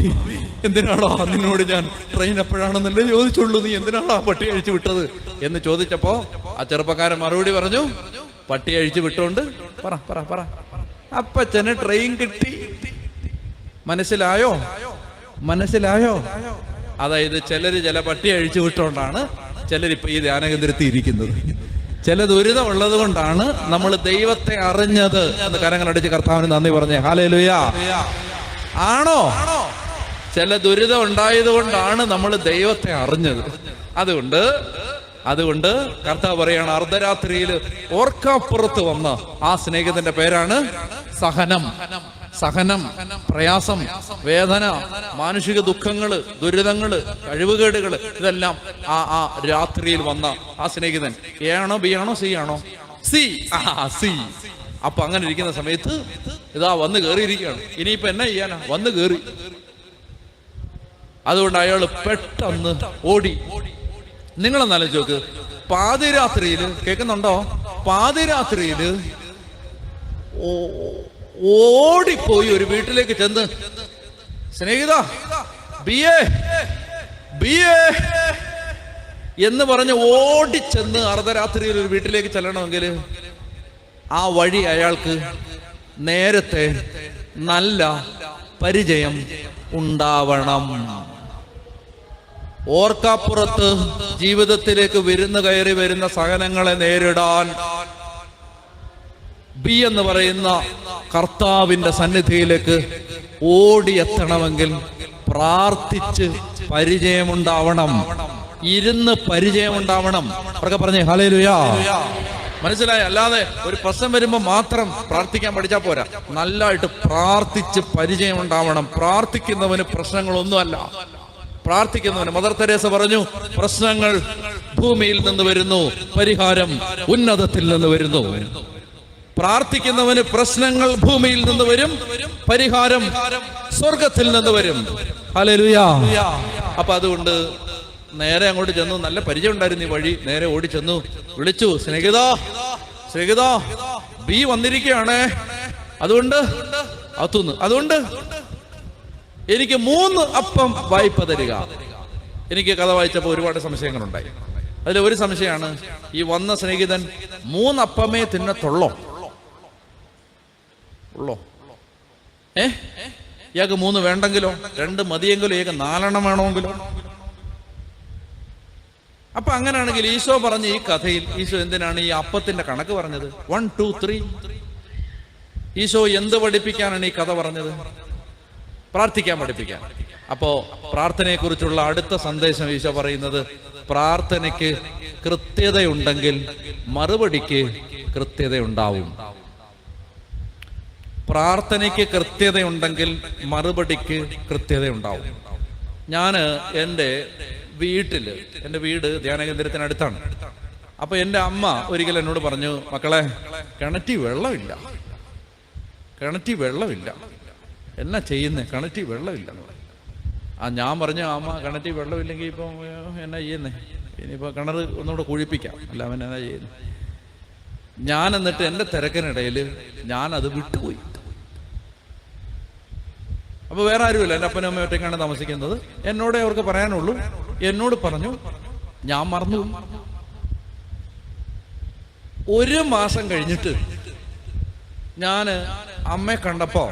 എന്തിനാണോ നിന്നോട് ഞാൻ ട്രെയിൻ എപ്പോഴാണെന്നല്ലേ ചോദിച്ചുള്ളൂ, നീ എന്തിനാണോ ആ പട്ടി അഴിച്ചു വിട്ടത് എന്ന് ചോദിച്ചപ്പോ ആ ചെറുപ്പക്കാരൻ മറുപടി പറഞ്ഞു, പട്ടി അഴിച്ചു വിട്ടോണ്ട് പറ അപ്പച്ചന് ട്രെയിൻ കിട്ടി. മനസ്സിലായോ? അതായത് ചില പട്ടി അഴിച്ചു വിട്ടോണ്ടാണ് ചിലരിപ്പോ ഈ ധ്യാനകേന്ദ്രത്തിൽ ഇരിക്കുന്നത്. ചില ദുരിതം ഉള്ളത് കൊണ്ടാണ് നമ്മൾ ദൈവത്തെ അറിഞ്ഞത് എന്ന് കരങ്ങളടിച്ച് കർത്താവിന് നന്ദി പറഞ്ഞേ. ഹല്ലേലൂയ. ആണോ? ചില ദുരിതം ഉണ്ടായത് കൊണ്ടാണ് നമ്മൾ ദൈവത്തെ അറിഞ്ഞത്. അതുകൊണ്ട് കർത്താവ് പറയാണ്, അർദ്ധരാത്രിയിൽ ഓർക്കാപ്പുറത്ത് വന്ന ആ സ്നേഹിതന്റെ പേരാണ് സഹനം, പ്രയാസം, വേദന, മാനുഷിക ദുഃഖങ്ങള്, ദുരിതങ്ങള്, കഴിവുകേടുകള്, ഇതെല്ലാം ആ രാത്രിയിൽ വന്ന ആ സ്നേഹിതൻ. എ ആണോ, ബി ആണോ, സി ആണോ? സി. അപ്പൊ അങ്ങനെ ഇരിക്കുന്ന സമയത്ത് ഇതാ വന്ന് കയറിയിരിക്കുകയാണ്. ഇനിയിപ്പോ എന്നാ ചെയ്യാനാ? വന്ന് കയറി. അതുകൊണ്ട് അയാൾ പെട്ടെന്ന് ഓടി. നിങ്ങളെന്നാലും ചോക്ക്, പാതിരാത്രിയില്, കേൾക്കുന്നുണ്ടോ? പാതിരാത്രിയില് ഓടിപ്പോയി ഒരു വീട്ടിലേക്ക് ചെന്ന്, സ്നേഹിത ബി എ എന്ന് പറഞ്ഞ് ഓടിച്ചെന്ന് അർദ്ധരാത്രിയിൽ ഒരു വീട്ടിലേക്ക് ചെല്ലണമെങ്കിൽ ആ വഴി അയാൾക്ക് നേരത്തെ നല്ല പരിചയം ഉണ്ടാവണം. ഓർക്കാപ്പുറത്ത് ജീവിതത്തിലേക്ക് കയറി വരുന്ന സഹനങ്ങളെ നേരിടാൻ ബി എന്ന് പറയുന്ന കർത്താവിന്റെ സന്നിധിയിലേക്ക് ഓടിയെത്തണമെങ്കിൽ പ്രാർത്ഥിച്ച് പരിചയമുണ്ടാവണം, ഇരുന്ന് പരിചയമുണ്ടാവണം. അവർക്ക് പറഞ്ഞേ ഹല്ലേലൂയ. മനസ്സിലായ? അല്ലാതെ ഒരു പ്രശ്നം വരുമ്പോൾ മാത്രം പ്രാർത്ഥിക്കാൻ പഠിച്ചാൽ പോരാ, നല്ലതായിട്ട് പ്രാർത്ഥിച്ച് പരിചയം ഉണ്ടാവണം. പ്രാർത്ഥിക്കുന്നവന് പ്രശ്നങ്ങളൊന്നുമല്ല. പ്രാർത്ഥിക്കുന്നവന്, മദർ തെരേസ പറഞ്ഞു, പ്രശ്നങ്ങൾ ഭൂമിയിൽ നിന്ന് വരുന്നു, പരിഹാരം ഉന്നതത്തിൽ നിന്ന് വരുന്നു. പ്രാർത്ഥിക്കുന്നവന് പ്രശ്നങ്ങൾ ഭൂമിയിൽ നിന്ന് വരും, പരിഹാരം സ്വർഗത്തിൽ നിന്ന് വരും. ഹല്ലേലൂയ. അപ്പൊ അതുകൊണ്ട് നേരെ അങ്ങോട്ട് ചെന്നു. നല്ല പരിചയം ഉണ്ടായിരുന്നു ഈ വഴി. നേരെ ഓടി ചെന്നു, വിളിച്ചു, സ്നേഹിത സ്നേഹിത, ബി വന്നിരിക്കുകയാണ്, അതുകൊണ്ട് എനിക്ക് 3 അപ്പം വായ്പ തരിക. എനിക്ക് കഥ വായിച്ചപ്പോൾ ഒരുപാട് സംശയങ്ങളുണ്ടായി. അതിൽ ഒരു സംശയമാണ്, ഈ വന്ന സ്നേഹിതൻ 3 അപ്പമേ തിന്നത്തുള്ളോ? ഇയാൾക്ക് 3 വേണ്ടെങ്കിലോ? 2 മതിയെങ്കിലോ? ഇയാൾക്ക് 4 വേണമെങ്കിലോ? അപ്പൊ അങ്ങനെയാണെങ്കിൽ ഈശോ പറഞ്ഞ ഈ കഥയിൽ ഈശോ എന്തിനാണ് ഈ അപ്പത്തിന്റെ കണക്ക് പറഞ്ഞത്? 1 2 3. ഈശോ എന്ത് പഠിപ്പിക്കാനാണ് ഈ കഥ പറഞ്ഞത്? പ്രാർത്ഥിക്കാൻ പഠിപ്പിക്കാൻ. അപ്പോ പ്രാർത്ഥനയെ കുറിച്ചുള്ള അടുത്ത സന്ദേശം ഈശോ പറയുന്നത്, പ്രാർത്ഥനയ്ക്ക് കൃത്യതയുണ്ടെങ്കിൽ മറുപടിക്ക് കൃത്യതയുണ്ടാവും. പ്രാർത്ഥനയ്ക്ക് കൃത്യതയുണ്ടെങ്കിൽ മറുപടിക്ക് കൃത്യതയുണ്ടാവും. ഞാന് എൻ്റെ വീട് ധ്യാനകേന്ദ്രത്തിനടുത്താണ്. അപ്പൊ എൻ്റെ അമ്മ ഒരിക്കൽ എന്നോട് പറഞ്ഞു, മക്കളെ, കിണറ്റിൽ വെള്ളമില്ല, എന്നാ ചെയ്യുന്നേ? കിണറ്റിൽ വെള്ളമില്ല. ഞാൻ പറഞ്ഞു, അമ്മ കിണറ്റിൽ വെള്ളമില്ലെങ്കിൽ ഇപ്പം എന്നാ ചെയ്യുന്നേ? ഇനിയിപ്പോ കിണർ ഒന്നുകൂടെ കുഴിപ്പിക്കാം, അല്ല അവൻ എന്നാ ചെയ്യുന്നത്? ഞാൻ എന്നിട്ട് എൻ്റെ തിരക്കിനിടയിൽ ഞാനത് വിട്ടുപോയി. അപ്പൊ വേറെ ആരുമില്ല, എൻ്റെ അപ്പനും അമ്മയും ഒറ്റയ്ക്കാണ് താമസിക്കുന്നത്. എന്നോടേ അവർക്ക് പറയാനുള്ളൂ. എന്നോട് പറഞ്ഞു, ഞാൻ മറന്നു. 1 മാസം കഴിഞ്ഞിട്ട് ഞാൻ അമ്മയെ കണ്ടപ്പോ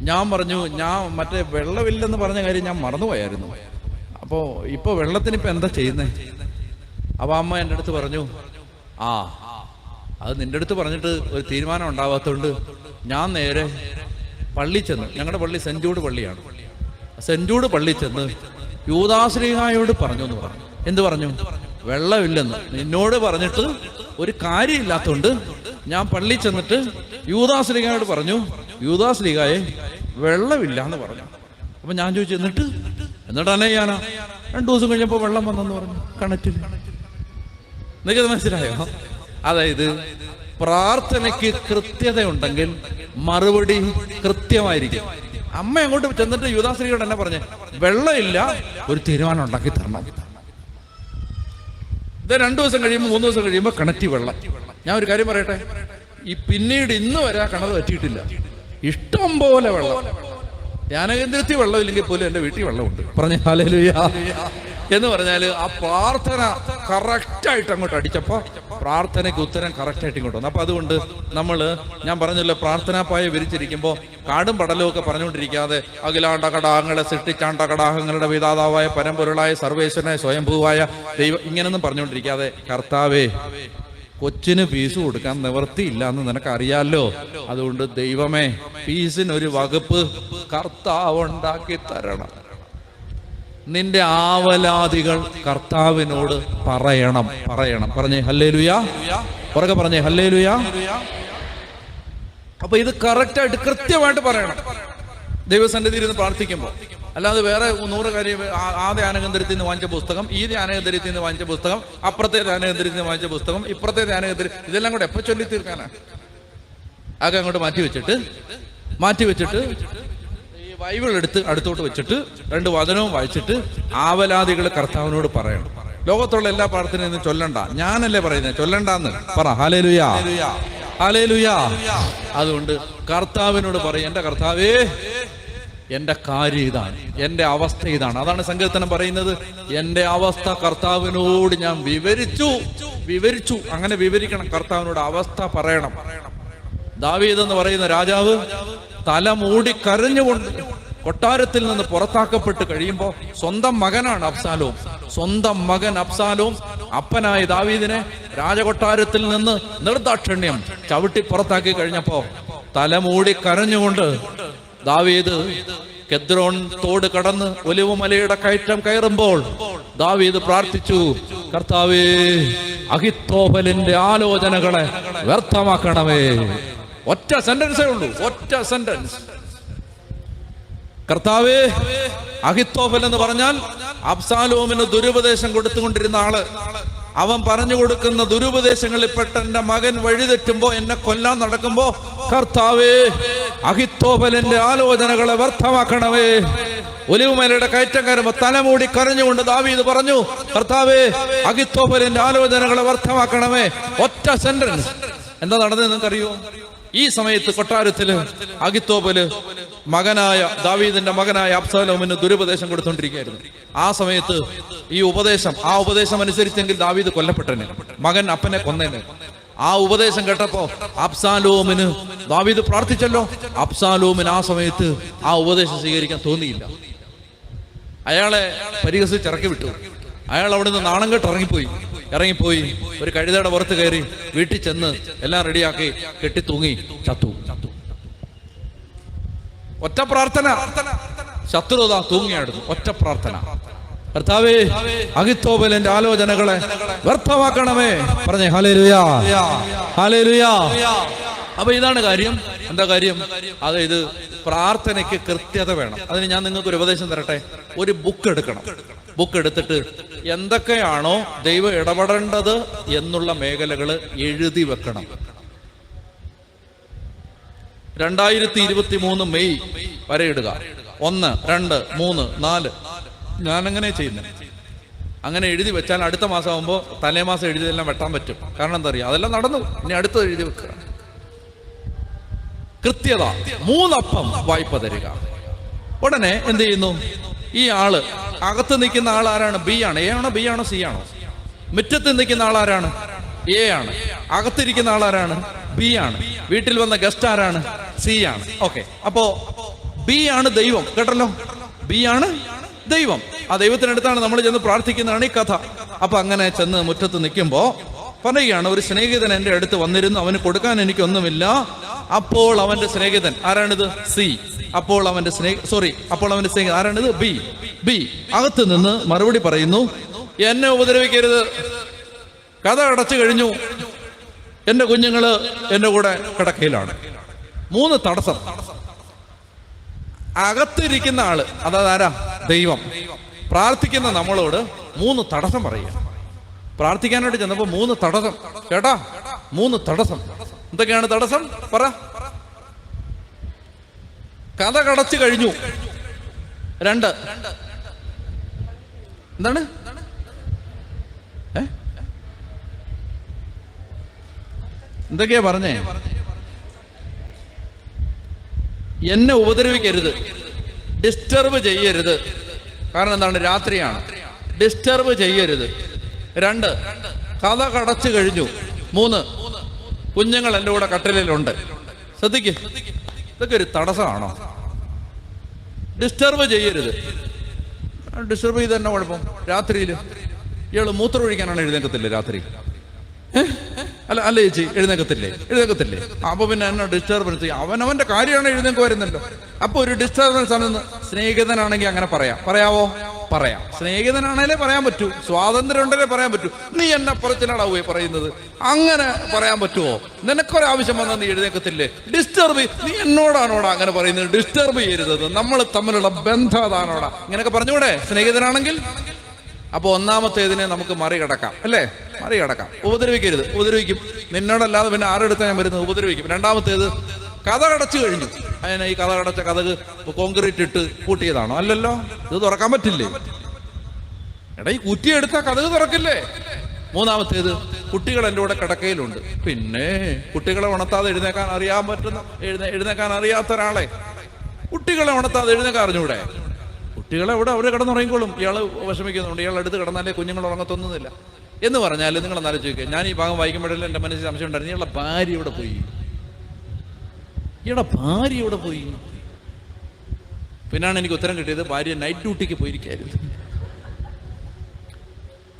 ഞാൻ പറഞ്ഞു, ഞാൻ മറ്റേ വെള്ളമില്ലെന്ന് പറഞ്ഞ കാര്യം ഞാൻ മറന്നുപോയായിരുന്നു. അപ്പോ ഇപ്പൊ വെള്ളത്തിനിപ്പോ എന്താ ചെയ്യുന്നേ? അപ്പൊ അമ്മ എൻ്റെ അടുത്ത് പറഞ്ഞു, അത് നിന്റെ അടുത്ത് പറഞ്ഞിട്ട് ഒരു തീരുമാനം ഉണ്ടാവാത്തോണ്ട് ഞാൻ നേരെ പള്ളി ചെന്ന്, ഞങ്ങളുടെ പള്ളി സെന്റ് ജൂഡ് പള്ളിയാണ്, സെന്റ് ജൂഡ് പള്ളി ചെന്ന് യൂദാശ്ലീഹായോട് പറഞ്ഞു എന്ന് പറഞ്ഞു. എന്ത് പറഞ്ഞു? വെള്ളമില്ലെന്ന് നിന്നോട് പറഞ്ഞിട്ട് ഒരു കാര്യമില്ലാത്തോണ്ട് ഞാൻ പള്ളി ചെന്നിട്ട് യൂദാശ്ലീഹായോട് പറഞ്ഞു, യൂദാശ്ലീഹായെ വെള്ളമില്ല എന്ന് പറഞ്ഞു. അപ്പൊ ഞാൻ ചോദിച്ചു, എന്നിട്ട് അന്നെ ചെയ്യാനാ? 2 ദിവസം കഴിഞ്ഞപ്പോ വെള്ളം വന്നെന്ന് പറഞ്ഞു, കിണറ്റിൽ. നിനക്കത് മനസ്സിലായോ? അതായത് പ്രാർത്ഥനയ്ക്ക് കൃത്യതയുണ്ടെങ്കിൽ മറുപടി കൃത്യമായിരിക്കും. അമ്മ അങ്ങോട്ട് ചെന്നിട്ട് യൂദാശ്ലീഹയോട് എന്നെ പറഞ്ഞേ, വെള്ളമില്ല, ഒരു തീരുമാനം ഉണ്ടാക്കി തരണം. ഇത് 2 ദിവസം കഴിയുമ്പോൾ 3 ദിവസം കഴിയുമ്പോൾ കിണറ്റി വെള്ളം. ഞാൻ ഒരു കാര്യം പറയട്ടെ, പിന്നീട് ഇന്ന് വരെ ആ കിണർ പറ്റിയിട്ടില്ല. ഇഷ്ടം പോലെ വെള്ളം. ധ്യാനകേന്ദ്രത്തിൽ വെള്ളമില്ലെങ്കിൽ പോലും എൻ്റെ വീട്ടിൽ വെള്ളമുണ്ട്. പറഞ്ഞ ഹല്ലേലൂയ എന്ന് പറഞ്ഞാല് ആ പ്രാർത്ഥന കറക്റ്റായിട്ട് അങ്ങോട്ട് അടിച്ചപ്പോ പ്രാർത്ഥനയ്ക്ക് ഉത്തരം കറക്റ്റായിട്ട് ഇങ്ങോട്ട് വന്നു. അപ്പൊ അതുകൊണ്ട് ഞാൻ പറഞ്ഞല്ലോ, പ്രാർത്ഥനാ പായ വിരിച്ചിരിക്കുമ്പോ കാടും പടലും ഒക്കെ പറഞ്ഞുകൊണ്ടിരിക്കാതെ അഖിലാണ്ട കടാഹങ്ങളെ സൃഷ്ടിച്ചാണ്ട കടാഹങ്ങളുടെ വിധാതാവായ പരമ്പൊരുളായ സർവേശ്വരനായ സ്വയംഭൂവായ ദൈവം ഇങ്ങനൊന്നും പറഞ്ഞുകൊണ്ടിരിക്കാതെ, കർത്താവേ, കൊച്ചിന് ഫീസ് കൊടുക്കാൻ നിവർത്തിയില്ല എന്ന് നിനക്കറിയാലോ, അതുകൊണ്ട് ദൈവമേ, ഫീസിനൊരു വകുപ്പ് കർത്താവ് ഉണ്ടാക്കി തരണം. നിന്റെ ആവലാദികൾ കർത്താവിനോട് പറയണം. പറഞ്ഞേ ഹല്ലേലൂയ, പുറകെ പറഞ്ഞേ ഹല്ലേലൂയ. അപ്പൊ ഇത് കറക്റ്റായിട്ട് കൃത്യമായിട്ട് പറയണം ദൈവസന്നിധിയിൽ ഇരുന്ന് പ്രാർത്ഥിക്കുമ്പോൾ. അല്ലാതെ വേറെ 100 കാര്യം, ആ ധ്യാനകേന്ദ്രത്തിൽ നിന്ന് വാങ്ങിച്ച പുസ്തകം, ഈ ധ്യാനകേന്ദ്രത്തിൽ നിന്ന് വാങ്ങിച്ച പുസ്തകം, അപ്പുറത്തെ ധ്യാനകേന്ദ്രത്തിൽ നിന്ന് വാങ്ങിച്ച പുസ്തകം, ഇപ്പുറത്തെ ധ്യാനകേന്ദ്രം, ഇതെല്ലാം കൂടെ എപ്പോ ചൊല്ലി തീർക്കാനാ? ആകെ അങ്ങോട്ട് മാറ്റി വെച്ചിട്ട് ഈ ബൈബിൾ എടുത്ത് അടുത്തോട്ട് വെച്ചിട്ട് 2 വചനവും വായിച്ചിട്ട് ആവലാദികൾ കർത്താവിനോട് പറയണം. ലോകത്തുള്ള എല്ലാ പ്രാർത്ഥനയും ചൊല്ലണ്ട, ഞാനല്ലേ പറയുന്നത്, ചൊല്ലണ്ടെന്ന് പറ. Hallelujah, hallelujah. അതുകൊണ്ട് കർത്താവിനോട് പറയും, എൻ്റെ കർത്താവേ, എൻ്റെ കാര്യം ഇതാണ്, എൻ്റെ അവസ്ഥ ഇതാണ്. അതാണ് സങ്കീർത്തനം പറയുന്നത്, എൻ്റെ അവസ്ഥ കർത്താവിനോട് ഞാൻ വിവരിച്ചു. അങ്ങനെ വിവരിക്കണം, കർത്താവിനോട് അവസ്ഥ പറയണം. ദാവീദ് എന്ന് പറയുന്ന രാജാവ് തല മൂടി കരഞ്ഞുകൊണ്ട് കൊട്ടാരത്തിൽ നിന്ന് പുറത്താക്കപ്പെട്ട് കഴിയുമ്പോൾ സ്വന്തം മകനാണ് അബ്സാലോം. സ്വന്തം മകൻ അബ്സാലോം അപ്പനായ ദാവീദിനെ രാജകൊട്ടാരത്തിൽ നിന്ന് നിർദാക്ഷിണ്യം ചവിട്ടി പുറത്താക്കി കഴിഞ്ഞപ്പോ തലമൂടി കരഞ്ഞുകൊണ്ട് ദാവീദ് കെദ്രോൺ തോട് കടന്ന് ഒലിവുമലയുടെ കയറ്റം കയറുമ്പോൾ ദാവീദ് പ്രാർത്ഥിച്ചു, കർത്താവേ, അഹിത്തോഫലിന്റെ ആലോചനകളെ വ്യർത്ഥമാക്കണമേ. ഒറ്റ സെന്റൻസേ ഉള്ളൂ, ഒറ്റ സെന്റൻസ്. കർത്താവേ, അഹിത്തോഫൽ എന്ന് പറഞ്ഞാൽ അബ്സാലോമിന് ദുരുപദേശം കൊടുത്തുകൊണ്ടിരുന്ന ആള്. അവൻ പറഞ്ഞു കൊടുക്കുന്ന ദുരുപദേശങ്ങളിൽ പെട്ട എന്റെ മകൻ വഴിതെറ്റുമ്പോ, എന്നെ കൊല്ലാൻ നടക്കുമ്പോ, കർത്താവേ, അഹിത്തോഫലിന്റെ ആലോചനകളെ വ്യർത്ഥമാക്കണമേ. ഒലിവുമലയുടെ കയറ്റം കയറുമ്പോ തലമൂടി കരഞ്ഞുകൊണ്ട് ദാവീദ് പറഞ്ഞു, കർത്താവേ, അഹിത്തോഫലിന്റെ ആലോചനകളെ വ്യർത്ഥമാക്കണമേ. ഒറ്റ സെന്റൻസ്. എന്താ നടന്നത് നിങ്ങൾക്കറിയോ? ഈ സമയത്ത് കൊട്ടാരത്തില് അഹിത്തോഫല് മകനായ ദാവീദിന്റെ മകനായ അബ്സാലോമിന് ദുരുപദേശം കൊടുത്തോണ്ടിരിക്കുകയായിരുന്നു. ആ സമയത്ത് ആ ഉപദേശം അനുസരിച്ചെങ്കിൽ ദാവീദ് കൊല്ലപ്പെട്ടനെ, മകൻ അപ്പനെ കൊന്നേനെ. ആ ഉപദേശം കേട്ടപ്പോ അബ്സാലോമിന്, ദാവീദ് പ്രാർത്ഥിച്ചല്ലോ, അബ്സാലോമിന് ആ സമയത്ത് ആ ഉപദേശം സ്വീകരിക്കാൻ തോന്നിയില്ല. അയാളെ പരിഹസിച്ചിറക്കി വിട്ടു. അയാൾ അവിടെ നിന്ന് നാണം കെട്ട് ഇറങ്ങിപ്പോയി ഒരു കഴുതയുടെ പുറത്ത് കയറി വീട്ടിൽ ചെന്ന് എല്ലാം റെഡിയാക്കി കെട്ടി തൂങ്ങി ചത്തു. ഒറ്റ പ്രാർത്ഥന, ശത്രുത തൂങ്ങിയാടുന്നു. ഒറ്റ പ്രാർത്ഥന, കർത്താവേ, അഹിത്തോഫലിന്റെ ആലോചനകളെ വ്യർത്ഥമാക്കണമേ. പറഞ്ഞേ ഹല്ലേലൂയ, ഹല്ലേലൂയ. അപ്പൊ ഇതാണ് കാര്യം. എന്താ കാര്യം? അതായത് പ്രാർത്ഥനയ്ക്ക് കൃത്യത വേണം. അതിന് ഞാൻ നിങ്ങൾക്ക് ഒരു ഉപദേശം തരട്ടെ. ഒരു ബുക്ക് എടുക്കണം. ബുക്ക് എടുത്തിട്ട് എന്തൊക്കെയാണോ ദൈവം ഇടപെടേണ്ടത് എന്നുള്ള മേഖലകൾ എഴുതി വെക്കണം. 2023 മെയ് വരെ ഇടുക. 1, 2, 3, 4. ഞാനങ്ങനെ ചെയ്യുന്നത്. അങ്ങനെ എഴുതി വെച്ചാൽ അടുത്ത മാസം ആകുമ്പോൾ തലേമാസം എഴുതിയതെല്ലാം വെട്ടാൻ പറ്റും. കാരണം എന്താ അറിയാം, അതെല്ലാം നടന്നു. ഇനി അടുത്തത് എഴുതി വെക്കുക. കൃത്യത. 3 അപ്പം വായ്പ തരിക. ഉടനെ എന്ത് ചെയ്യുന്നു? ഈ ആള് അകത്ത് നിൽക്കുന്ന ആൾ ആരാണ്? ബി ആണ്. എ ആണോ, ബി ആണോ, സി ആണോ? മുറ്റത്ത് നിൽക്കുന്ന ആൾ ആരാണ്? എ ആണ്. അകത്തിരിക്കുന്ന ആൾ ആരാണ്? ബി ആണ്. വീട്ടിൽ വന്ന ഗസ്റ്റ് ആരാണ്? സി ആണ്. ഓക്കെ, അപ്പോ ബി ആണ് ദൈവം. കേട്ടല്ലോ, ബി ആണ് ദൈവം. ആ ദൈവത്തിനടുത്താണ് നമ്മൾ ചെന്ന് പ്രാർത്ഥിക്കുന്നതാണ് ഈ കഥ. അപ്പൊ അങ്ങനെ ചെന്ന് മുറ്റത്ത് നിൽക്കുമ്പോ പറയുകയാണ്, ഒരു സ്നേഹിതൻ എന്റെ അടുത്ത് വന്നിരുന്നു, അവന് കൊടുക്കാൻ എനിക്കൊന്നുമില്ല. അപ്പോൾ അവന്റെ സ്നേഹിതൻ ആരാണിത്? സി. അപ്പോൾ അവന്റെ സ്നേഹിതൻ ആരാണിത്? ബി. അകത്ത് നിന്ന് മറുപടി പറയുന്നു, എന്നെ ഉപദ്രവിക്കരുത്, കഥ അടച്ചു കഴിഞ്ഞു, എന്റെ കുഞ്ഞുങ്ങള് എന്റെ കൂടെ കിടക്കയിലാണ്. 3 തടസ്സം. അകത്തിരിക്കുന്ന ആള്, അതായത് ആരാ? ദൈവം. പ്രാർത്ഥിക്കുന്ന നമ്മളോട് 3 തടസ്സം പറയുക. പ്രാർത്ഥിക്കാനായിട്ട് ചെന്നപ്പോ 3 തടസ്സം. കേട്ടാ, 3 തടസ്സം. എന്തൊക്കെയാണ് തടസ്സം? പറ. കഥ കടച്ചു കഴിഞ്ഞു. 2. എന്താണ്? എന്തൊക്കെയാ പറഞ്ഞേ? എന്നെ ഉപദ്രവിക്കരുത്, ഡിസ്റ്റർബ് ചെയ്യരുത്. കാരണം എന്താണ്? രാത്രിയാണ്, ഡിസ്റ്റർബ് ചെയ്യരുത്. 2, കഥ കടച്ചു കഴിഞ്ഞു. 3, കുഞ്ഞുങ്ങൾ എൻ്റെ കൂടെ കട്ടിലുണ്ട്. ശ്രദ്ധിക്ക്, ഇതൊക്കെ ഒരു തടസ്സമാണോ? ഡിസ്റ്റർബ് ചെയ്യരുത്. ഡിസ്റ്റർബ് ചെയ്ത് തന്നെ കുഴപ്പം? രാത്രിയിൽ ഇയാള് മൂത്രം ഒഴിക്കാനാണ് എഴുന്നേക്കത്തില്ലേ രാത്രി? അല്ല ചേച്ചി, എഴുന്നേക്കത്തില്ലേ? അപ്പൊ പിന്നെ എന്നെ ഡിസ്റ്റർബൻസ്? അവനവന്റെ കാര്യമാണ്, എഴുന്നേക്ക് വരുന്നല്ലോ. അപ്പൊ ഒരു ഡിസ്റ്റർബൻസ് ആണെന്ന്. സ്നേഹിതനാണെങ്കിൽ അങ്ങനെ പറയാവോ? പറയാം. സ്നേഹിതനാണേലേ പറയാൻ പറ്റൂ, സ്വാതന്ത്ര്യം ഉണ്ടല്ലേ പറയാൻ പറ്റൂ. നീ എന്നെ പറച്ചിലാടാവേ പറയുന്നത്? അങ്ങനെ പറയാൻ പറ്റുമോ? നിനക്കൊരാവശ്യം വന്നാൽ നീ എഴുന്നേക്കത്തില്ലേ? ഡിസ്റ്റർബ്, നീ എന്നോടാണോടാ അങ്ങനെ പറയുന്നത്? ഡിസ്റ്റർബ് ചെയ്യരുത്, നമ്മൾ തമ്മിലുള്ള ബന്ധതാണോടാ, ഇങ്ങനെയൊക്കെ പറഞ്ഞൂടെ സ്നേഹിതനാണെങ്കിൽ? അപ്പൊ ഒന്നാമത്തേതിനെ നമുക്ക് മറികടക്കാം, അല്ലേ? മറികടക്കാം. ഉപദ്രവിക്കും. നിന്നോടല്ലാതെ പിന്നെ ആരെടുത്താ ഞാൻ വരുന്നത്? ഉപദ്രവിക്കും. 2ാമത്തേത്, കഥ കടച്ചു കഴിഞ്ഞു. അതിനെ ഈ കഥ കടച്ച കഥക് കോൺക്രീറ്റ് ഇട്ട് കൂട്ടിയതാണോ? അല്ലല്ലോ. ഇത് തുറക്കാൻ പറ്റില്ലേ? എടാ, ഈ കുറ്റിയെടുത്താ കഥക് തുറക്കില്ലേ? 3ാമത്തേത്, കുട്ടികൾ എൻ്റെ കൂടെ കിടക്കയിലുണ്ട്. പിന്നെ കുട്ടികളെ ഉണർത്താതെ എഴുന്നേക്കാൻ അറിയാത്ത ഒരാളെ കുട്ടികളെ ഉണർത്താതെ എഴുന്നേക്കാൻ അറിഞ്ഞൂടെ? കുട്ടികളെ ഇവിടെ അവർ കിടന്നുറങ്ങിക്കോളും. ഇയാൾ വിഷമിക്കുന്നുണ്ട്, ഇയാൾ അടുത്ത് കിടന്നാലേ കുഞ്ഞുങ്ങൾ ഉറങ്ങത്തൊന്നുമില്ല എന്ന് പറഞ്ഞാൽ നിങ്ങൾ ആലോചിക്കുക. ഞാൻ ഈ ഭാഗം വായിക്കുമ്പോഴല്ലേ എൻ്റെ മനസ്സിൽ സംശയം ഉണ്ടായിരുന്നു, ഇയാളുടെ ഭാര്യ ഇവിടെ പോയി. പിന്നാണ് എനിക്ക് ഉത്തരം കിട്ടിയത്, ഭാര്യ നൈറ്റ് ഡ്യൂട്ടിക്ക് പോയിരിക്കായിരുന്നു.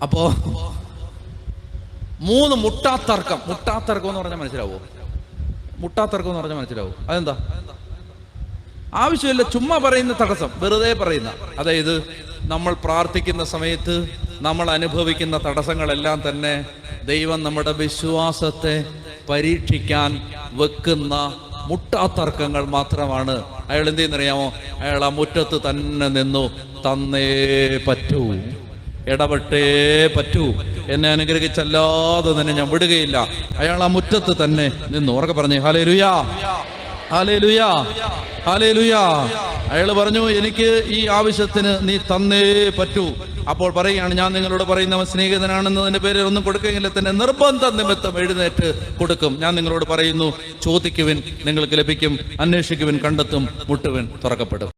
അപ്പോ 3 മുട്ടാത്തർക്കം എന്ന് പറഞ്ഞാൽ മനസ്സിലാവോ? അതെന്താ? ആവശ്യമില്ല, ചുമ്മാ പറയുന്ന തടസ്സം, വെറുതെ പറയുന്ന. അതായത് നമ്മൾ പ്രാർത്ഥിക്കുന്ന സമയത്ത് നമ്മൾ അനുഭവിക്കുന്ന തടസ്സങ്ങളെല്ലാം തന്നെ ദൈവം നമ്മുടെ വിശ്വാസത്തെ പരീക്ഷിക്കാൻ വെക്കുന്ന മുട്ടാത്തർക്കങ്ങൾ മാത്രമാണ്. അയാൾ എന്ത് ചെയ്യുന്നറിയാമോ? അയാൾ ആ മുറ്റത്ത് തന്നെ നിന്നു. തന്നേ പറ്റൂ, ഇടപെട്ടേ പറ്റൂ, എന്നെ അനുഗ്രഹിച്ചല്ലാതെ തന്നെ ഞാൻ വിടുകയില്ല. അയാൾ ആ മുറ്റത്ത് തന്നെ നിന്നു. ഉറക്കെ പറഞ്ഞു ഹല്ലേലൂയ, ഹല്ലേലൂയ, ഹല്ലേലൂയ. അയാൾ പറഞ്ഞു, എനിക്ക് ഈ ആവശ്യത്തിന് നീ തന്നേ പറ്റൂ. അപ്പോൾ പറയുകയാണ്, ഞാൻ നിങ്ങളോട് പറയുന്നവൻ സ്നേഹിതനാണെന്നതിന്റെ പേരിൽ ഒന്നും കൊടുക്കുകയില്ല, തന്നെ നിർബന്ധ നിമിത്തം എഴുന്നേറ്റ് കൊടുക്കും. ഞാൻ നിങ്ങളോട് പറയുന്നു, ചോദിക്കുവിൻ നിങ്ങൾക്ക് ലഭിക്കും, അന്വേഷിക്കുവിൻ കണ്ടെത്തും, മുട്ടുവിൻ തുറക്കപ്പെടും.